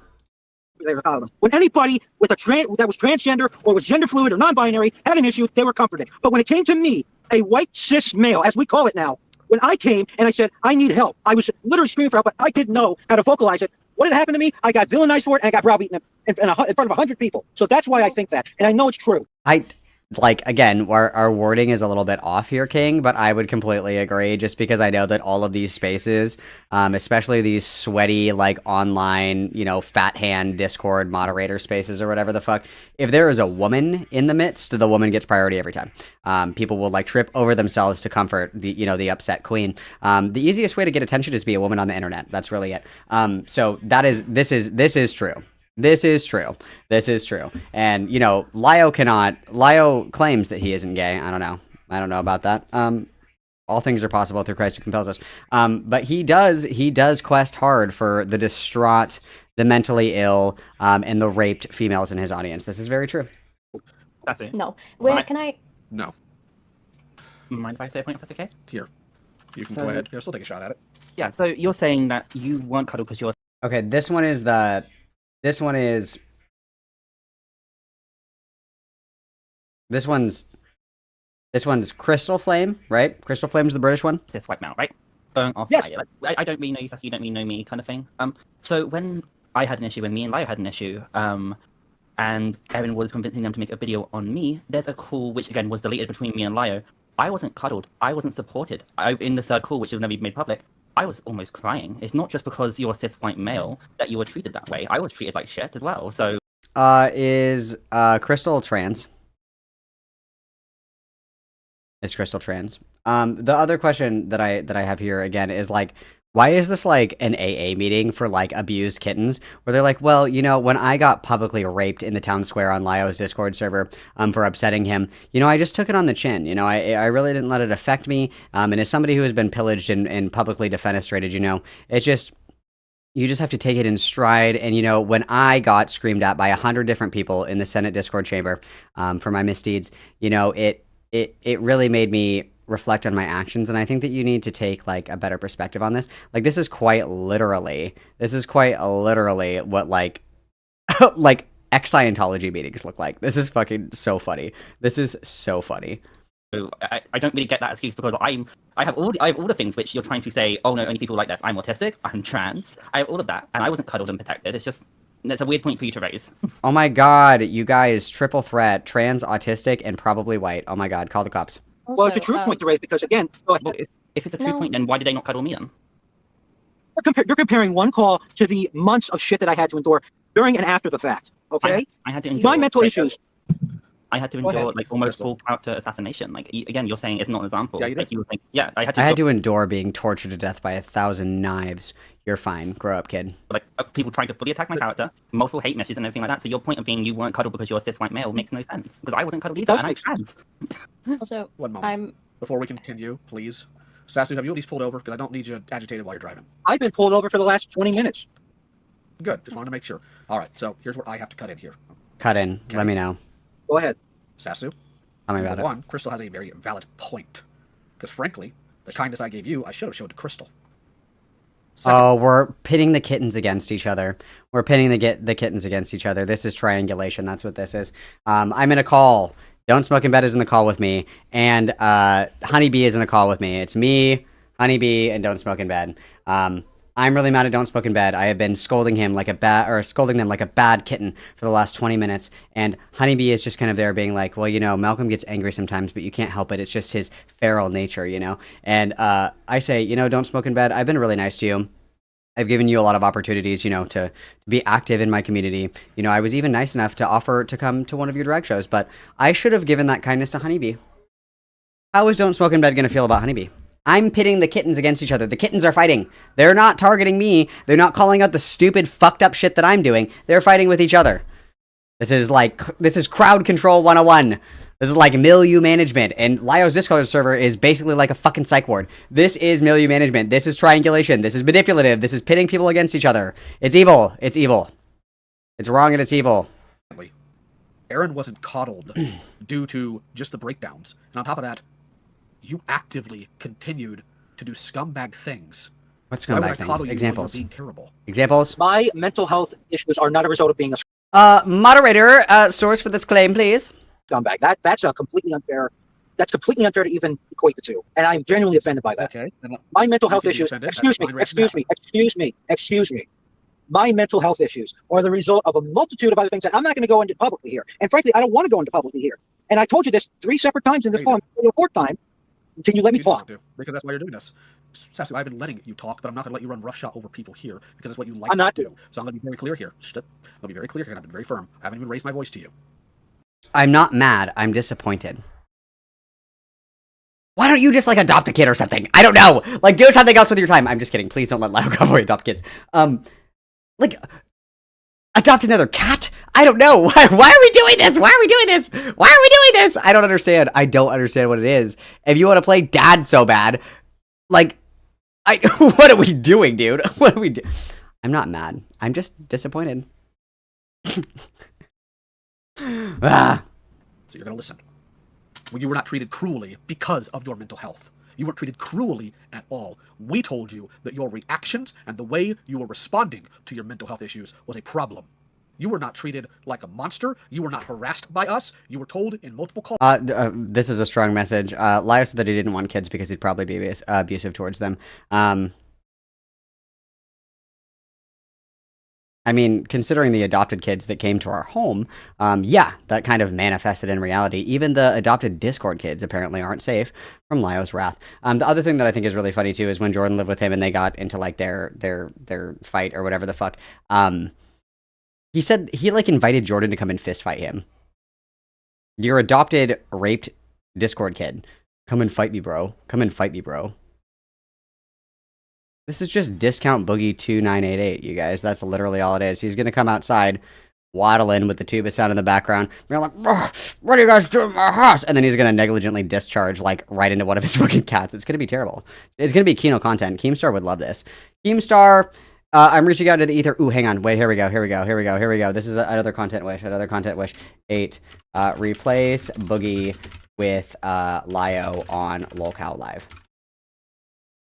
They were coddling them. When anybody with that was transgender or was gender fluid or non-binary had an issue, they were comforted. But when it came to me, a white cis male, as we call it now, when I came and I said, I need help, I was literally screaming for help, but I didn't know how to vocalize it. What had happened to me? I got villainized for it, and I got browbeaten in front of 100 people. So that's why I think that. And I know it's true. Like, again, our wording is a little bit off here, King, but I would completely agree, just because I know that all of these spaces, especially these sweaty, like, online, you know, fat hand Discord moderator spaces or whatever the fuck, if there is a woman in the midst, the woman gets priority every time. People will, like, trip over themselves to comfort the upset queen. The easiest way to get attention is to be a woman on the internet. That's really it. So this is true. This is true. And, you know, Lio claims that he isn't gay. I don't know about that. All things are possible through Christ who compels us. But he does quest hard for the distraught the mentally ill, and the raped females in his audience. This is very true. That's it. No. Wait, Right. can I? No. Mind if I say a point if that's okay? Here. You can So- go ahead. Here, still take a shot at it. Yeah, so you're saying that you weren't cuddled because you're Okay, this one is this one's Crystal Flame, right? Crystal Flame's the British one. cis white male, right? Burnt off Yes. fire. Like, I don't really know you, Sassy, you don't really know me kind of thing. So when I had an issue, when me and Lio had an issue, and Erin was convincing them to make a video on me, there's a call which again was deleted between me and Lio. I wasn't cuddled. I wasn't supported. In the third call, which was never made public, I was almost crying. It's not just because you're a cis white male that you were treated that way. I was treated like shit as well. So Is Crystal trans? Is Crystal trans? The other question that I have here again is like, why is this like an AA meeting for like abused kittens? Where they're like, well, you know, when I got publicly raped in the town square on Lio's Discord server for upsetting him, you know, I just took it on the chin. You know, I really didn't let it affect me. And as somebody who has been pillaged and publicly defenestrated, you know, it's just, you just have to take it in stride. And, you know, when I got screamed at by 100 different people in the Senate Discord chamber for my misdeeds, you know, it really made me reflect on my actions. And I think that you need to take like a better perspective on this. Like, this is quite literally what like, like ex-Scientology meetings look like. This is fucking so funny. This is so funny. I don't really get that excuse because I have all the things which you're trying to say. Oh no, only people like this. I'm autistic. I'm trans. I have all of that, and I wasn't cuddled and protected. It's a weird point for you to raise. Oh my god, you guys, triple threat: trans, autistic, and probably white. Oh my god, call the cops. Well, it's a true point to raise because, again, go ahead. Well, if it's a true point, then why did they not cuddle me then? You're comparing one call to the months of shit that I had to endure during and after the fact. Okay, I had to endure my mental issues. I had to Go endure ahead. like almost full character assassination. Like again, you're saying it's not an example. Yeah, you like did. you were saying, yeah, I had to. I had to endure being tortured to death by 1,000 knives. You're fine. Grow up, kid. like people trying to fully attack my character, multiple hate messages and everything like that. So your point of being you weren't cuddled because you're a cis white male makes no sense because I wasn't cuddled either, does and I'm make trans. Also, One moment. Before we continue, please. Sasu, have you at least pulled over? Because I don't need you agitated while you're driving. I've been pulled over for the last 20 minutes. Good. Just wanted to make sure. All right. So here's where I have to cut in here. Cut in. Okay. Let me know. Go ahead. Sasu, Tell me about number it. one, Crystal has a very valid point. Because frankly, the kindness I gave you, I should have showed to Crystal. Second, Oh, we're pitting the kittens against each other. We're pitting the kittens against each other. This is triangulation. That's what this is. I'm in a call. Don't Smoke in Bed is in the call with me, and Honeybee is in a call with me. It's me, Honeybee, and Don't Smoke in Bed. I'm really mad at Don't Smoke in Bed. I have been scolding them like a bad kitten for the last 20 minutes, and Honeybee is just kind of there being like, well, you know, Malcolm gets angry sometimes, but you can't help it. It's just his feral nature, you know? And I say, you know, Don't Smoke in Bed, I've been really nice to you. I've given you a lot of opportunities, you know, to be active in my community. You know, I was even nice enough to offer to come to one of your drag shows, but I should have given that kindness to Honeybee. How is Don't Smoke in Bed going to feel about Honeybee? I'm pitting the kittens against each other. The kittens are fighting. They're not targeting me. They're not calling out the stupid, fucked up shit that I'm doing. They're fighting with each other. This is crowd control 101. This is like milieu management, and Lio's Discord server is basically like a fucking psych ward. This is milieu management. This is triangulation. This is manipulative. This is pitting people against each other. It's evil. It's evil. It's wrong and it's evil. Aaron wasn't coddled due to just the breakdowns. And on top of that, you actively continued to do scumbag things. What Why would I scumbag things? coddle you when you're Examples. being terrible? Examples? My mental health issues are not a result of being a Moderator, source for this claim, please. scumbag. That's a completely unfair. That's completely unfair to even equate the two, and I'm genuinely offended by that. Okay. My mental health can be issues. offended. Excuse me. That's fine. Excuse me. My mental health issues are the result of a multitude of other things that I'm not going to go into publicly here. And frankly, I don't want to go into publicly here. And I told you this 3 separate times in this call. The 4th time, can you let me You don't talk? have to, because that's why you're doing this. Sasu, I've been letting you talk, but I'm not going to let you run roughshod over people here because that's what you like I'm not to do. So I'm going to be very clear here. I'll be very clear here, and I've been very firm. I haven't even raised my voice to you. I'm not mad. I'm disappointed. Why don't you just, like, adopt a kid or something? I don't know. Like, do something else with your time. I'm just kidding. Please don't let Lio Cowboy adopt kids. Like, adopt another cat? I don't know. Why are we doing this? Why are we doing this? Why are we doing this? I don't understand. I don't understand what it is. If you want to play dad so bad, like, what are we doing, dude? What are we doing? I'm not mad. I'm just disappointed. Ah. So you're going to listen. Well, you were not treated cruelly because of your mental health. You weren't treated cruelly at all. We told you that your reactions and the way you were responding to your mental health issues was a problem. You were not treated like a monster. You were not harassed by us. You were told in multiple calls. This is a strong message. Lyle said that he didn't want kids because he'd probably be abusive towards them. I mean, considering the adopted kids that came to our home, yeah, that kind of manifested in reality. Even the adopted Discord kids apparently aren't safe from Lyo's wrath. The other thing that I think is really funny too is when Jordan lived with him and they got into like their fight or whatever the fuck. He said he like invited Jordan to come and fist fight him. Your adopted raped Discord kid, come and fight me, bro. Come and fight me, bro. This is just discount boogie 2988, you guys. That's literally all it is. He's gonna come outside, waddle in with the tuba sound in the background. We're like, what are you guys doing in my house? And then he's gonna negligently discharge like right into one of his fucking cats. It's gonna be terrible. It's gonna be Kino content. Keemstar would love this. Keemstar, I'm reaching out to the ether. Ooh, hang on. Wait, here we go. This is another content wish. 8. Replace Boogie with Lyo on Lolcow Live.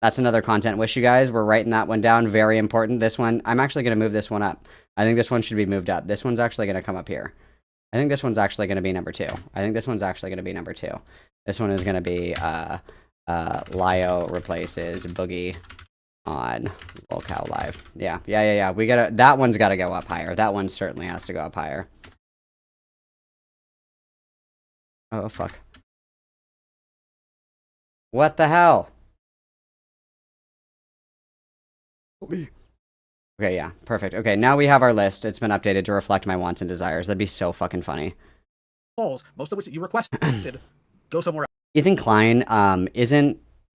That's another content wish, you guys. We're writing that one down. Very important. This one, I'm actually going to move this one up. I think this one should be moved up. This one's actually going to come up here. I think this one's actually going to be number 2. This one is going to be Lyo replaces Boogie on Lolcow Live. Yeah. We gotta. That one's got to go up higher. That one certainly has to go up higher. Oh, fuck. What the hell? Okay, yeah, perfect. Okay, now we have our list. It's been updated to reflect my wants and desires. That'd be so fucking funny. Calls, most of which you requested, go somewhere else. Ethan Klein,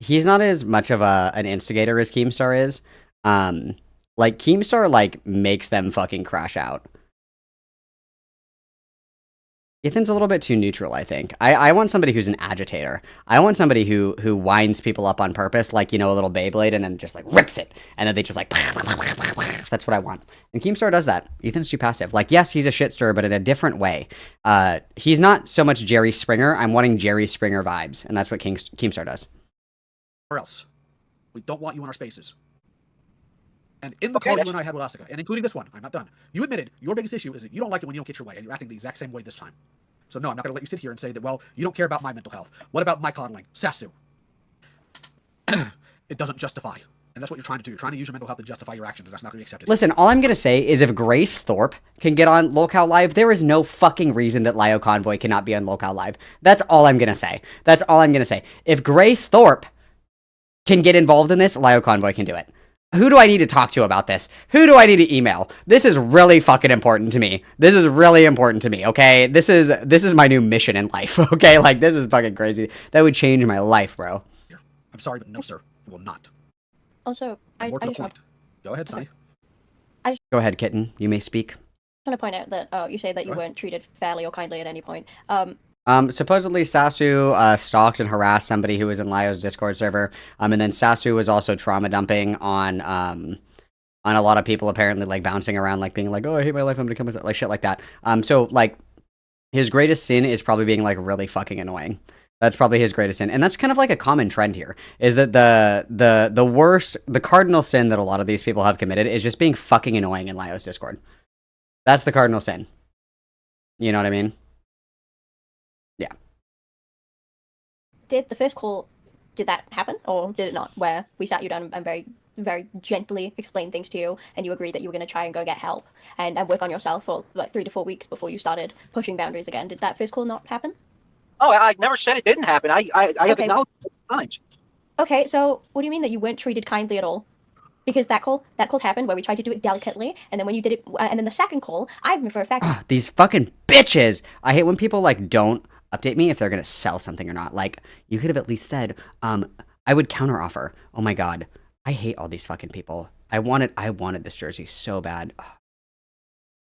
he's not as much of an instigator as Keemstar is. Like, Keemstar, like, makes them fucking crash out. Ethan's a little bit too neutral, I think. I want somebody who's an agitator. I want somebody who winds people up on purpose, like, you know, a little Beyblade, and then just, like, rips it. And then they just, like, that's what I want. And Keemstar does that. Ethan's too passive. Like, yes, he's a shit stirrer, but in a different way. He's not so much Jerry Springer. I'm wanting Jerry Springer vibes, and that's what Keemstar does. Or else. We don't want you in our spaces. And in the call you and I had with Asuka, and including this one, I'm not done. You admitted your biggest issue is that you don't like it when you don't get your way, and you're acting the exact same way this time. So no, I'm not going to let you sit here and say that, well, you don't care about my mental health. What about my coddling? Sasu. It doesn't justify. And that's what you're trying to do. You're trying to use your mental health to justify your actions, and that's not going to be accepted. Listen, all I'm going to say is if Grace Thorpe can get on Lolcow Live, there is no fucking reason that Lyo Convoy cannot be on Lolcow Live. That's all I'm going to say. If Grace Thorpe can get involved in this, Lyo Convoy can do it. Who do I need to talk to about this? Who do I need to email? This is really fucking important to me. Okay? This is my new mission in life, okay? Like, this is fucking crazy. That would change my life, bro. I'm sorry, but no, sir. It will not. Also, More to the point. Go ahead, Sonny. Go ahead, Kitten. You may speak. I want to point out that you say that you weren't treated fairly or kindly at any point. Supposedly Sasu stalked and harassed somebody who was in Lyo's Discord server. And then Sasu was also trauma dumping on a lot of people, apparently, like bouncing around, like being like, oh, I hate my life, I'm gonna come, like shit like that. So like his greatest sin is probably being like really fucking annoying. That's probably his greatest sin. And that's kind of like a common trend here, is that the worst, the cardinal sin that a lot of these people have committed is just being fucking annoying in Lyo's Discord. That's the cardinal sin. You know what I mean? Yeah. Did the first call, did that happen, or did it not? Where we sat you down and very, very gently explained things to you, and you agreed that you were going to try and go get help and work on yourself for like 3 to 4 weeks before you started pushing boundaries again. Did that first call not happen? Oh, I never said it didn't happen. I have acknowledged it times. Okay, so what do you mean that you weren't treated kindly at all? Because that call happened where we tried to do it delicately, and then when you did it, and then the second call, I remember for a fact. These fucking bitches! I hate when people like don't update me if they're gonna sell something or not. Like, you could have at least said, I would counteroffer. Oh my god, I hate all these fucking people. I wanted this jersey so bad.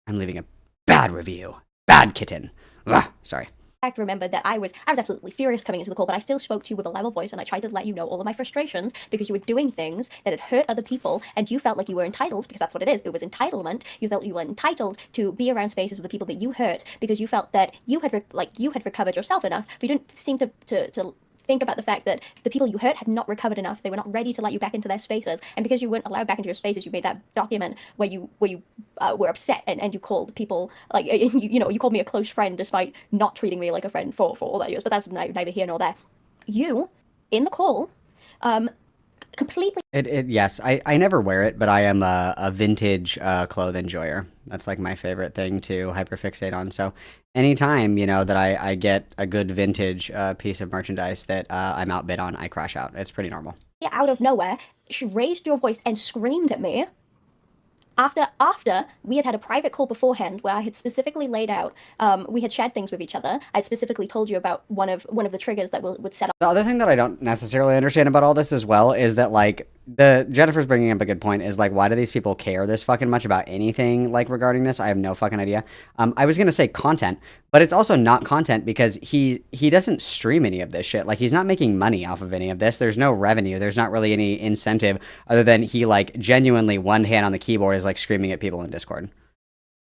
I'm leaving a bad review. Bad Kitten. Sorry. fact, remember that I was absolutely furious coming into the call, but I still spoke to you with a level voice, and I tried to let you know all of my frustrations because you were doing things that had hurt other people, and you felt like you were entitled, because that's what it is. It was entitlement. You felt you were entitled to be around spaces with the people that you hurt because you felt that you had recovered yourself enough, but you didn't seem to think about the fact that the people you hurt had not recovered enough. They were not ready to let you back into their spaces, and because you weren't allowed back into your spaces, you made that document where you were upset and you called people like you called me a close friend despite not treating me like a friend for all that years. But that's neither here nor there. You in the call, completely. Yes, I never wear it, but I am a vintage clothes enjoyer. That's like my favorite thing to hyperfixate on. So anytime, that I get a good vintage piece of merchandise that I'm outbid on, I crash out. It's pretty normal. Out of nowhere, she raised your voice and screamed at me. After we had a private call beforehand where I had specifically laid out, we had shared things with each other. I'd specifically told you about one of the triggers that would set up. The other thing that I don't necessarily understand about all this as well is that, like, Jennifer's bringing up a good point, is like, why do these people care this fucking much about anything, like, regarding this? I have no fucking idea. I was gonna say content, but it's also not content because he doesn't stream any of this shit. Like, he's not making money off of any of this. There's no revenue. There's not really any incentive other than he, like, genuinely one hand on the keyboard is like screaming at people in Discord.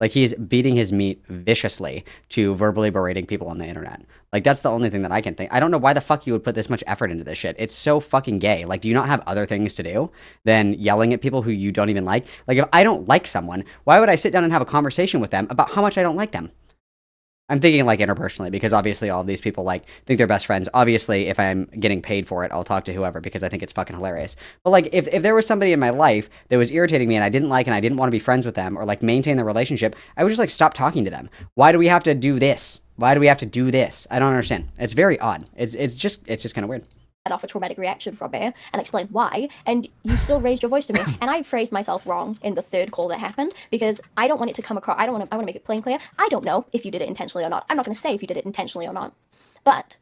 Like, he's beating his meat viciously to verbally berating people on the internet. Like, that's the only thing that I can think. I don't know why the fuck you would put this much effort into this shit. It's so fucking gay. Like, do you not have other things to do than yelling at people who you don't even like? Like, if I don't like someone, why would I sit down and have a conversation with them about how much I don't like them? I'm thinking, like, interpersonally, because obviously all of these people, like, think they're best friends. Obviously, if I'm getting paid for it, I'll talk to whoever because I think it's fucking hilarious. But, like, if there was somebody in my life that was irritating me and I didn't like and I didn't want to be friends with them or, like, maintain the relationship, I would just, like, stop talking to them. Why do we have to do this? Why do we have to do this? I don't understand. It's very odd. It's just kind of weird. Off a traumatic reaction from me and explain why, and you still raised your voice to me. And I phrased myself wrong in the third call that happened because I don't want it to come across. I want to make it plain clear. I don't know if you did it intentionally or not. I'm not going to say if you did it intentionally or not. But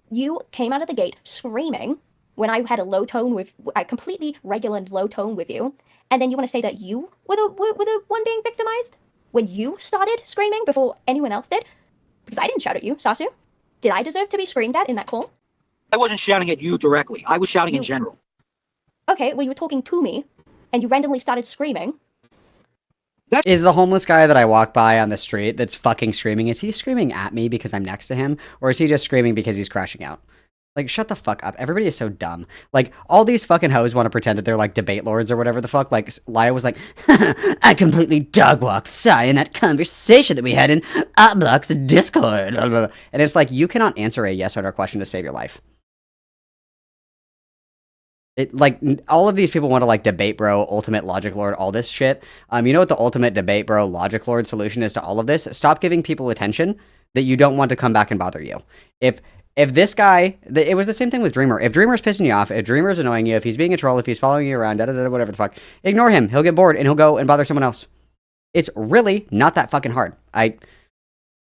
you came out of the gate screaming when I had a completely regular and low tone with you, and then you want to say that you were the one being victimized when you started screaming before anyone else did? Because I didn't shout at you, Sasu. Did I deserve to be screamed at in that call? I wasn't shouting at you directly. I was shouting in general. Okay, well, you were talking to me, and you randomly started screaming. Is the homeless guy that I walk by on the street that's fucking screaming, is he screaming at me because I'm next to him? Or is he just screaming because he's crashing out? Like, shut the fuck up. Everybody is so dumb. Like, all these fucking hoes want to pretend that they're, like, debate lords or whatever the fuck. Like, Laya was like, I completely dog-walked Sai in that conversation that we had in Outblock's Discord. And it's like, you cannot answer a yes or no question to save your life. All of these people want to, like, debate bro, ultimate logic lord, all this shit. You know what the ultimate debate bro, logic lord solution is to all of this? Stop giving people attention that you don't want to come back and bother you. If this guy, it was the same thing with Dreamer. If Dreamer's pissing you off, if Dreamer's annoying you, if he's being a troll, if he's following you around, whatever the fuck, ignore him. He'll get bored and he'll go and bother someone else. It's really not that fucking hard.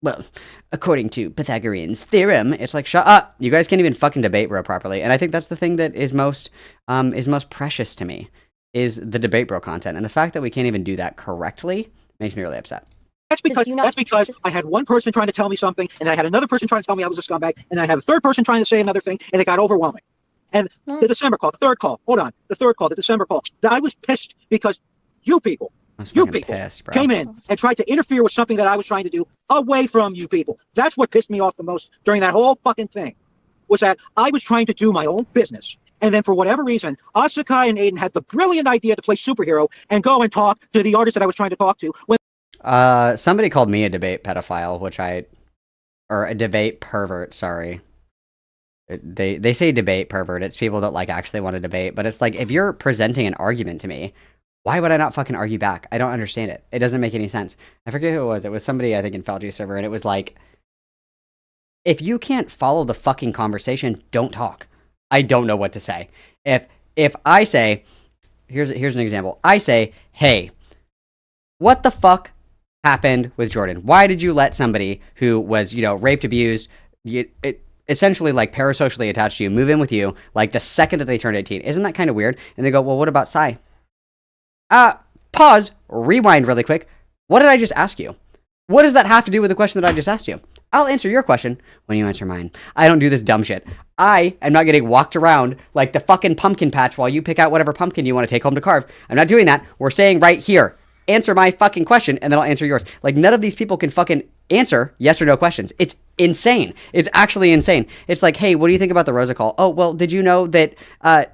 Well, according to Pythagorean's theorem, it's like, shut up. You guys can't even fucking debate bro properly. And I think that's the thing that is most precious to me, is the debate bro content. And the fact that we can't even do that correctly makes me really upset. That's because I had one person trying to tell me something, and I had another person trying to tell me I was a scumbag, and I had a third person trying to say another thing, and it got overwhelming. And the December call, the third call, the December call, I was pissed because you people came in and tried to interfere with something that I was trying to do away from you people. That's what pissed me off the most during that whole fucking thing, was that I was trying to do my own business. And then for whatever reason, Asukai and Aiden had the brilliant idea to play superhero and go and talk to the artist that I was trying to talk to. Somebody called me a debate pedophile, or a debate pervert, sorry. They say debate pervert. It's people that, like, actually want to debate. But it's like, if you're presenting an argument to me, why would I not fucking argue back? I don't understand it. It doesn't make any sense. I forget who it was. It was somebody, I think, in Falgi's server, and it was like, if you can't follow the fucking conversation, don't talk. I don't know what to say. If I say, here's an example. I say, hey, what the fuck happened with Jordan? Why did you let somebody who was, raped, abused, essentially, like, parasocially attached to you, move in with you, like, the second that they turned 18? Isn't that kind of weird? And they go, well, what about Sai? Pause, rewind really quick. What did I just ask you? What does that have to do with the question that I just asked you? I'll answer your question when you answer mine. I don't do this dumb shit. I am not getting walked around like the fucking pumpkin patch while you pick out whatever pumpkin you want to take home to carve. I'm not doing that. We're saying right here, answer my fucking question and then I'll answer yours. Like, none of these people can fucking answer yes or no questions. It's insane. It's actually insane. It's like, hey, what do you think about the Rosa call? Oh, well, did you know that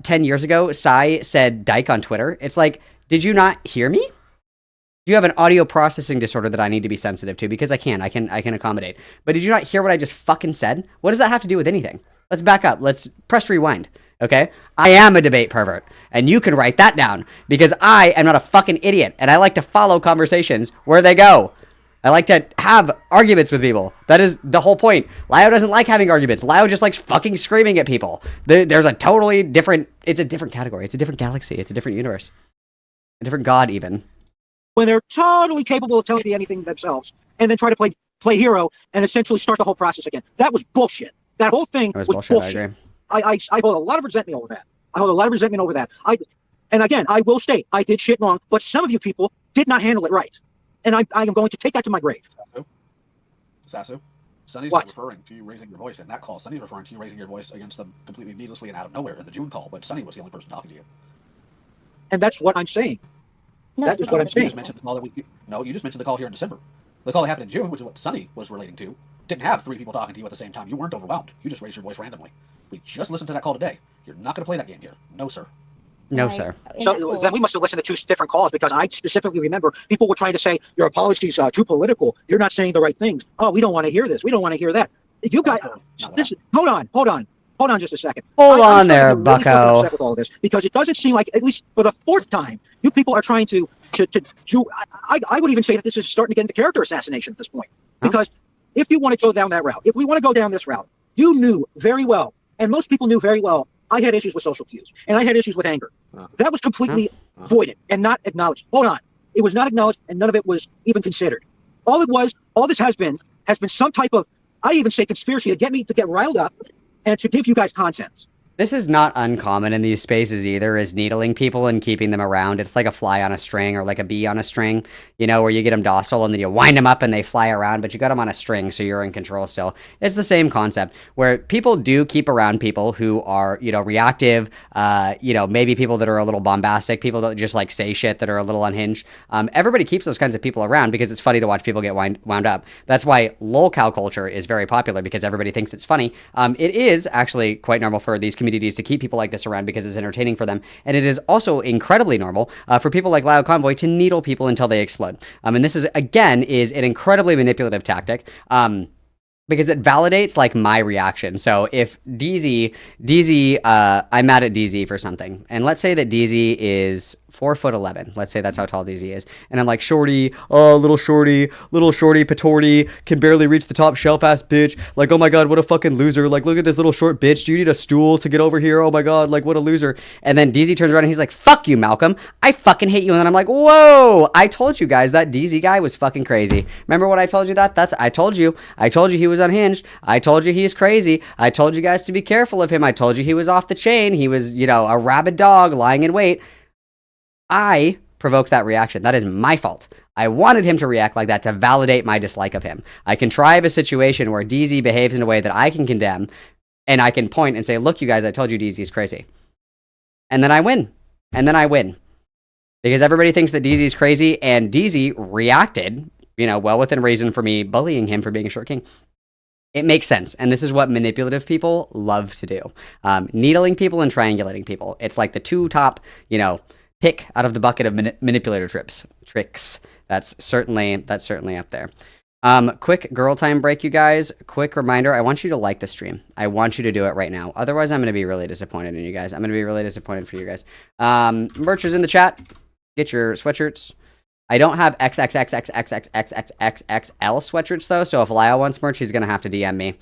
10 years ago, Psy said dyke on Twitter? It's like, did you not hear me? You have an audio processing disorder that I need to be sensitive to because I can accommodate. But did you not hear what I just fucking said? What does that have to do with anything? Let's back up. Let's press rewind. Okay? I am a debate pervert. And you can write that down because I am not a fucking idiot. And I like to follow conversations where they go. I like to have arguments with people. That is the whole point. Lio doesn't like having arguments. Lio just likes fucking screaming at people. There's a totally different, it's a different category. It's a different galaxy. It's a different universe. A different god even. When they're totally capable of telling me anything themselves and then try to play hero and essentially start the whole process again. That was bullshit. That whole thing was bullshit. I hold a lot of resentment over that. And again, I will state, I did shit wrong, but some of you people did not handle it right. And I am going to take that to my grave. Sasu? Sunny's not referring to you raising your voice in that call. Sunny's referring to you raising your voice against them completely needlessly and out of nowhere in the June call, but Sunny was the only person talking to you. And that's what I'm saying. That is what I'm saying. You just mentioned the call you just mentioned the call here in December. The call that happened in June, which is what Sunny was relating to, didn't have 3 people talking to you at the same time. You weren't overwhelmed. You just raised your voice randomly. We just listened to that call today. You're not going to play that game here. No, sir. No, sir. So then we must have listened to 2 different calls because I specifically remember people were trying to say, your apologies are too political. You're not saying the right things. Oh, we don't want to hear this. We don't want to hear that. You guys, hold on just a second. Hold on there, really bucko. Upset with all this because it doesn't seem like, at least for the 4th time, you people are trying to do. I would even say that this is starting to get into character assassination at this point. Because if you want to go down that route, if we want to go down this route, you knew very well, and most people knew very well, I had issues with social cues, and I had issues with anger. That was completely voided and not acknowledged. Hold on. It was not acknowledged, and none of it was even considered. All this has been some type of, I even say conspiracy to get me to get riled up and to give you guys content. This is not uncommon in these spaces either, is needling people and keeping them around. It's like a fly on a string or like a bee on a string, you know, where you get them docile and then you wind them up and they fly around, but you got them on a string so you're in control still. It's the same concept where people do keep around people who are, you know, reactive, you know, maybe people that are a little bombastic, people that just like say shit that are a little unhinged. Everybody keeps those kinds of people around because it's funny to watch people get wound up. That's why lolcow culture is very popular because everybody thinks it's funny. It is actually quite normal for these communities to keep people like this around because it's entertaining for them. And it is also incredibly normal for people like Lio Convoy to needle people until they explode. And this is, again, is an incredibly manipulative tactic. Because it validates like my reaction. So if DZ, I'm mad at DZ for something, and let's say that DZ is 4'11". Let's say that's how tall DZ is, and I'm like, shorty, oh, little shorty, patorty, can barely reach the top shelf ass bitch. Like, oh my god, what a fucking loser. Like, look at this little short bitch. Do you need a stool to get over here? Oh my god, like what a loser. And then DZ turns around and he's like, fuck you, Malcolm. I fucking hate you. And then I'm like, whoa, I told you guys that DZ guy was fucking crazy. Remember what I told you that? I told you he was unhinged. I told you he's crazy. I told you guys to be careful of him. I told you he was off the chain. He was, you know, a rabid dog lying in wait. I provoked that reaction. That is my fault. I wanted him to react like that to validate my dislike of him. I contrive a situation where DZ behaves in a way that I can condemn, and I can point and say, look, you guys, I told you DZ is crazy. And then I win. Because everybody thinks that DZ is crazy, and DZ reacted, you know, well within reason for me bullying him for being a short king. It makes sense, and this is what manipulative people love to do. Needling people and triangulating people. It's like the 2 top, you know, pick out of the bucket of manipulator tricks. That's certainly up there. Quick girl time break, you guys. Quick reminder, I want you to like the stream. I want you to do it right now. Otherwise, I'm going to be really disappointed in you guys. I'm going to be really disappointed for you guys. Merch is in the chat. Get your sweatshirts. I don't have XXXXXXXXXL sweatshirts, though, so if Lio wants merch, he's going to have to DM me,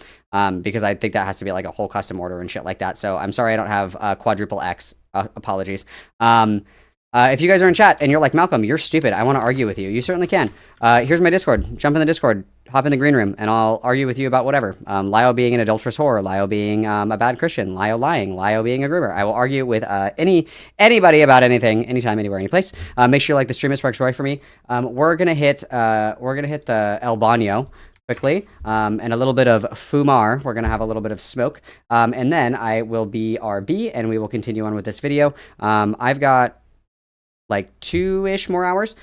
because I think that has to be like a whole custom order and shit like that. So I'm sorry I don't have quadruple X. Apologies. If you guys are in chat and you're like, Malcolm, you're stupid, I want to argue with you, you certainly can. Here's my Discord. Jump in the Discord, hop in the green room, and I'll argue with you about whatever. Lio being an adulterous whore, Lio being a bad Christian, Lio lying, Lio being a groomer. I will argue with anybody about anything, anytime, anywhere, anyplace. Make sure you like the stream. It sparks joy for me. We're gonna hit the El Baño. quickly, and a little bit of fumar. We're gonna have a little bit of smoke, and then I will be RB, and we will continue on with this video. I've got like 2-ish more hours,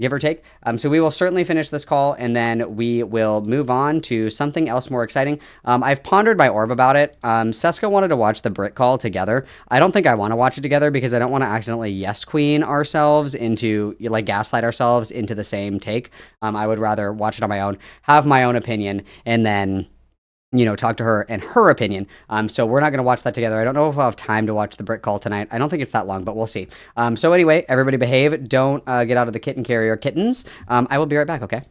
give or take. So we will certainly finish this call, and then we will move on to something else more exciting. I've pondered my orb about it. Seska wanted to watch the Brit call together. I don't think I want to watch it together because I don't want to accidentally yes queen ourselves into, like, gaslight ourselves into the same take. I would rather watch it on my own, have my own opinion, and then, you know, talk to her and her opinion. So we're not going to watch that together. I don't know if I'll have time to watch the Brit call tonight. I don't think it's that long, but we'll see. So anyway, everybody behave. Don't get out of the kitten carrier kittens. I will be right back, okay?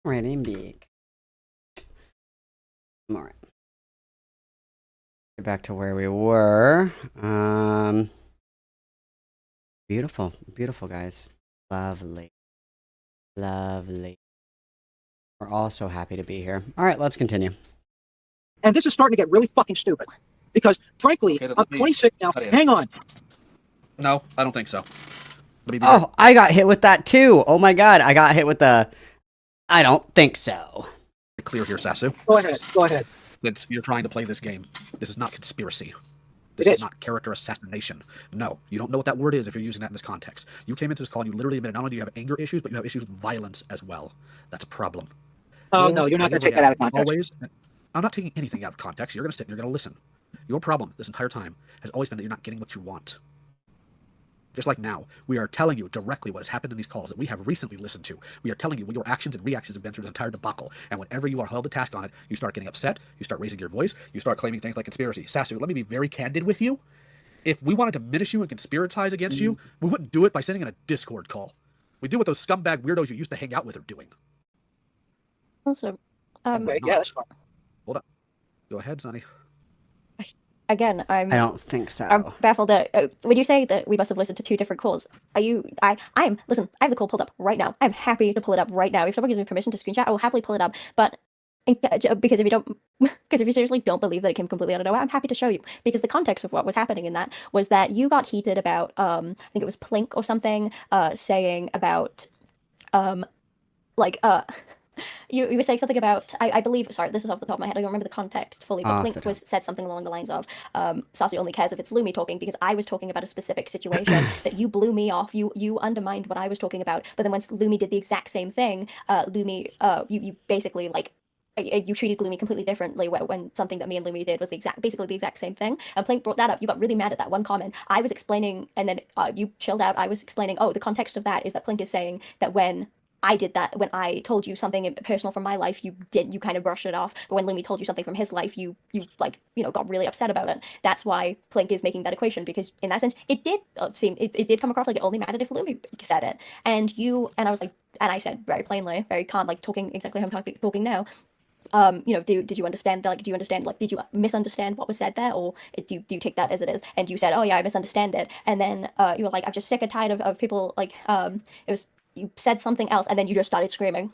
Right in big. All right. Get back to where we were. Beautiful, beautiful guys. Lovely. Lovely. We're all so happy to be here. All right, let's continue. And this is starting to get really fucking stupid. Because, frankly, Okay, then I'm let me 26 now. cut in. Hang on. No, I don't think so. Let me be Oh, I got hit with that too. Oh my god, I got hit with the... I don't think so. clear here, Sasu. Go ahead. Go ahead. You're trying to play this game. This is not conspiracy. It This is. is not character assassination. No, you don't know what that word is if you're using that in this context. You came into this call and you literally admitted not only do you have anger issues, but you have issues with violence as well. That's a problem. Oh, no, you're not going to take that out of context. Always, I'm not taking anything out of context. You're going to sit and you're going to listen. Your problem this entire time has always been that you're not getting what you want. Just like now, we are telling you directly what has happened in these calls that we have recently listened to. We are telling you what your actions and reactions have been through this entire debacle. And whenever you are held to task on it, you start getting upset, you start raising your voice, you start claiming things like conspiracy. Sasu, let me be very candid with you. If we want to diminish you and conspiratize against you, we wouldn't do it by sending in a Discord call. We do what those scumbag weirdos you used to hang out with are doing. Also, Okay, yeah, that's fine. Hold on. Go ahead, Sonny. again, I don't think so. I'm baffled that when you say that we must have listened to two different calls. Are you? Listen. I have the call pulled up right now. I'm happy to pull it up right now. If someone gives me permission to screenshot, I will happily pull it up. But because if you seriously don't believe that it came completely out of nowhere, I'm happy to show you. Because the context of what was happening in that was that you got heated about I think it was Plink or something saying about you were saying something about I believe, sorry, this is off the top of my head, I don't remember the context fully, but Plink said something along the lines of Sasu only cares if it's Lumi talking, because I was talking about a specific situation that you blew me off, you undermined what I was talking about, but then once Lumi did the exact same thing, Lumi you basically you treated Lumi completely differently when something that me and Lumi did was basically the exact same thing. And Plink brought that up. You got really mad at that one comment. I was explaining, and then you chilled out. I was explaining, the context of that is that Plink is saying that when I did that, when I told you something personal from my life, you kind of brushed it off. But when Lumi told you something from his life, you got really upset about it. That's why Plink is making that equation, because in that sense, it did seem, it did come across like it only mattered if Lumi said it. And I was like, and I said very plainly, very calm, like talking exactly how I'm talking now. Did you understand? Did you misunderstand what was said there, or do you take that as it is? And you said, oh yeah, I misunderstand it. And then you were like, I'm just sick and tired of people you said something else, and then you just started screaming.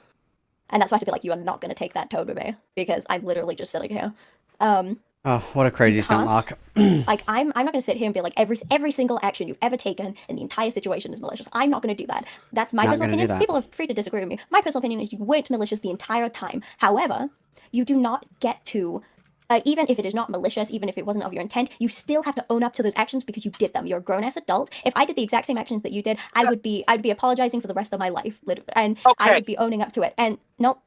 And that's why I have to be like, you are not going to take that tone with me, because I'm literally just sitting here. Oh, what a crazy stunt lock. I'm not going to sit here and be like, every single action you've ever taken in the entire situation is malicious. I'm not going to do that. That's my personal opinion. People are free to disagree with me. My personal opinion is you weren't malicious the entire time. However, you do not get to, even if it is not malicious, even if it wasn't of your intent, you still have to own up to those actions because you did them. You're a grown-ass adult. If I did the exact same actions that you did, I'd be apologizing for the rest of my life, and I would be owning up to it. And nope,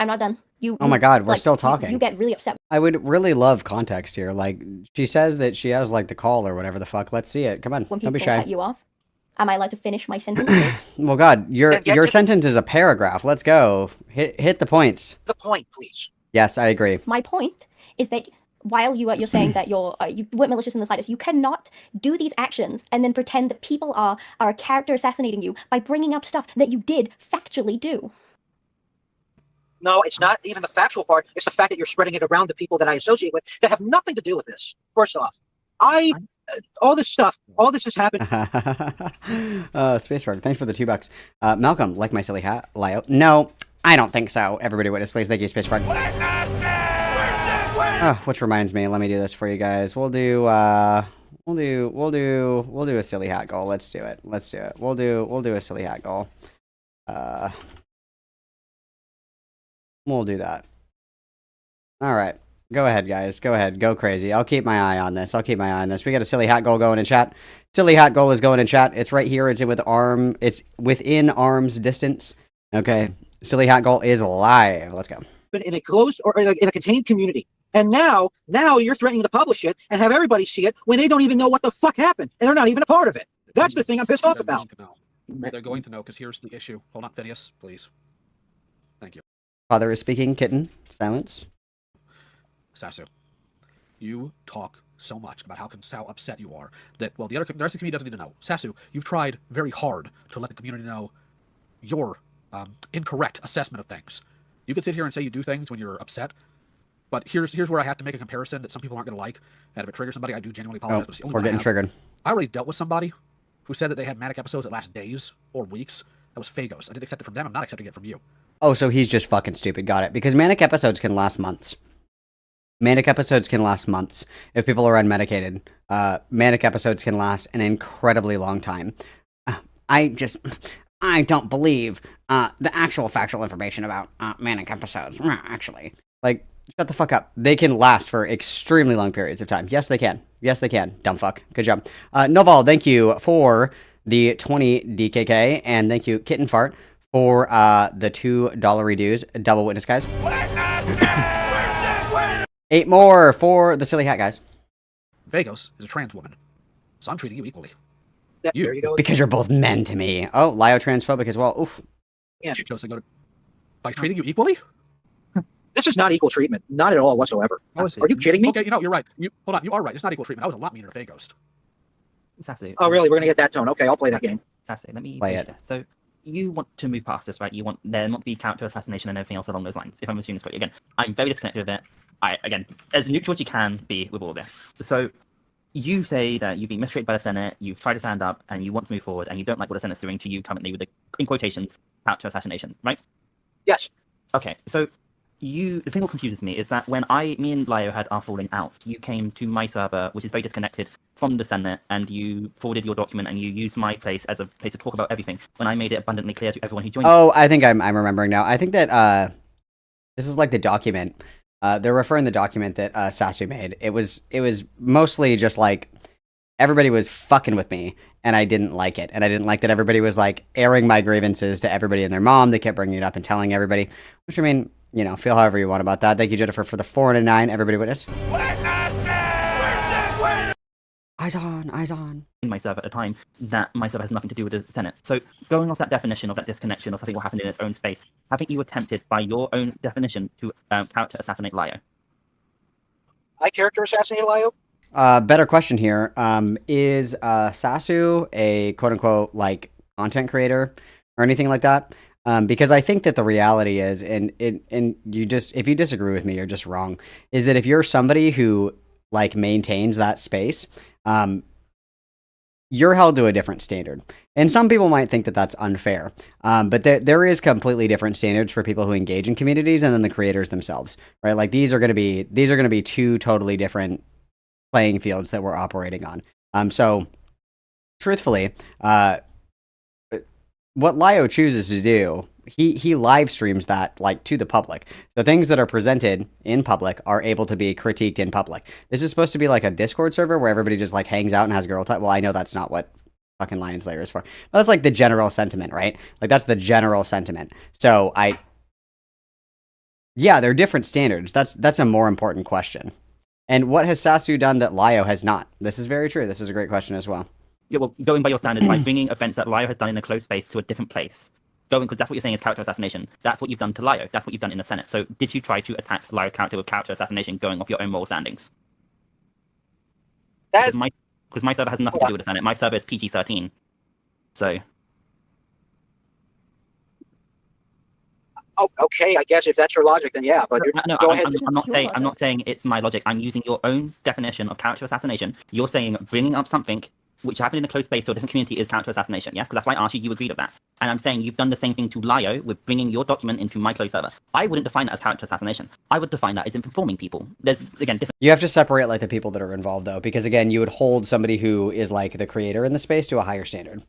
I'm not done. Oh my god, we're still talking. You get really upset. I would really love context here. Like, she says that she has, the call or whatever the fuck. Let's see it. Come on, When don't be people shy. cut you off, am I allowed to finish my sentence, please? Well, God, your sentence is a paragraph. Let's go. Hit the points. The point, please. Yes, I agree. My point is that while you're saying that you weren't malicious in the slightest, you cannot do these actions and then pretend that people are character assassinating you by bringing up stuff that you did factually do. No, it's not even the factual part. It's the fact that you're spreading it around to people that I associate with that have nothing to do with this. First off, all this has happened. Spaceberg, thanks for the $2. Malcolm, like my silly hat, Lio. No, I don't think so. Everybody witness, please. Thank you, Spaceberg. Which reminds me, let me do this for you guys. We'll do a silly hat goal. Let's do it. We'll do a silly hat goal. We'll do that. All right. Go ahead, guys. Go ahead. Go crazy. I'll keep my eye on this. We got a silly hat goal going in chat. Silly hat goal is going in chat. It's right here. It's within arm's distance. Okay. Silly hat goal is live. Let's go. In a closed or in a contained community. And now you're threatening to publish it and have everybody see it when they don't even know what the fuck happened and they're not even a part of it. That's the thing I'm pissed off about. They're going to know, because here's the issue. Hold on, Phineas, please. Thank you. Father is speaking. Kitten. Silence. Sasu, you talk so much about how upset you are that, well, the rest of the community doesn't need to know. Sasu, you've tried very hard to let the community know your incorrect assessment of things. You can sit here and say you do things when you're upset, but here's where I have to make a comparison that some people aren't going to like. And if it triggers somebody, I do genuinely apologize. But it's the only We're one I getting have. triggered. I already dealt with somebody who said that they had manic episodes that last days or weeks. That was Phagos. I didn't accept it from them. I'm not accepting it from you. Oh, so he's just fucking stupid. Got it. Because manic episodes can last months. Manic episodes can last months if people are unmedicated. Manic episodes can last an incredibly long time. I don't believe the actual factual information about manic episodes. Actually, like, shut the fuck up. They can last for extremely long periods of time. Yes, they can. Yes, they can. Dumb fuck. Good job. Noval, thank you for the 20 DKK, and thank you, Kitten Fart, for the $2 redues. Double witness, guys. 8 more for the silly hat, guys. Phagos is a trans woman, so I'm treating you equally. There you go. Because you're both men to me. Oh, Lio transphobic as well. Oof. Yeah. You chose to go to by treating you equally. This is not equal treatment, not at all whatsoever. Are you kidding me? Okay, you know you're right. Hold on, you are right. It's not equal treatment. I was a lot meaner to Phagos. Sasu. Oh, really? We're gonna get that tone? Okay, I'll play that game. Sasu, let me Play finish this. So you want to move past this, right? You want there not to be character assassination and everything else along those lines. If I'm assuming this correctly, again, I'm very disconnected with it. Again, as neutral as you can be with all this. So you say that you've been mistreated by the Senate, you've tried to stand up, and you want to move forward, and you don't like what the Senate's doing to you currently with the, in quotations, character assassination, right? Yes. Okay, so the thing that confuses me is that when me and Lio had our falling out, you came to my server, which is very disconnected from the Senate, and you forwarded your document, and you used my place as a place to talk about everything, when I made it abundantly clear to everyone who joined. Oh, I think I'm remembering now. I think that this is like the document. They're referring to the document that Sasu made. It was mostly just like everybody was fucking with me, and I didn't like it. And I didn't like that everybody was like airing my grievances to everybody and their mom. They kept bringing it up and telling everybody, which I mean, you know, feel however you want about that. Thank you, Jennifer, for the 4 and a 9. Everybody witness. Eyes on, eyes on. In my server at a time, that my server has nothing to do with the Senate. So going off that definition of that disconnection of something what happened in its own space, haven't you attempted by your own definition to character assassinate Lio? I character assassinated Lio? Better question here. Is Sasu a quote-unquote like content creator or anything like that? Because I think that the reality is, and you just, if you disagree with me, you're just wrong, is that if you're somebody who like maintains that space, you're held to a different standard. And some people might think that that's unfair. But there is completely different standards for people who engage in communities and then the creators themselves, right? Like these are going to be two totally different playing fields that we're operating on. So truthfully, what Lio chooses to do, he live streams that like to the public. So things that are presented in public are able to be critiqued in public. This is supposed to be like a Discord server where everybody just like hangs out and has girl time. Well, I know that's not what fucking Lion's Lair is for. But that's like the general sentiment, right? Like that's the general sentiment. So yeah, they're different standards. That's a more important question. And what has Sasu done that Lio has not? This is very true. This is a great question as well. Yeah, well, going by your standards, by bringing events that Lio has done in a closed space to a different place, because that's what you're saying is character assassination. That's what you've done to Lio. That's what you've done in the Senate. So did you try to attack Lio's character with character assassination going off your own moral standings? Because my server has nothing to do with the Senate. My server is PG-13. So... Oh, okay, I guess if that's your logic, then yeah. But no, go ahead. I'm not saying it's my logic. I'm using your own definition of character assassination. You're saying bringing up something which happened in a closed space to a different community is character assassination. Yes, because that's why I asked you agreed with that. And I'm saying you've done the same thing to Lio with bringing your document into my closed server. I wouldn't define that as character assassination. I would define that as informing people. There's again different. You have to separate like the people that are involved though, because again, you would hold somebody who is like the creator in the space to a higher standard.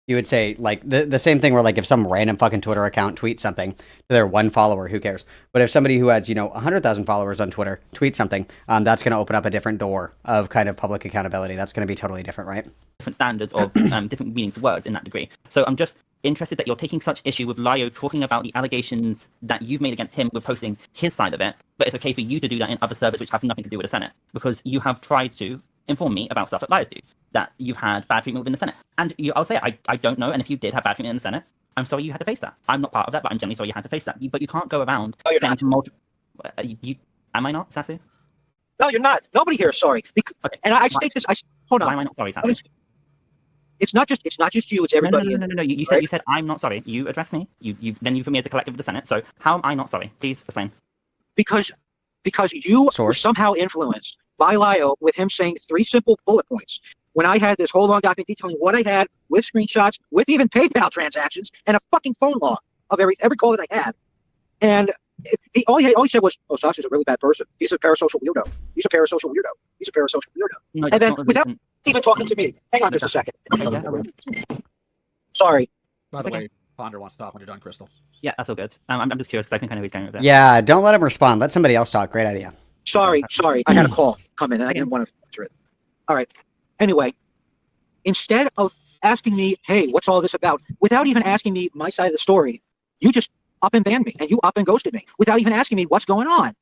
You would say like the same thing where like if some random fucking Twitter account tweets something to their one follower, who cares? But if somebody who has, 100,000 followers on Twitter tweets something, that's going to open up a different door of kind of public accountability. That's going to be totally different, right? Different standards of different meanings of words in that degree. So I'm just interested that you're taking such issue with Lio talking about the allegations that you've made against him with posting his side of it, but it's okay for you to do that in other servers which have nothing to do with the Senate, because you have tried to inform me about stuff that Lios do, that you've had bad treatment within the Senate. And I'll say I don't know, and if you did have bad treatment in the Senate, I'm sorry you had to face that. I'm not part of that, but I'm generally sorry you had to face that. But you can't go around saying to multiple... Am I not, Sasu? No, you're not. Nobody here is sorry. And I state this... Hold on. Why am I not sorry, Sasu? it's not just you. It's No, everybody. no. You said I'm not sorry. You addressed me. You put me as a collective of the Senate. So how am I not sorry? Please explain. Because you were somehow influenced by Lio with him saying 3 simple bullet points. When I had this whole long document detailing what I had with screenshots, with even PayPal transactions, and a fucking phone log of every call that I had, and all he said was, "Oh, Sasu's a really bad person. He's a parasocial weirdo. He's a parasocial weirdo. He's a parasocial weirdo." No, and then without even talking to me, hang on just a second. Sorry. By the way, Ponder wants to talk when you're done, Crystal. Yeah, that's all good. I'm just curious because I think I know who's going with that. Yeah, don't let him respond. Let somebody else talk. Great idea. Sorry. I had a call come in and I didn't want to answer it. All right. Anyway, instead of asking me, hey, what's all this about? Without even asking me my side of the story, you just up and banned me and you up and ghosted me without even asking me what's going on.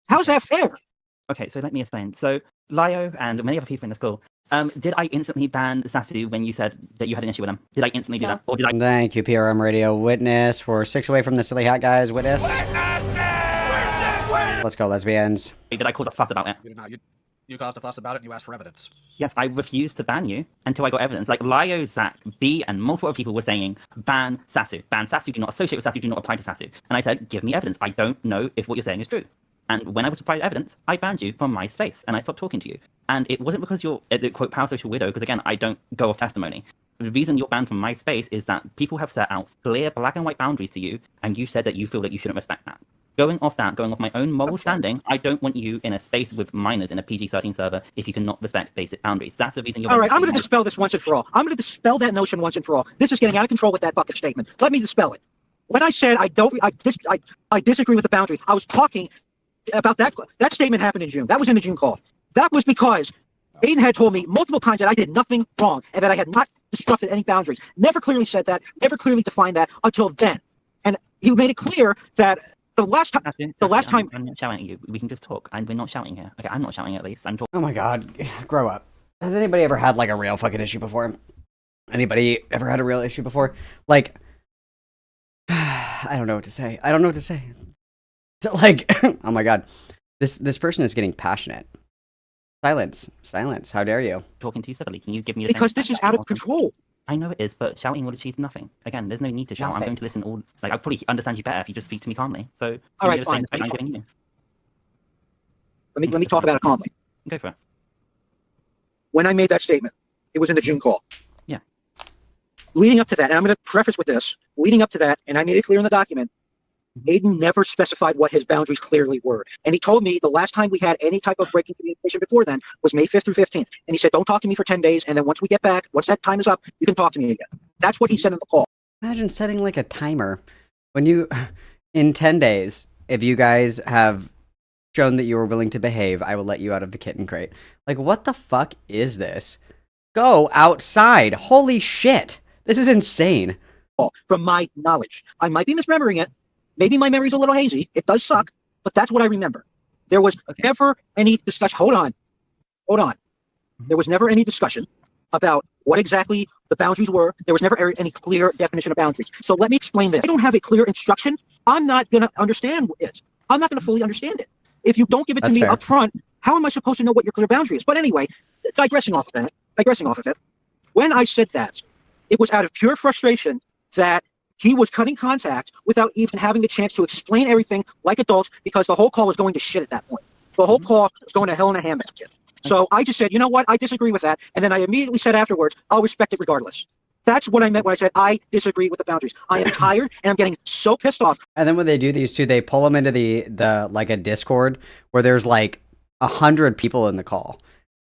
How's that fair? Okay, so let me explain. So Lio and many other people in the school, did I instantly ban Sasu when you said that you had an issue with him? Did I instantly do that? Or did I? Thank you, PRM Radio. Witness. We're 6 away from the silly hat guys. Witness. Let's go, lesbians. Did I cause a fuss about it? You did not. You caused a fuss about it and you asked for evidence. Yes, I refused to ban you until I got evidence. Like Lio, Zach, B, and multiple other people were saying, ban Sasu. Ban Sasu, do not associate with Sasu, do not apply to Sasu. And I said, give me evidence. I don't know if what you're saying is true. And when I was provided evidence, I banned you from my space and I stopped talking to you. And it wasn't because you're the quote parasocial widow, because again, I don't go off testimony. The reason you're banned from my space is that people have set out clear black and white boundaries to you, and you said that you feel that you shouldn't respect that. Going off my own moral standing, I don't want you in a space with minors in a PG-13 server if you cannot respect basic boundaries. That's the reason you're... All right, I'm going to dispel this once and for all. I'm going to dispel that notion once and for all. This is getting out of control with that fucking statement. Let me dispel it. When I said I disagree with the boundary, I was talking about that. That statement happened in June. That was in the June call. That was because Aiden had told me multiple times that I did nothing wrong and that I had not disrupted any boundaries. Never clearly said that, never clearly defined that until then. And he made it clear that the last time... I'm not shouting at you. We can just talk. And we're not shouting here. Okay, I'm not shouting at least. I'm talking. Oh my god. Grow up. Has anybody ever had like a real fucking issue before? Anybody ever had a real issue before? Like, I don't know what to say. Like, oh my god. This person is getting passionate. Silence. How dare you? Talking to you separately. Can you give me... Because this is out of control. I know it is, but shouting will achieve nothing. Again, there's no need to shout. Nothing. I'm going to listen all... Like, I'll probably understand you better if you just speak to me calmly. So, all right, fine. I'm giving you. Let me talk about it calmly. Go for it. When I made that statement, it was in the June call. Yeah. Leading up to that, and I'm going to preface with this, leading up to that, and I made it clear in the document, Aiden never specified what his boundaries clearly were. And he told me the last time we had any type of breaking communication before then was May 5th through 15th. And he said, don't talk to me for 10 days. And then once we get back, once that time is up, you can talk to me again. That's what he said in the call. Imagine setting like a timer when you, in 10 days, if you guys have shown that you were willing to behave, I will let you out of the kitten crate. Like, what the fuck is this? Go outside. Holy shit. This is insane. From my knowledge, I might be misremembering it. Maybe my memory's a little hazy. It does suck, but that's what I remember. There was never any discussion. Hold on. There was never any discussion about what exactly the boundaries were. There was never any clear definition of boundaries. So let me explain this. I don't have a clear instruction. I'm not going to understand it. I'm not going to fully understand it. If you don't give it to me up front, how am I supposed to know what your clear boundary is? But anyway, digressing off of it, when I said that, it was out of pure frustration that he was cutting contact without even having the chance to explain everything like adults, because the whole call was going to shit at that point. The whole call was going to hell in a handbasket. So I just said, you know what? I disagree with that. And then I immediately said afterwards, I'll respect it regardless. That's what I meant when I said I disagree with the boundaries. I am tired and I'm getting so pissed off. And then when they do these two, they pull them into the like a Discord where there's like 100 people in the call,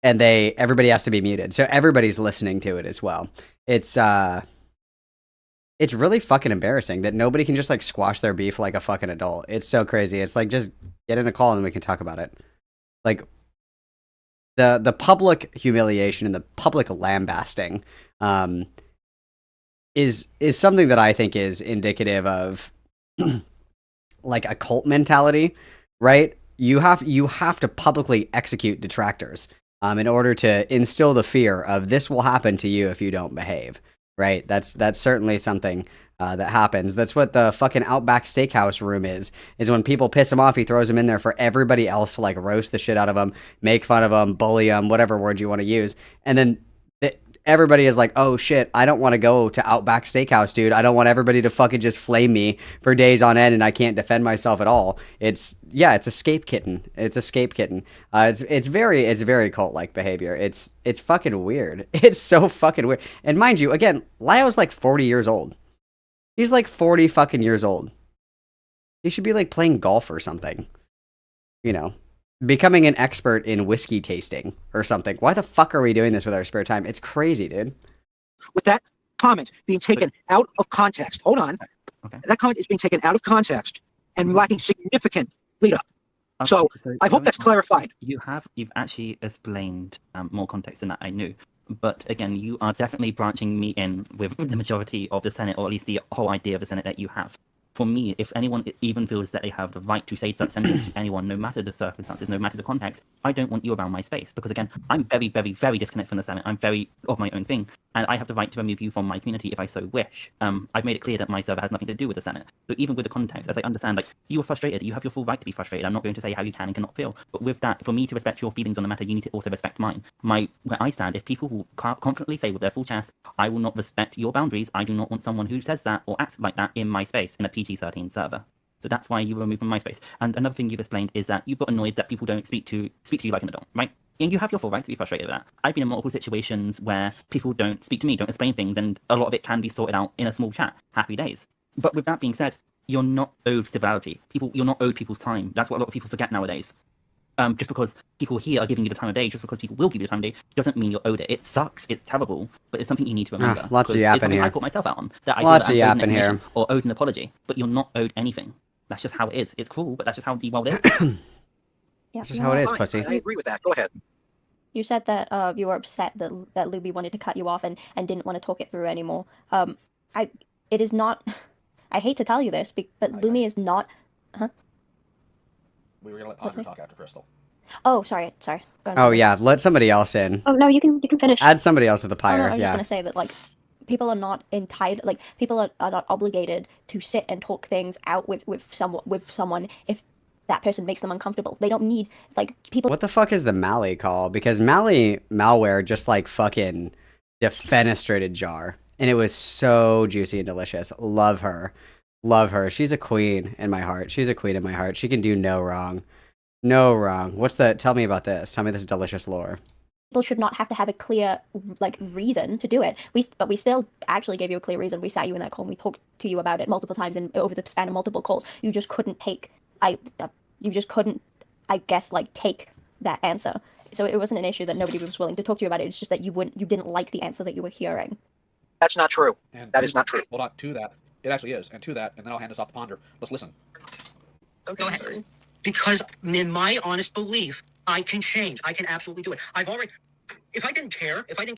and everybody has to be muted, so everybody's listening to it as well. It's really fucking embarrassing that nobody can just like squash their beef like a fucking adult. It's so crazy. It's like, just get in a call and we can talk about it. Like, the public humiliation and the public lambasting is something that I think is indicative of like a cult mentality, right? You have to publicly execute detractors in order to instill the fear of this will happen to you if you don't behave. Right, that's certainly something that happens. That's what the fucking Outback Steakhouse room is when people piss him off, he throws him in there for everybody else to like roast the shit out of him, make fun of him, bully him, whatever word you want to use. And then everybody is like, oh shit, I don't want to go to Outback Steakhouse, dude. I don't want everybody to fucking just flame me for days on end and I can't defend myself at all. It's a scape kitten. It's a scape kitten. It's very cult-like behavior. It's fucking weird. It's so fucking weird. And mind you, again, Lyo's like 40 years old. He's like 40 fucking years old. He should be like playing golf or something. You know, becoming an expert in whiskey tasting or something. Why the fuck are we doing this with our spare time? It's crazy, dude. With that comment being taken out of context, hold on. Okay. That comment is being taken out of context and lacking significant lead up. Okay, So I hope that's clarified. You've actually explained more context than that I knew. But again, you are definitely branching me in with the majority of the Senate, or at least the whole idea of the Senate that you have. For me, if anyone even feels that they have the right to say such sentences to anyone, no matter the circumstances, no matter the context, I don't want you around my space. Because again, I'm very, very, very disconnected from the Senate. I'm very of my own thing. And I have the right to remove you from my community if I so wish. I've made it clear that my server has nothing to do with the Senate. So even with the context, as I understand, like, you are frustrated, you have your full right to be frustrated. I'm not going to say how you can and cannot feel. But with that, for me to respect your feelings on the matter, you need to also respect mine. Where I stand, if people who confidently say with their full chest, I will not respect your boundaries, I do not want someone who says that or acts like that in my space, in a PG-13 server. So that's why you were removed from my space. And another thing you've explained is that you got annoyed that people don't speak to you like an adult, right? And you have your full right to be frustrated with that. I've been in multiple situations where people don't speak to me, don't explain things, and a lot of it can be sorted out in a small chat. Happy days. But with that being said, you're not owed civility. You're not owed people's time. That's what a lot of people forget nowadays. Just because people here are giving you the time of day, just because people will give you the time of day, doesn't mean you're owed it. It sucks, it's terrible, but it's something you need to remember. Lots of yapping here. I put myself out on. That Lots of I yapping here. Or owed an apology, but you're not owed anything. That's just how it is. It's cruel, but that's just how the world is. Yeah, That's just how it is, pussy. I agree with that. Go ahead. You said that you were upset that Luby wanted to cut you off and didn't want to talk it through anymore. It is not. I hate to tell you this, but Lumi is not. Huh? We were gonna let Ponder talk after Crystal. Oh, sorry. Go on. Oh yeah, let somebody else in. Oh no, you can finish. Add somebody else to the Oh, pyre. no, I was Yeah. just gonna say that, like, people are not entitled. Like, people are not obligated to sit and talk things out with someone if that person makes them uncomfortable. They don't need, like, people. What the fuck is the Mally call? Because Mally malware just like fucking defenestrated Jar, and it was so juicy and delicious. Love her. She's a queen in my heart. She can do no wrong. No wrong. Tell me about this. Tell me this delicious lore. People should not have to have a clear, like, reason to do it. But we still actually gave you a clear reason. We sat you in that call and we talked to you about it multiple times and over the span of multiple calls. You just couldn't take. You just couldn't, I guess, like, take that answer. So it wasn't an issue that nobody was willing to talk to you about it. It's just that you didn't like the answer that you were hearing. That's not true. And That is not true. Hold on, to that. It actually is. And to that, and then I'll hand this off to Ponder. Let's listen. Go ahead. Because in my honest belief, I can change. I can absolutely do it. If I didn't care,